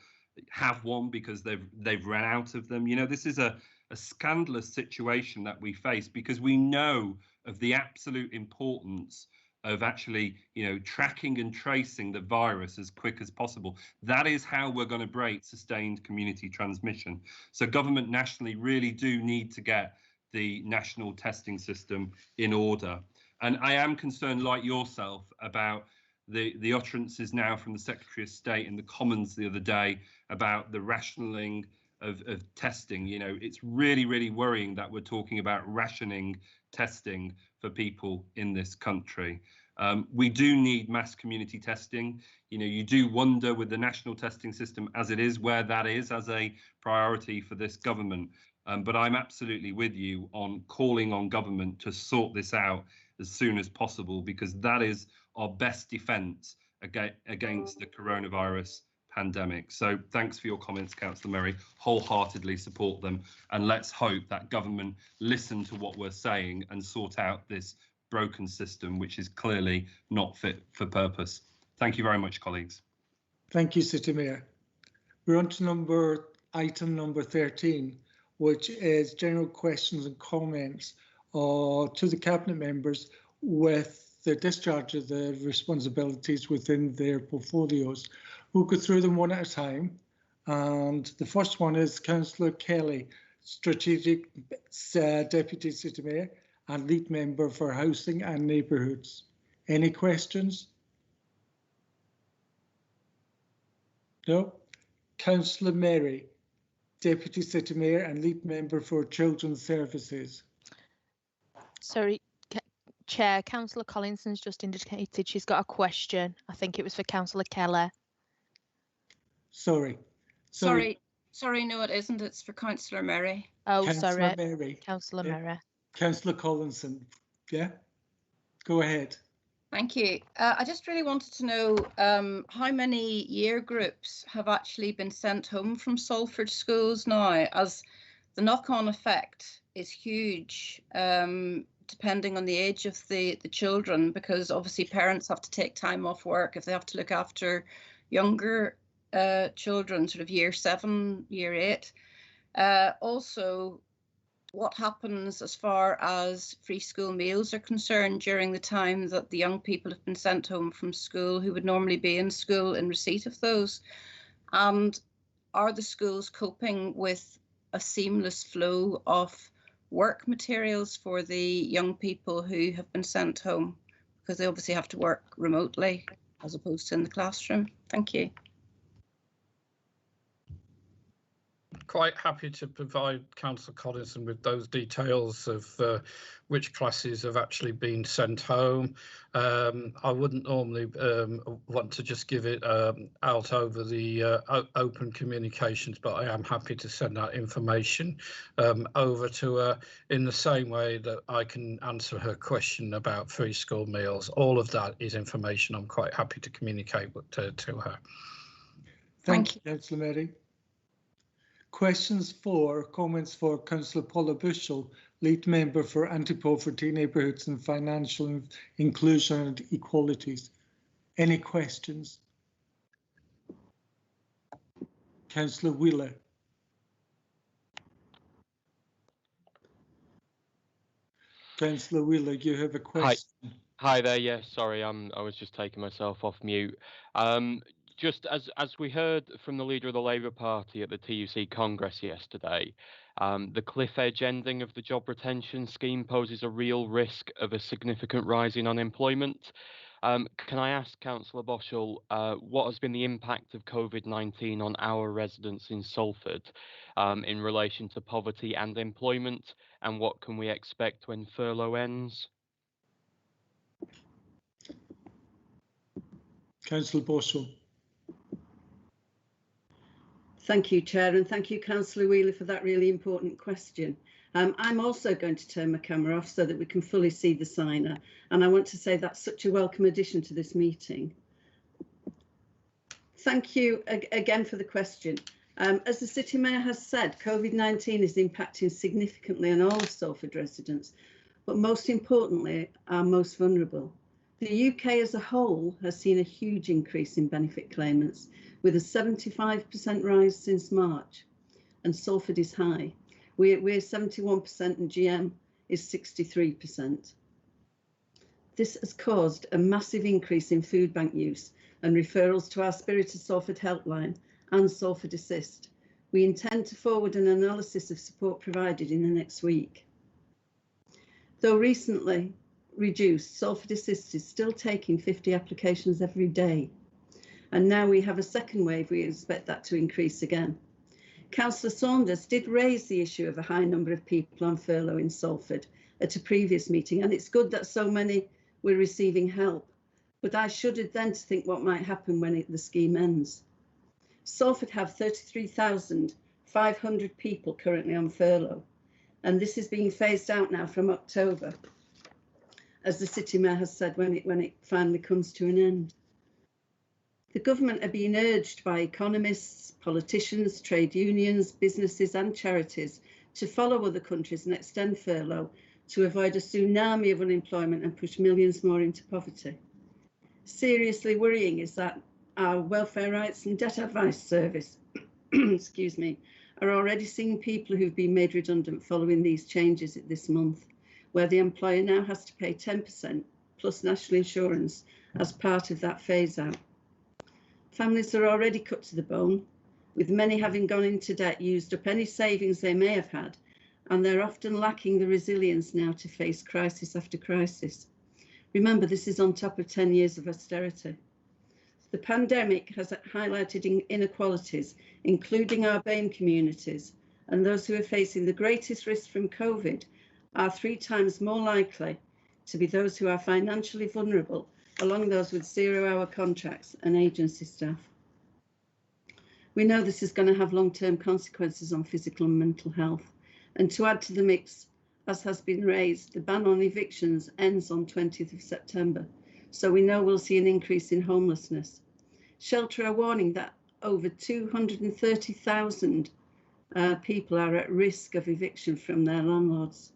have one because they've run out of them. You know, this is a scandalous situation that we face, because we know of the absolute importance of actually, you know, tracking and tracing the virus as quick as possible. That is how we're going to break sustained community transmission. So government nationally really do need to get the national testing system in order. And I am concerned, like yourself, about the utterances now from the Secretary of State in the Commons the other day about the rationing of testing. You know, it's really, really worrying that we're talking about rationing testing for people in this country. We do need mass community testing. You know, you do wonder with the national testing system as it is, where that is as a priority for this government. But I'm absolutely with you on calling on government to sort this out as soon as possible, because that is our best defence against the coronavirus pandemic. So thanks for your comments, Councillor Merry. Wholeheartedly support them, and let's hope that government listen to what we're saying and sort out this broken system, which is clearly not fit for purpose. Thank you very much, colleagues. Thank you, City Mayor. We're on to item number 13, which is general questions and comments to the Cabinet members with the discharge of the responsibilities within their portfolios. We'll go through them one at a time. And the first one is Councillor Kelly, Strategic Deputy City Mayor and Lead Member for Housing and Neighbourhoods. Any questions? No? Councillor Merry, Deputy City Mayor and Lead Member for Children's Services. Sorry, Chair, Councillor Collinson's just indicated she's got a question. I think it was for Councillor Keller. Sorry, no, it isn't. It's for Councillor Merry. Oh, Councillor sorry. Merry. Councillor Merry. Councillor Collinson, yeah? Go ahead. Thank you. I just really wanted to know how many year groups have actually been sent home from Salford schools now, as the knock-on effect is huge, depending on the age of the children, because obviously parents have to take time off work if they have to look after younger children, sort of year 7, year 8. Also, what happens as far as free school meals are concerned during the time that the young people have been sent home from school who would normally be in school in receipt of those? And are the schools coping with a seamless flow of work materials for the young people who have been sent home? Because they obviously have to work remotely as opposed to in the classroom. Thank you. Quite happy to provide Councillor Collinson with those details of which classes have actually been sent home. I wouldn't normally want to just give it out over the open communications, but I am happy to send that information over to her in the same way that I can answer her question about free school meals. All of that is information I'm quite happy to communicate to her. Thank you, Councillor Merry. Questions for, comments for Councillor Paula Bushel, lead member for Anti-Poverty, Neighbourhoods and Financial Inclusion and Equalities. Any questions? Councillor Wheeler. Councillor Wheeler, you have a question. Hi there. Yeah, sorry, I was just taking myself off mute. Just as we heard from the leader of the Labour Party at the TUC Congress yesterday, the cliff edge ending of the job retention scheme poses a real risk of a significant rise in unemployment. Can I ask Councillor Bushel what has been the impact of COVID-19 on our residents in Salford in relation to poverty and employment, and what can we expect when furlough ends? Councillor Bushel. Thank you, Chair, and thank you, Councillor Wheeler, for that really important question. I'm also going to turn my camera off so that we can fully see the signer, and I want to say that's such a welcome addition to this meeting. Thank you again for the question. As the City Mayor has said, COVID-19 is impacting significantly on all of Salford residents, but most importantly, our most vulnerable. The UK as a whole has seen a huge increase in benefit claimants, with a 75% rise since March, and Salford is high. We're 71% and GM is 63%. This has caused a massive increase in food bank use and referrals to our Spirit of Salford helpline and Salford Assist. We intend to forward an analysis of support provided in the next week. Though recently reduced, Salford Assist is still taking 50 applications every day. And now we have a second wave, we expect that to increase again. Councillor Saunders did raise the issue of a high number of people on furlough in Salford at a previous meeting, and it's good that so many were receiving help. But I shuddered then to think what might happen when the scheme ends. Salford have 33,500 people currently on furlough, and this is being phased out now from October, as the City Mayor has said, when it finally comes to an end. The government are being urged by economists, politicians, trade unions, businesses and charities to follow other countries and extend furlough to avoid a tsunami of unemployment and push millions more into poverty. Seriously worrying is that our Welfare Rights and Debt Advice Service excuse me, are already seeing people who've been made redundant following these changes this month, where the employer now has to pay 10% plus national insurance as part of that phase out. Families are already cut to the bone, with many having gone into debt, used up any savings they may have had, and they're often lacking the resilience now to face crisis after crisis. Remember, this is on top of 10 years of austerity. The pandemic has highlighted inequalities, including our BAME communities, and those who are facing the greatest risk from COVID are 3 times more likely to be those who are financially vulnerable, along those with 0-hour contracts and agency staff. We know this is going to have long-term consequences on physical and mental health. And to add to the mix, as has been raised, the ban on evictions ends on 20th of September. So we know we'll see an increase in homelessness. Shelter are warning that over 230,000 people are at risk of eviction from their landlords.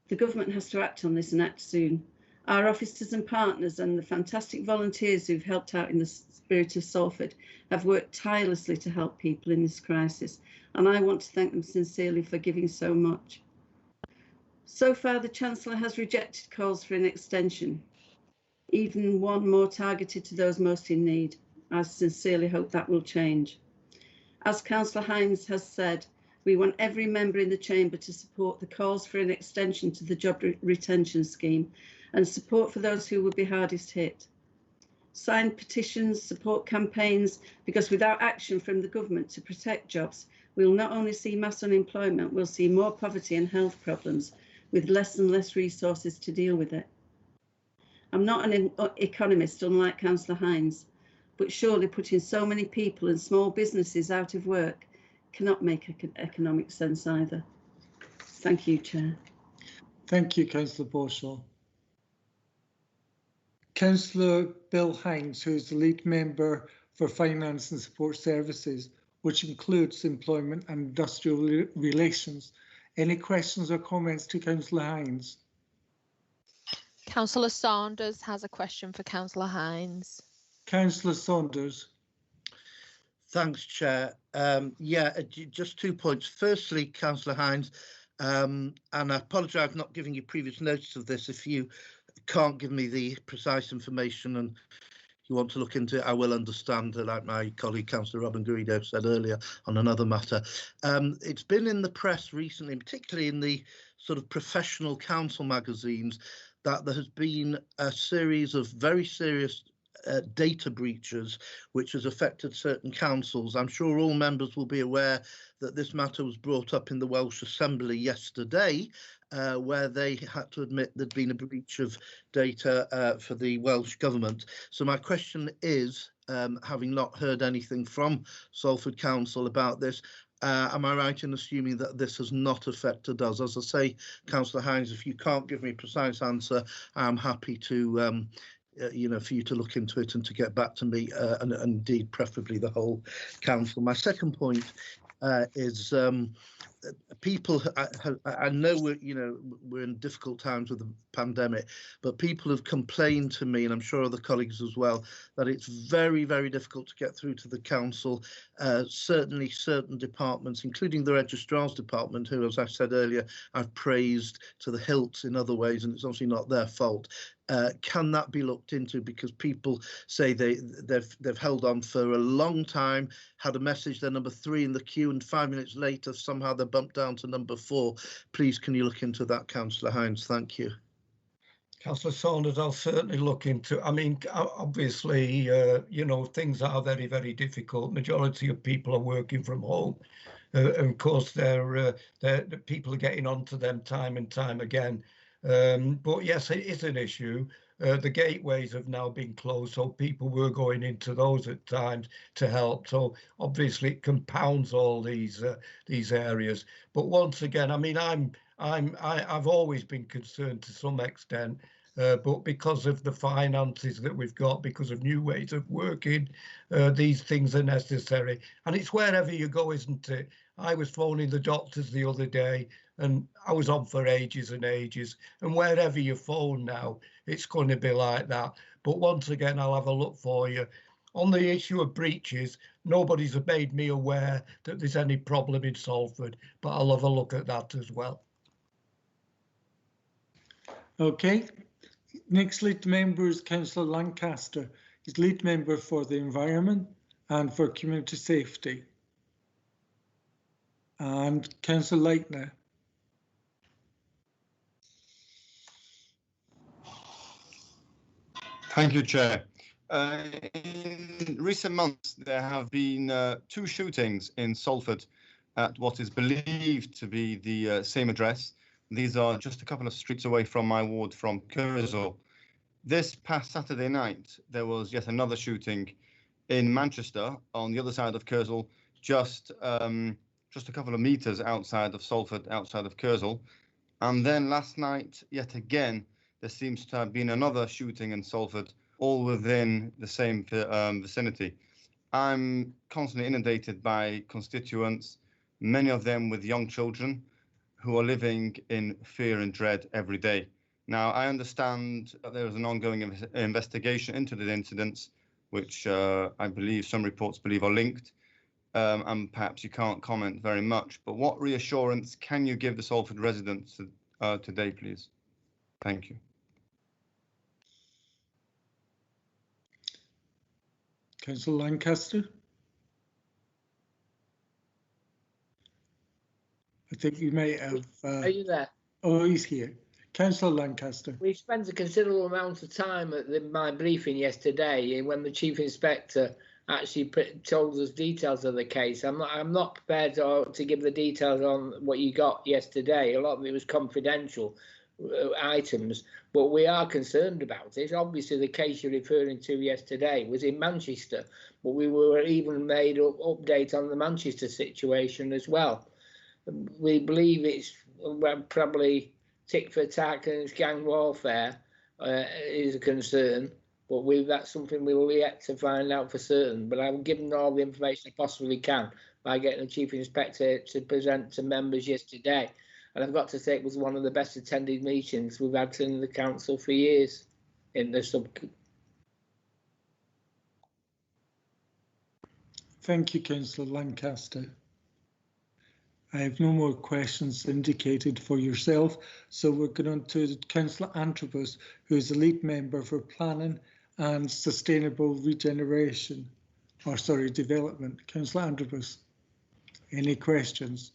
The government has to act on this and act soon. Our officers and partners and the fantastic volunteers who've helped out in the Spirit of Salford have worked tirelessly to help people in this crisis, and I want to thank them sincerely for giving so much. So far, the Chancellor has rejected calls for an extension, even one more targeted to those most in need. I sincerely hope that will change. As Councillor Hines has said, we want every member in the chamber to support the calls for an extension to the job retention scheme and support for those who will be hardest hit. Sign petitions, support campaigns, because without action from the government to protect jobs, we'll not only see mass unemployment, we'll see more poverty and health problems with less and less resources to deal with it. I'm not an economist, unlike Councillor Hines, but surely putting so many people and small businesses out of work cannot make economic sense either. Thank you, Chair. Thank you, Councillor Bushel. Councillor Bill Hines, who is the lead member for Finance and Support Services, which includes employment and industrial relations. Any questions or comments to Councillor Hines? Councillor Saunders has a question for Councillor Hines. Councillor Saunders. Thanks, Chair. Just 2 points. Firstly, Councillor Hines, and I apologise for not giving you previous notice of this. If you can't give me the precise information and you want to look into it, I will understand, like my colleague Councillor Robin Garrido said earlier on another matter. It's been in the press recently, particularly in the sort of professional council magazines, that there has been a series of very serious data breaches which has affected certain councils. I'm sure all members will be aware that this matter was brought up in the Welsh Assembly yesterday, where they had to admit there'd been a breach of data for the Welsh Government. So my question is, having not heard anything from Salford Council about this, am I right in assuming that this has not affected us? As I say, Councillor Hines, if you can't give me a precise answer, I'm happy to for you to look into it and to get back to me, and indeed preferably the whole council. My second point is people. I know we're in difficult times with the pandemic, but people have complained to me, and I'm sure other colleagues as well, that it's very, very difficult to get through to the council. Certainly certain departments, including the Registrar's Department, who, as I said earlier, I've praised to the hilt in other ways, and it's obviously not their fault. Can that be looked into? Because people say they've held on for a long time, had a message, they're number 3 in the queue, and 5 minutes later somehow they're bumped down to number 4. Please, can you look into that, Councillor Hines? Thank you. Councillor Saunders, I'll certainly look into. I mean, obviously, things are very, very difficult. Majority of people are working from home. And of course, the people are getting onto them time and time again. But yes, it is an issue. The gateways have now been closed, so people were going into those at times to help. So obviously, it compounds all these areas. But once again, I mean, I've always been concerned to some extent, but because of the finances that we've got, because of new ways of working, these things are necessary. And it's wherever you go, isn't it? I was phoning the doctors the other day, and I was on for ages and ages. And wherever you phone now, it's going to be like that. But once again, I'll have a look for you. On the issue of breaches, nobody's made me aware that there's any problem in Salford, but I'll have a look at that as well. Okay. Next lead member is Councillor Lancaster. He's lead member for the environment and for community safety. And Councillor Leitner. Thank you, Chair. In recent months, there have been 2 shootings in Salford at what is believed to be the same address. These are just a couple of streets away from my ward, from Kersal. This past Saturday night, there was yet another shooting in Manchester on the other side of Kersal, just a couple of meters outside of Salford, outside of Kersal. And then last night, yet again, there seems to have been another shooting in Salford, all within the same vicinity. I'm constantly inundated by constituents, many of them with young children, who are living in fear and dread every day. Now, I understand that there is an ongoing investigation into the incidents, which I believe some reports believe are linked, and perhaps you can't comment very much, but what reassurance can you give the Salford residents today, please? Thank you. Councillor Lancaster. I think you may have. Are you there? Oh, he's here. Councillor Lancaster. We spent a considerable amount of time at my briefing yesterday when the Chief Inspector actually told us details of the case. I'm not prepared to give the details on what you got yesterday. A lot of it was confidential items, but we are concerned about it. Obviously, the case you're referring to yesterday was in Manchester, but we were even made an update on the Manchester situation as well. We believe it's probably tick for tack and it's gang warfare is a concern, but that's something we will yet to find out for certain. But I will give them all the information I possibly can by getting the Chief Inspector to present to members yesterday. And I've got to say it was one of the best attended meetings we've had in the council for years in the sub. Thank you, Councillor Lancaster. I have no more questions indicated for yourself, so we're going on to Councillor Antrobus, who is the lead member for Planning and Sustainable Regeneration, or sorry, Development. Councillor Antrobus, any questions?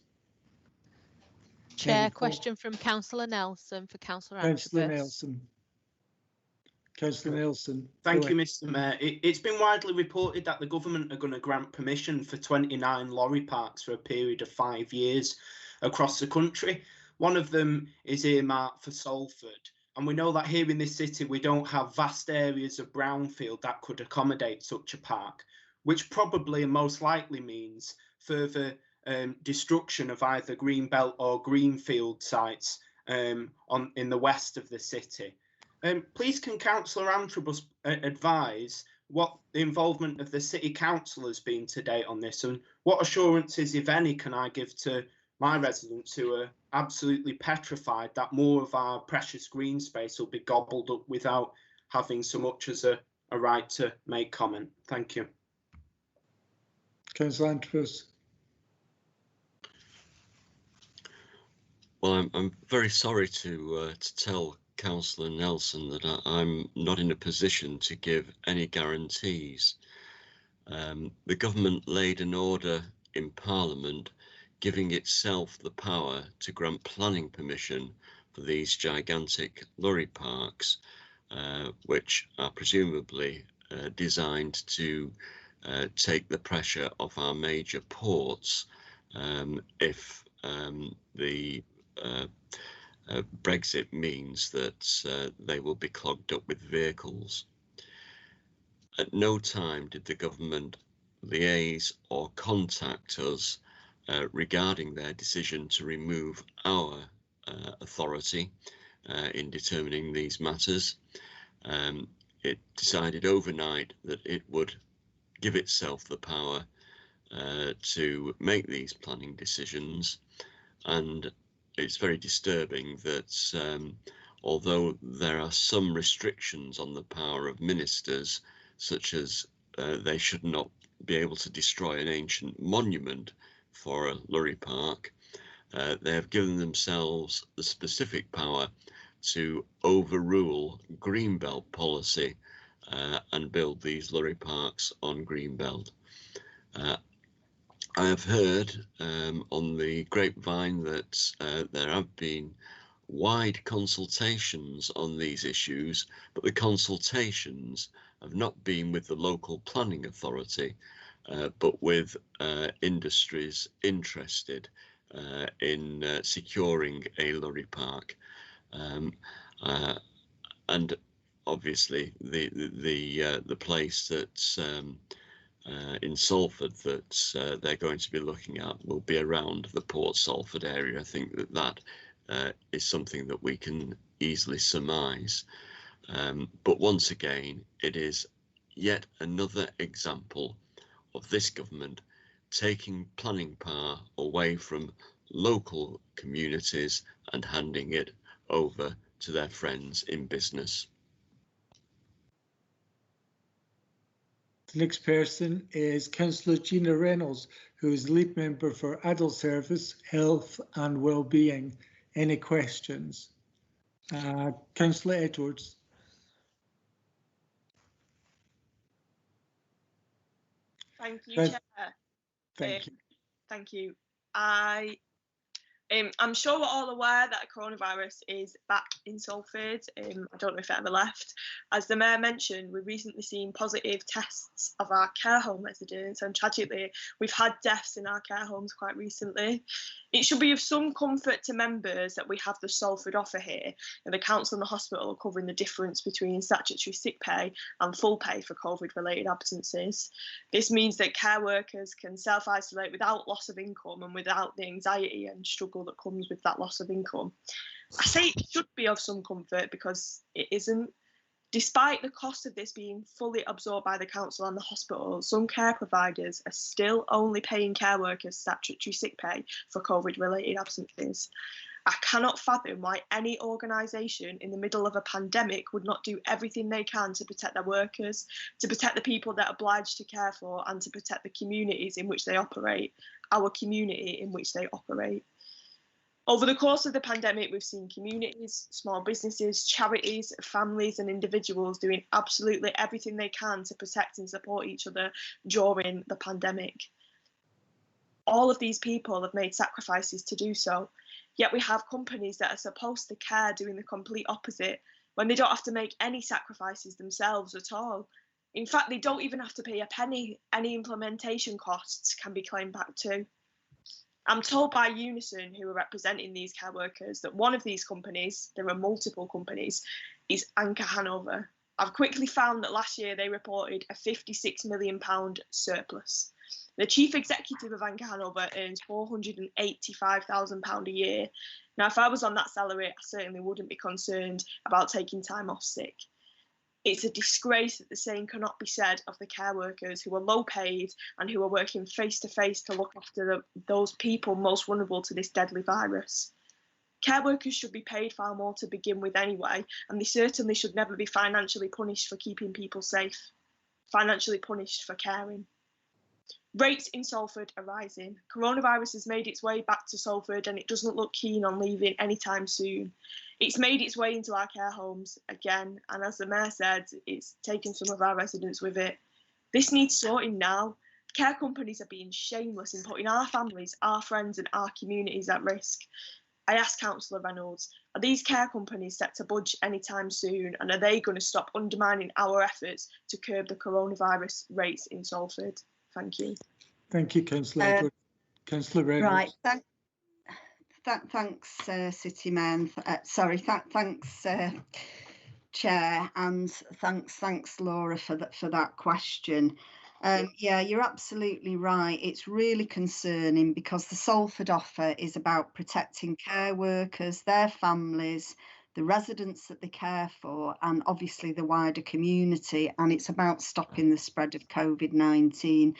Chair, question from Councillor Nelson for Councillor Antrobus. Councillor Nelson. Councillor Nelson. Thank you, Mr. Mayor. It's been widely reported that the government are going to grant permission for 29 lorry parks for a period of 5 years across the country. One of them is earmarked for Salford. And we know that here in this city, we don't have vast areas of brownfield that could accommodate such a park, which probably and most likely means further destruction of either greenbelt or greenfield sites in the west of the city. Please can Councillor Antrobus advise what the involvement of the City Council has been to date on this, and what assurances, if any, can I give to my residents who are absolutely petrified that more of our precious green space will be gobbled up without having so much as a right to make comment? Thank you. Councillor Antrobus. Well, I'm very sorry to tell Councillor Nelson that I'm not in a position to give any guarantees. The government laid an order in Parliament giving itself the power to grant planning permission for these gigantic lorry parks, which are presumably designed to take the pressure off our major ports if the Brexit means that they will be clogged up with vehicles. At no time did the government liaise or contact us regarding their decision to remove our authority in determining these matters. It decided overnight that it would give itself the power to make these planning decisions, and it's very disturbing that although there are some restrictions on the power of ministers, such as they should not be able to destroy an ancient monument for a lorry park, they have given themselves the specific power to overrule greenbelt policy and build these lorry parks on greenbelt. I have heard on the grapevine that there have been wide consultations on these issues, but the consultations have not been with the local planning authority, but with industries interested in securing a lorry park. And obviously the place that's in Salford that they're going to be looking at will be around the Port Salford area. I think that is something that we can easily surmise. But once again, it is yet another example of this government taking planning power away from local communities and handing it over to their friends in business. The next person is Councillor Gina Reynolds, who is lead member for Adult Service, Health and Wellbeing. Any questions? Councillor Edwards. Thank you, Chair. Thank you. Thank you. I'm sure we're all aware that coronavirus is back in Salford. I don't know if it ever left. As the Mayor mentioned, we've recently seen positive tests of our care home residents, and tragically, we've had deaths in our care homes quite recently. It should be of some comfort to members that we have the Salford offer here, and the council and the hospital are covering the difference between statutory sick pay and full pay for COVID-related absences. This means that care workers can self-isolate without loss of income and without the anxiety and struggle that comes with that loss of income. I say it should be of some comfort because it isn't. Despite the cost of this being fully absorbed by the council and the hospital, some care providers are still only paying care workers statutory sick pay for COVID-related absences. I cannot fathom why any organisation in the middle of a pandemic would not do everything they can to protect their workers, to protect the people they're obliged to care for, and to protect the communities in which they operate, our community in which they operate. Over the course of the pandemic, we've seen communities, small businesses, charities, families and individuals doing absolutely everything they can to protect and support each other during the pandemic. All of these people have made sacrifices to do so, yet we have companies that are supposed to care doing the complete opposite when they don't have to make any sacrifices themselves at all. In fact, they don't even have to pay a penny. Any implementation costs can be claimed back too. I'm told by Unison, who are representing these care workers, that one of these companies, there are multiple companies, is Anchor Hanover. I've quickly found that last year they reported a £56 million surplus. The chief executive of Anchor Hanover earns £485,000 a year. Now, if I was on that salary, I certainly wouldn't be concerned about taking time off sick. It's a disgrace that the same cannot be said of the care workers who are low paid and who are working face to face to look after those people most vulnerable to this deadly virus. Care workers should be paid far more to begin with anyway, and they certainly should never be financially punished for keeping people safe, financially punished for caring. Rates in Salford are rising. Coronavirus has made its way back to Salford and it doesn't look keen on leaving anytime soon. It's made its way into our care homes again, and as the Mayor said, it's taken some of our residents with it. This needs sorting now. Care companies are being shameless in putting our families, our friends and our communities at risk. I asked Councillor Reynolds, are these care companies set to budge anytime soon, and are they going to stop undermining our efforts to curb the coronavirus rates in Salford? Thank you. Thank you, Councillor Edwards. Councillor Reynolds. Right. Thanks, City Mayor. Thanks, Chair, and thanks, Laura, for that question. Yeah, you're absolutely right. It's really concerning because the Salford offer is about protecting care workers, their families, the residents that they care for, and obviously the wider community. And it's about stopping the spread of COVID-19.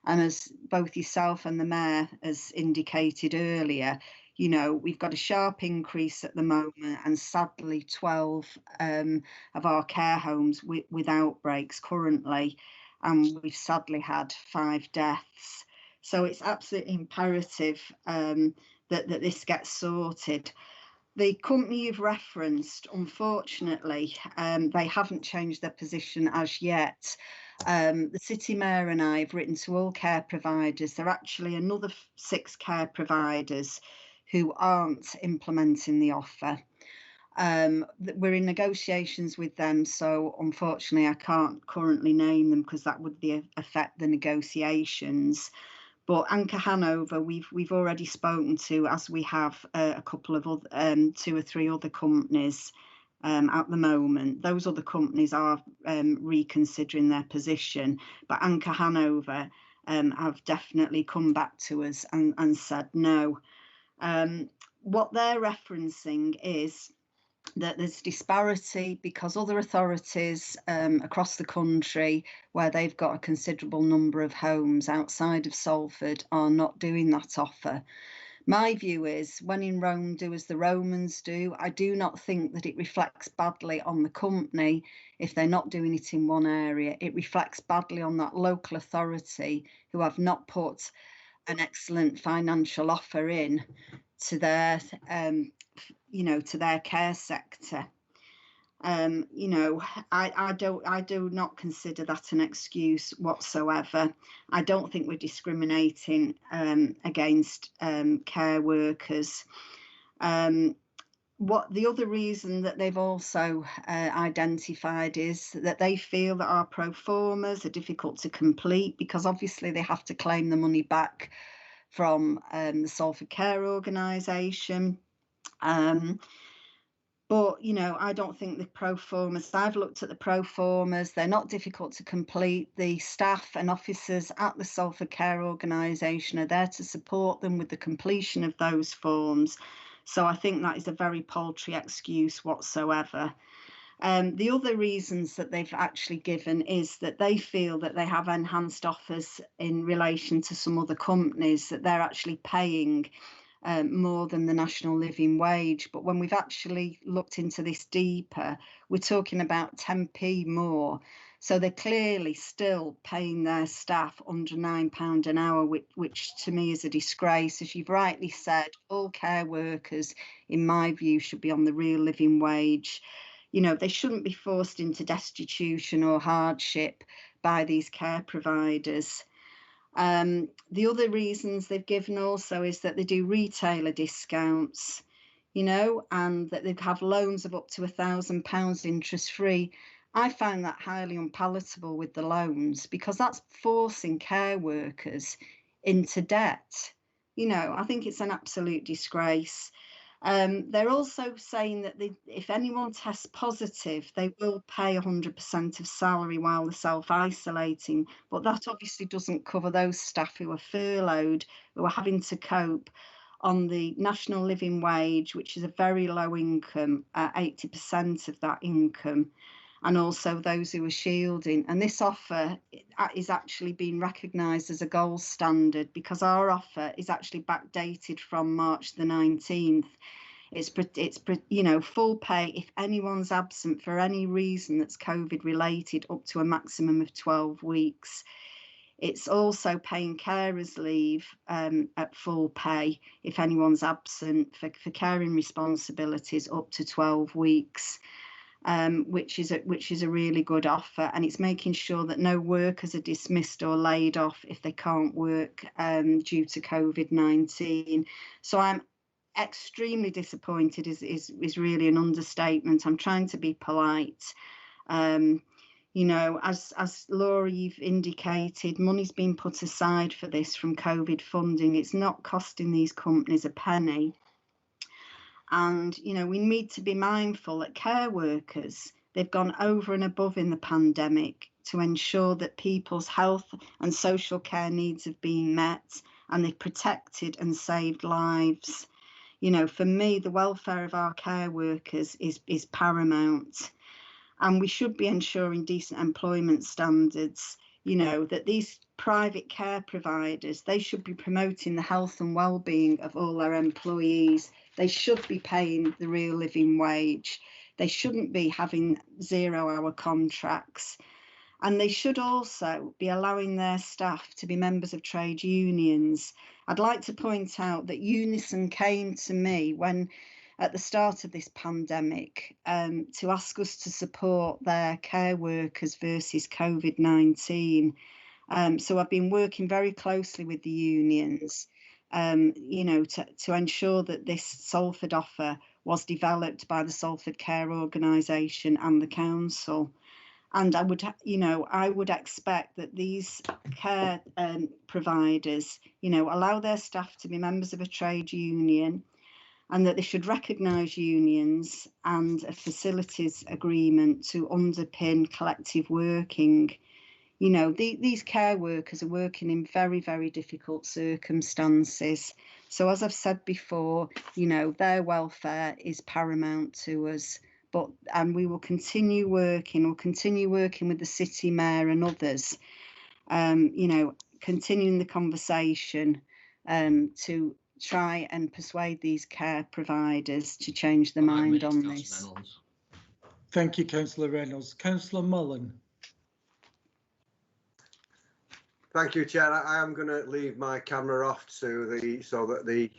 And as both yourself and the Mayor has indicated earlier, you know, we've got a sharp increase at the moment, and sadly 12 of our care homes with outbreaks currently, and we've sadly had 5 deaths. So it's absolutely imperative that this gets sorted. The company you've referenced, unfortunately, they haven't changed their position as yet. The City Mayor and I have written to all care providers. There are actually another 6 care providers who aren't implementing the offer. We're in negotiations with them, so unfortunately I can't currently name them because that would affect the negotiations. But Anchor Hanover, we've already spoken to, as we have a couple of other, 2 or 3 other companies at the moment. Those other companies are reconsidering their position, but Anchor Hanover have definitely come back to us and said no. What they're referencing is that there's disparity because other authorities across the country where they've got a considerable number of homes outside of Salford are not doing that offer. My view is, when in Rome, do as the Romans do. I do not think that it reflects badly on the company if they're not doing it in one area. It reflects badly on that local authority who have not put an excellent financial offer in to their, to their care sector. I do not consider that an excuse whatsoever. I don't think we're discriminating against care workers. What the other reason that they've also identified is that they feel that our pro formas are difficult to complete because obviously they have to claim the money back from the Salford Care Organisation. But, I don't think the pro formas, I've looked at the pro formas, they're not difficult to complete. The staff and officers at the Salford Care Organisation are there to support them with the completion of those forms. So I think that is a very paltry excuse whatsoever. The other reasons that they've actually given is that they feel that they have enhanced offers in relation to some other companies, that they're actually paying more than the national living wage. But when we've actually looked into this deeper, we're talking about 10p more. So they're clearly still paying their staff under £9 an hour, which to me is a disgrace. As you've rightly said, all care workers, in my view, should be on the real living wage. They shouldn't be forced into destitution or hardship by these care providers. The other reasons they've given also is that they do retailer discounts, and that they have loans of up to £1,000 interest free. I find that highly unpalatable with the loans because that's forcing care workers into debt. I think it's an absolute disgrace. They're also saying that if anyone tests positive, they will pay 100% of salary while they're self-isolating, but that obviously doesn't cover those staff who are furloughed, who are having to cope on the national living wage, which is a very low income, 80% of that income, and also those who are shielding. And this offer is actually being recognised as a gold standard because our offer is actually backdated from March the 19th. It's full pay if anyone's absent for any reason that's COVID related, up to a maximum of 12 weeks. It's also paying carers leave at full pay if anyone's absent for caring responsibilities up to 12 weeks. Which is a really good offer, and it's making sure that no workers are dismissed or laid off if they can't work due to COVID-19. So I'm extremely disappointed is really an understatement. I'm trying to be polite. As Laura, you've indicated, money's been put aside for this from COVID funding. It's not costing these companies a penny. And, we need to be mindful that care workers, they've gone over and above in the pandemic to ensure that people's health and social care needs have been met, and they've protected and saved lives. For me, the welfare of our care workers is paramount. And we should be ensuring decent employment standards, that these private care providers, they should be promoting the health and well-being of all their employees. They should be paying the real living wage. They shouldn't be having 0-hour contracts. And they should also be allowing their staff to be members of trade unions. I'd like to point out that Unison came to me at the start of this pandemic to ask us to support their care workers versus COVID-19. So I've been working very closely with the unions, to ensure that this Salford offer was developed by the Salford Care Organisation and the council. And I would expect that these care providers, allow their staff to be members of a trade union, and that they should recognise unions and a facilities agreement to underpin collective working. These care workers are working in very, very difficult circumstances. So as I've said before, their welfare is paramount to us. And we will continue working with the City Mayor and others, continuing the conversation to try and persuade these care providers to change their mind on this. Thank you, Councillor Reynolds. Councillor Mullen. Thank you, Chair. I am going to leave my camera off so that the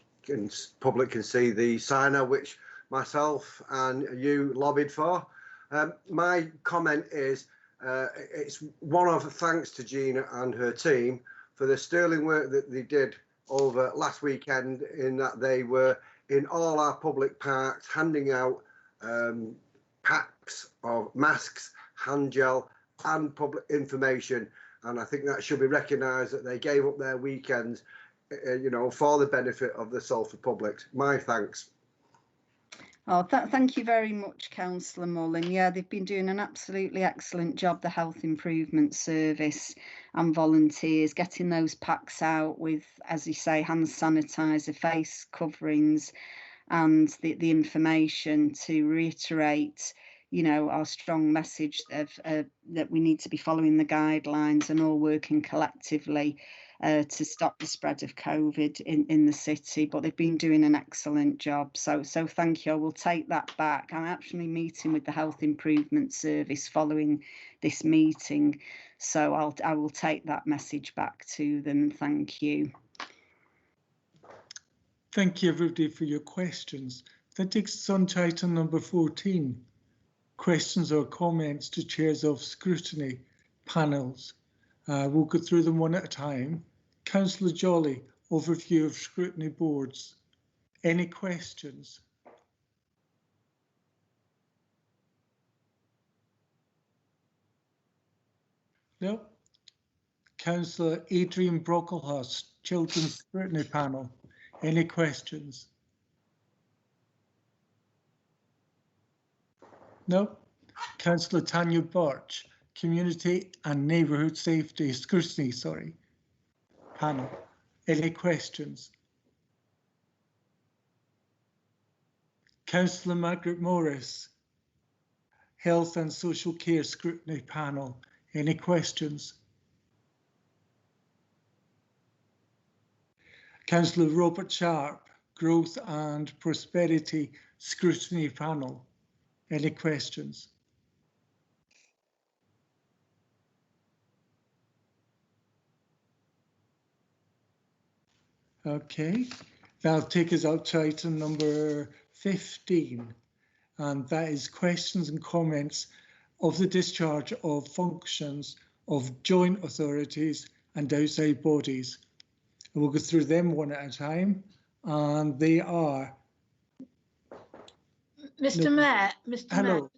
public can see the signer which myself and you lobbied for. My comment is it's one of thanks to Gina and her team for the sterling work that they did over last weekend, in that they were in all our public parks handing out packs of masks, hand gel and public information. And I think that should be recognised, that they gave up their weekends, for the benefit of the Salford public. My thanks. Oh, thank you very much, Councillor Mullen. Yeah, they've been doing an absolutely excellent job, the Health Improvement Service and volunteers, getting those packs out with, as you say, hand sanitizer, face coverings, and the information to reiterate, our strong message of that we need to be following the guidelines and all working collectively to stop the spread of COVID in the city. But they've been doing an excellent job. So thank you. I will take that back. I'm actually meeting with the Health Improvement Service following this meeting, so I will take that message back to them. Thank you. Thank you, everybody, for your questions. That takes us on to item number 14. Questions or comments to chairs of scrutiny panels. We'll go through them one at a time. Councillor Jolly, overview of scrutiny boards. Any questions? No. Councillor Adrian Brocklehurst, Children's Scrutiny Panel. Any questions? No. Councillor Tanya Birch, Community and Neighbourhood Safety Scrutiny, panel. Any questions? Councillor Margaret Morris, Health and Social Care Scrutiny Panel. Any questions? Councillor Robert Sharp, Growth and Prosperity Scrutiny Panel. Any questions? Okay, that'll take us up to item number 15, and that is questions and comments of the discharge of functions of joint authorities and outside bodies. And we'll go through them one at a time, and they are. Mr. Mayor, Mayor,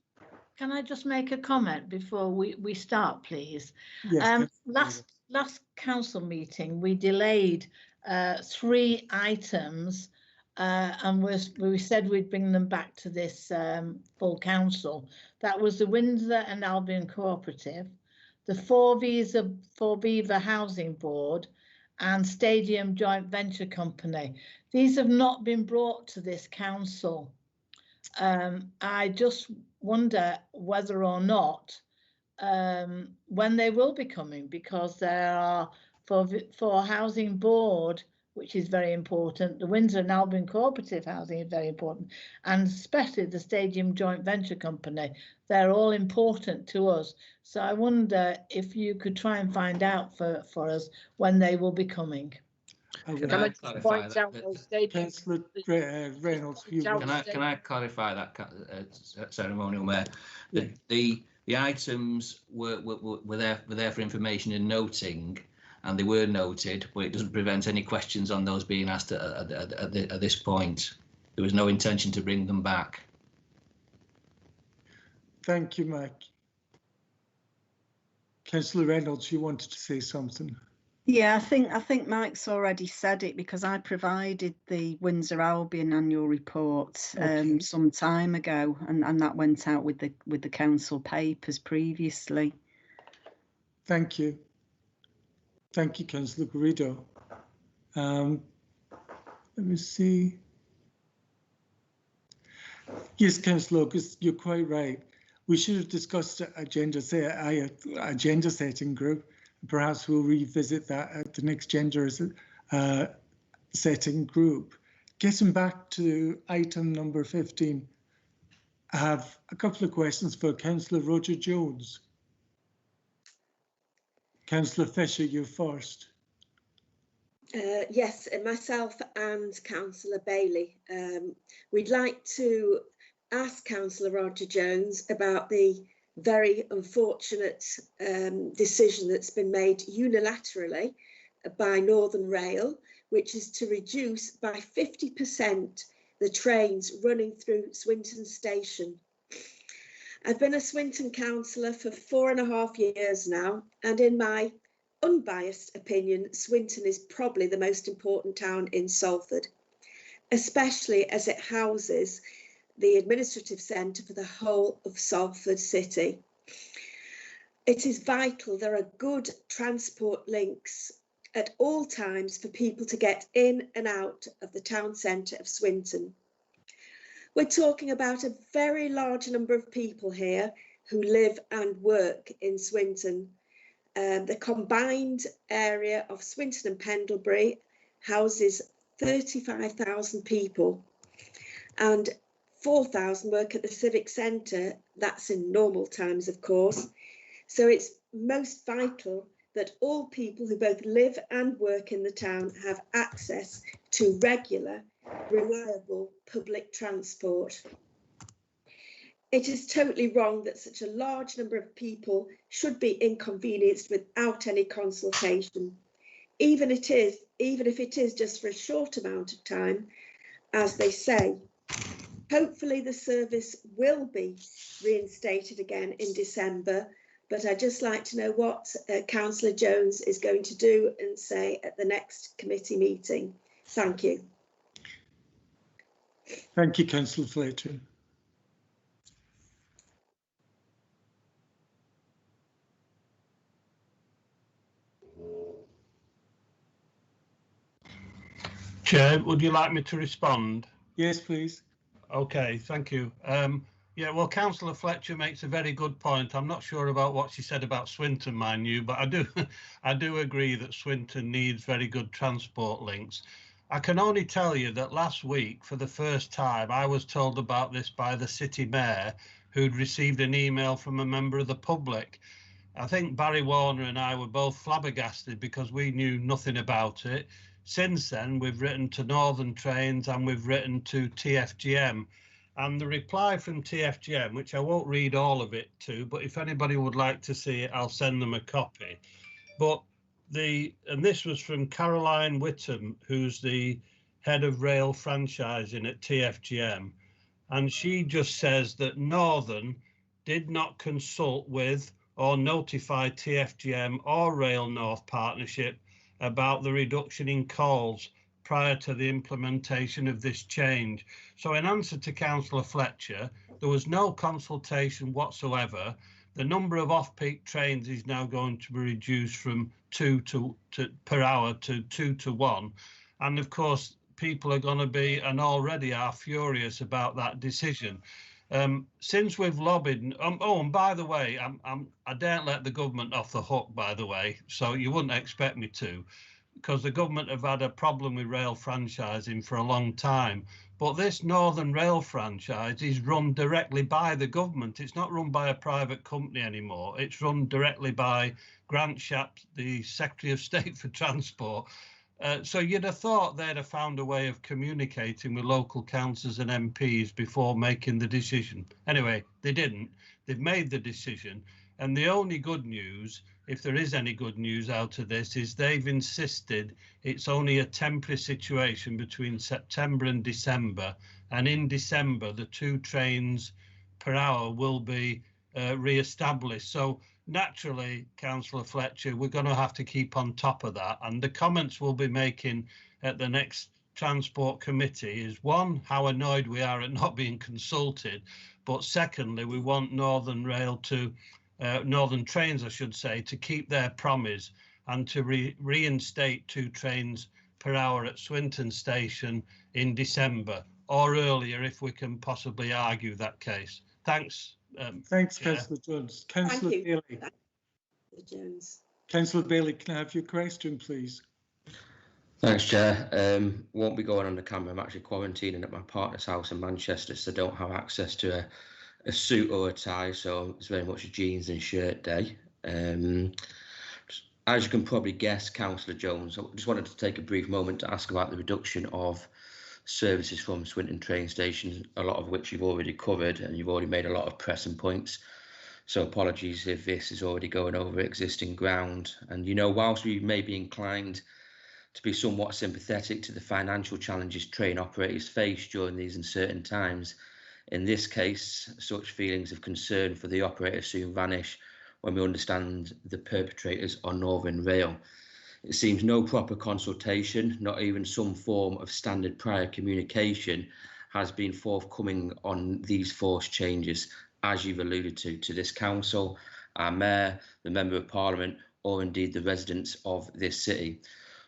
can I just make a comment before we start, please? Yes. Last council meeting, we delayed 3 items, and we said we'd bring them back to this full council. That was the Windsor and Albion Cooperative, the Four Beaver Housing Board, and Stadium Joint Venture Company. These have not been brought to this council. I just wonder whether or not when they will be coming, because there are for Housing Board, which is very important, the Windsor and Albion Cooperative Housing is very important, and especially the Stadium Joint Venture Company. They're all important to us. So I wonder if you could try and find out for us when they will be coming. Can I clarify that? Reynolds, can I clarify that, ceremonial mayor? The items were there for information and noting, and they were noted, but it doesn't prevent any questions on those being asked at this point. There was no intention to bring them back. Thank you, Mike. Councillor Reynolds, you wanted to say something. Yeah, I think Mike's already said it, because I provided the Windsor Albion annual report some time ago, and that went out with the council papers previously. Thank you. Thank you, Councillor Garrido. Let me see. Yes, Councillor August, you're quite right. We should have discussed agenda setting group. Perhaps we'll revisit that at the next agenda setting group. Getting back to item number 15, I have a couple of questions for Councillor Roger Jones. Councillor Fisher, you're first. Yes, myself and Councillor Bailey. We'd like to ask Councillor Roger Jones about the very unfortunate decision that's been made unilaterally by Northern Rail, which is to reduce by 50% the trains running through Swinton Station. I've been a Swinton councillor for 4.5 years now, and in my unbiased opinion, Swinton is probably the most important town in Salford, especially as it houses the administrative centre for the whole of Salford City. It is vital there are good transport links at all times for people to get in and out of the town centre of Swinton. We're talking about a very large number of people here who live and work in Swinton. The combined area of Swinton and Pendlebury houses 35,000 people, and 4,000 work at the Civic Centre. That's in normal times, of course. So it's most vital that all people who both live and work in the town have access to regular, reliable public transport. It is totally wrong that such a large number of people should be inconvenienced without any consultation, even if it is just for a short amount of time, as they say. Hopefully the service will be reinstated again in December, but I'd just like to know what Councillor Jones is going to do and say at the next committee meeting. Thank you. Thank you, Councillor Fletcher. Chair, would you like me to respond? Yes, please. Okay, thank you. Yeah, well, Councillor Fletcher makes a very good point. I'm not sure about what she said about Swinton, mind you, but I do agree that Swinton needs very good transport links. I can only tell you that last week, for the first time, I was told about this by the city mayor, who'd received an email from a member of the public. I think Barry Warner and I were both flabbergasted because we knew nothing about it. Since then, we've written to Northern Trains and we've written to TFGM. And the reply from TFGM, which I won't read all of it to, but if anybody would like to see it, I'll send them a copy. But and this was from Caroline Whittam, who's the head of rail franchising at TFGM. And she just says that Northern did not consult with or notify TFGM or Rail North Partnership about the reduction in calls prior to the implementation of this change. So in answer to Councillor Fletcher, there was no consultation whatsoever. The number of off-peak trains is now going to be reduced from 2 per hour to 2 to 1. And of course, people are going to be and already are furious about that decision. Since we've lobbied, oh, and by the way, I don't let the government off the hook, by the way, so you wouldn't expect me to, because the government have had a problem with rail franchising for a long time. But this Northern Rail franchise is run directly by the government. It's not run by a private company anymore. It's run directly by Grant Shapps, the Secretary of State for Transport. So you'd have thought they'd have found a way of communicating with local councillors and MPs before making the decision. Anyway, they didn't. They've made the decision. And the only good news, if there is any good news out of this, is they've insisted it's only a temporary situation between September and December. And in December, the 2 trains per hour will be re-established. So naturally, Councillor Fletcher, we're going to have to keep on top of that. And the comments we'll be making at the next Transport Committee is, one, how annoyed we are at not being consulted. But secondly, we want Northern Rail to Northern Trains, I should say, to keep their promise and to reinstate 2 trains per hour at Swinton Station in December or earlier if we can possibly argue that case. Thanks. Thanks, Councillor Jones. Councillor Bailey. Jones. Councillor Bailey, can I have your question, please? Thanks, Chair. Won't be going on the camera. I'm actually quarantining at my partner's house in Manchester, so don't have access to a suit or a tie, so it's very much a jeans and shirt day. As you can probably guess, Councillor Jones, I just wanted to take a brief moment to ask about the reduction of services from Swinton train stations, a lot of which you've already covered, and you've already made a lot of pressing points. So apologies if this is already going over existing ground. And, you know, whilst we may be inclined to be somewhat sympathetic to the financial challenges train operators face during these uncertain times, in this case, such feelings of concern for the operator soon vanish when we understand the perpetrators are Northern Rail. It seems no proper consultation, not even some form of standard prior communication, has been forthcoming on these forced changes, as you've alluded to this council, our mayor, the Member of Parliament, or indeed the residents of this city.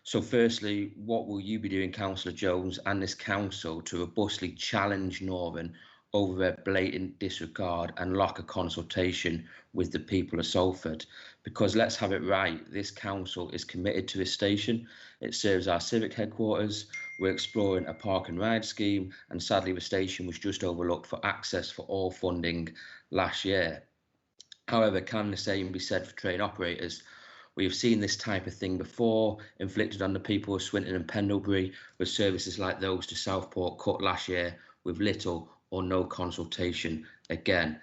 So firstly, what will you be doing, Councillor Jones, and this council to robustly challenge Northern over their blatant disregard and lack of consultation with the people of Salford? Because let's have it right, this council is committed to this station. It serves our civic headquarters. We're exploring a park and ride scheme, and sadly the station was just overlooked for access for all funding last year. However, can the same be said for train operators? We have seen this type of thing before, inflicted on the people of Swinton and Pendlebury, with services like those to Southport cut last year with little or no consultation. Again,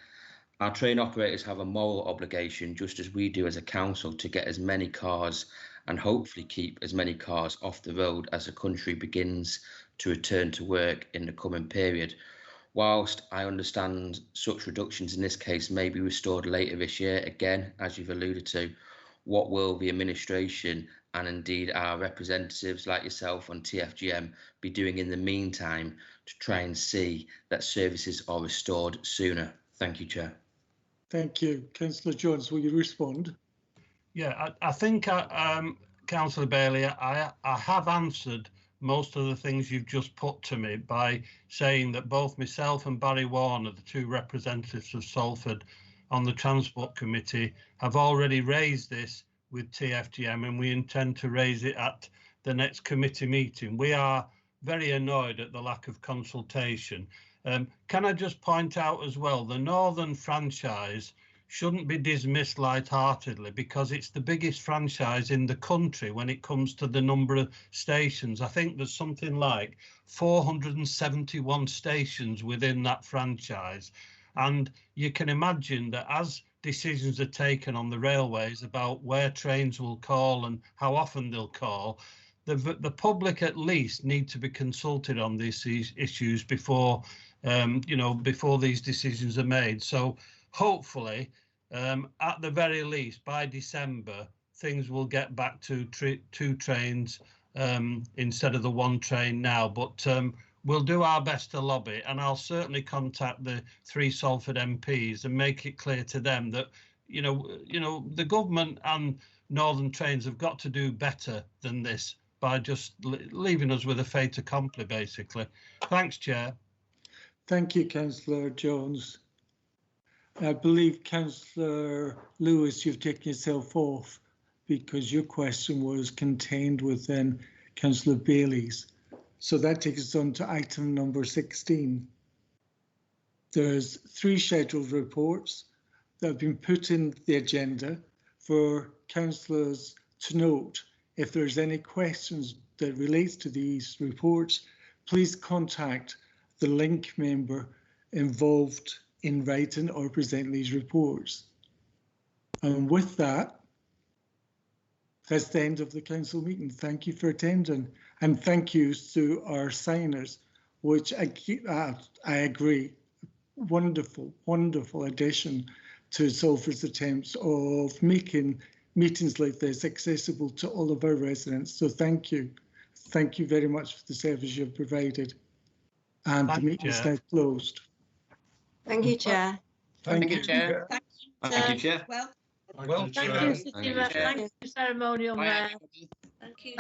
our train operators have a moral obligation, just as we do as a council, to get as many cars and hopefully keep as many cars off the road as the country begins to return to work in the coming period. Whilst I understand such reductions in this case may be restored later this year, again, as you've alluded to, what will the administration and indeed our representatives like yourself on TFGM be doing in the meantime to try and see that services are restored sooner? Thank you, Chair. Thank you. Councillor Jones, will you respond? Yeah, I think, Councillor Bailey, I have answered most of the things you've just put to me by saying that both myself and Barry Warner, the two representatives of Salford on the Transport Committee, have already raised this with TFGM, and we intend to raise it at the next committee meeting. We are very annoyed at the lack of consultation. Can I just point out as well, the Northern franchise shouldn't be dismissed lightheartedly, because it's the biggest franchise in the country when it comes to the number of stations. I think there's something like 471 stations within that franchise. And you can imagine that as decisions are taken on the railways about where trains will call and how often they'll call, the public at least need to be consulted on these issues before, before these decisions are made. So hopefully, at the very least, by December, things will get back to two trains instead of the one train now. But we'll do our best to lobby, and I'll certainly contact the three Salford MPs and make it clear to them that, the government and Northern Trains have got to do better than this by just leaving us with a fait accompli, basically. Thanks, Chair. Thank you, Councillor Jones. I believe, Councillor Lewis, you've taken yourself off because your question was contained within Councillor Bailey's. So that takes us on to item number 16. There's 3 scheduled reports that have been put in the agenda for councillors to note. If there's any questions that relates to these reports, please contact the link member involved in writing or presenting these reports. And with that, that's the end of the council meeting. Thank you for attending, and thank you to our signers, which I agree, wonderful, wonderful addition to Salford's attempts of making meetings like this accessible to all of our residents. So thank you. Thank you very much for the service you've provided. And the meeting is now closed. Thank you, Chair. Thank you, Chair. Thank you, Chair. Thank you, ceremonial mayor. Thank you.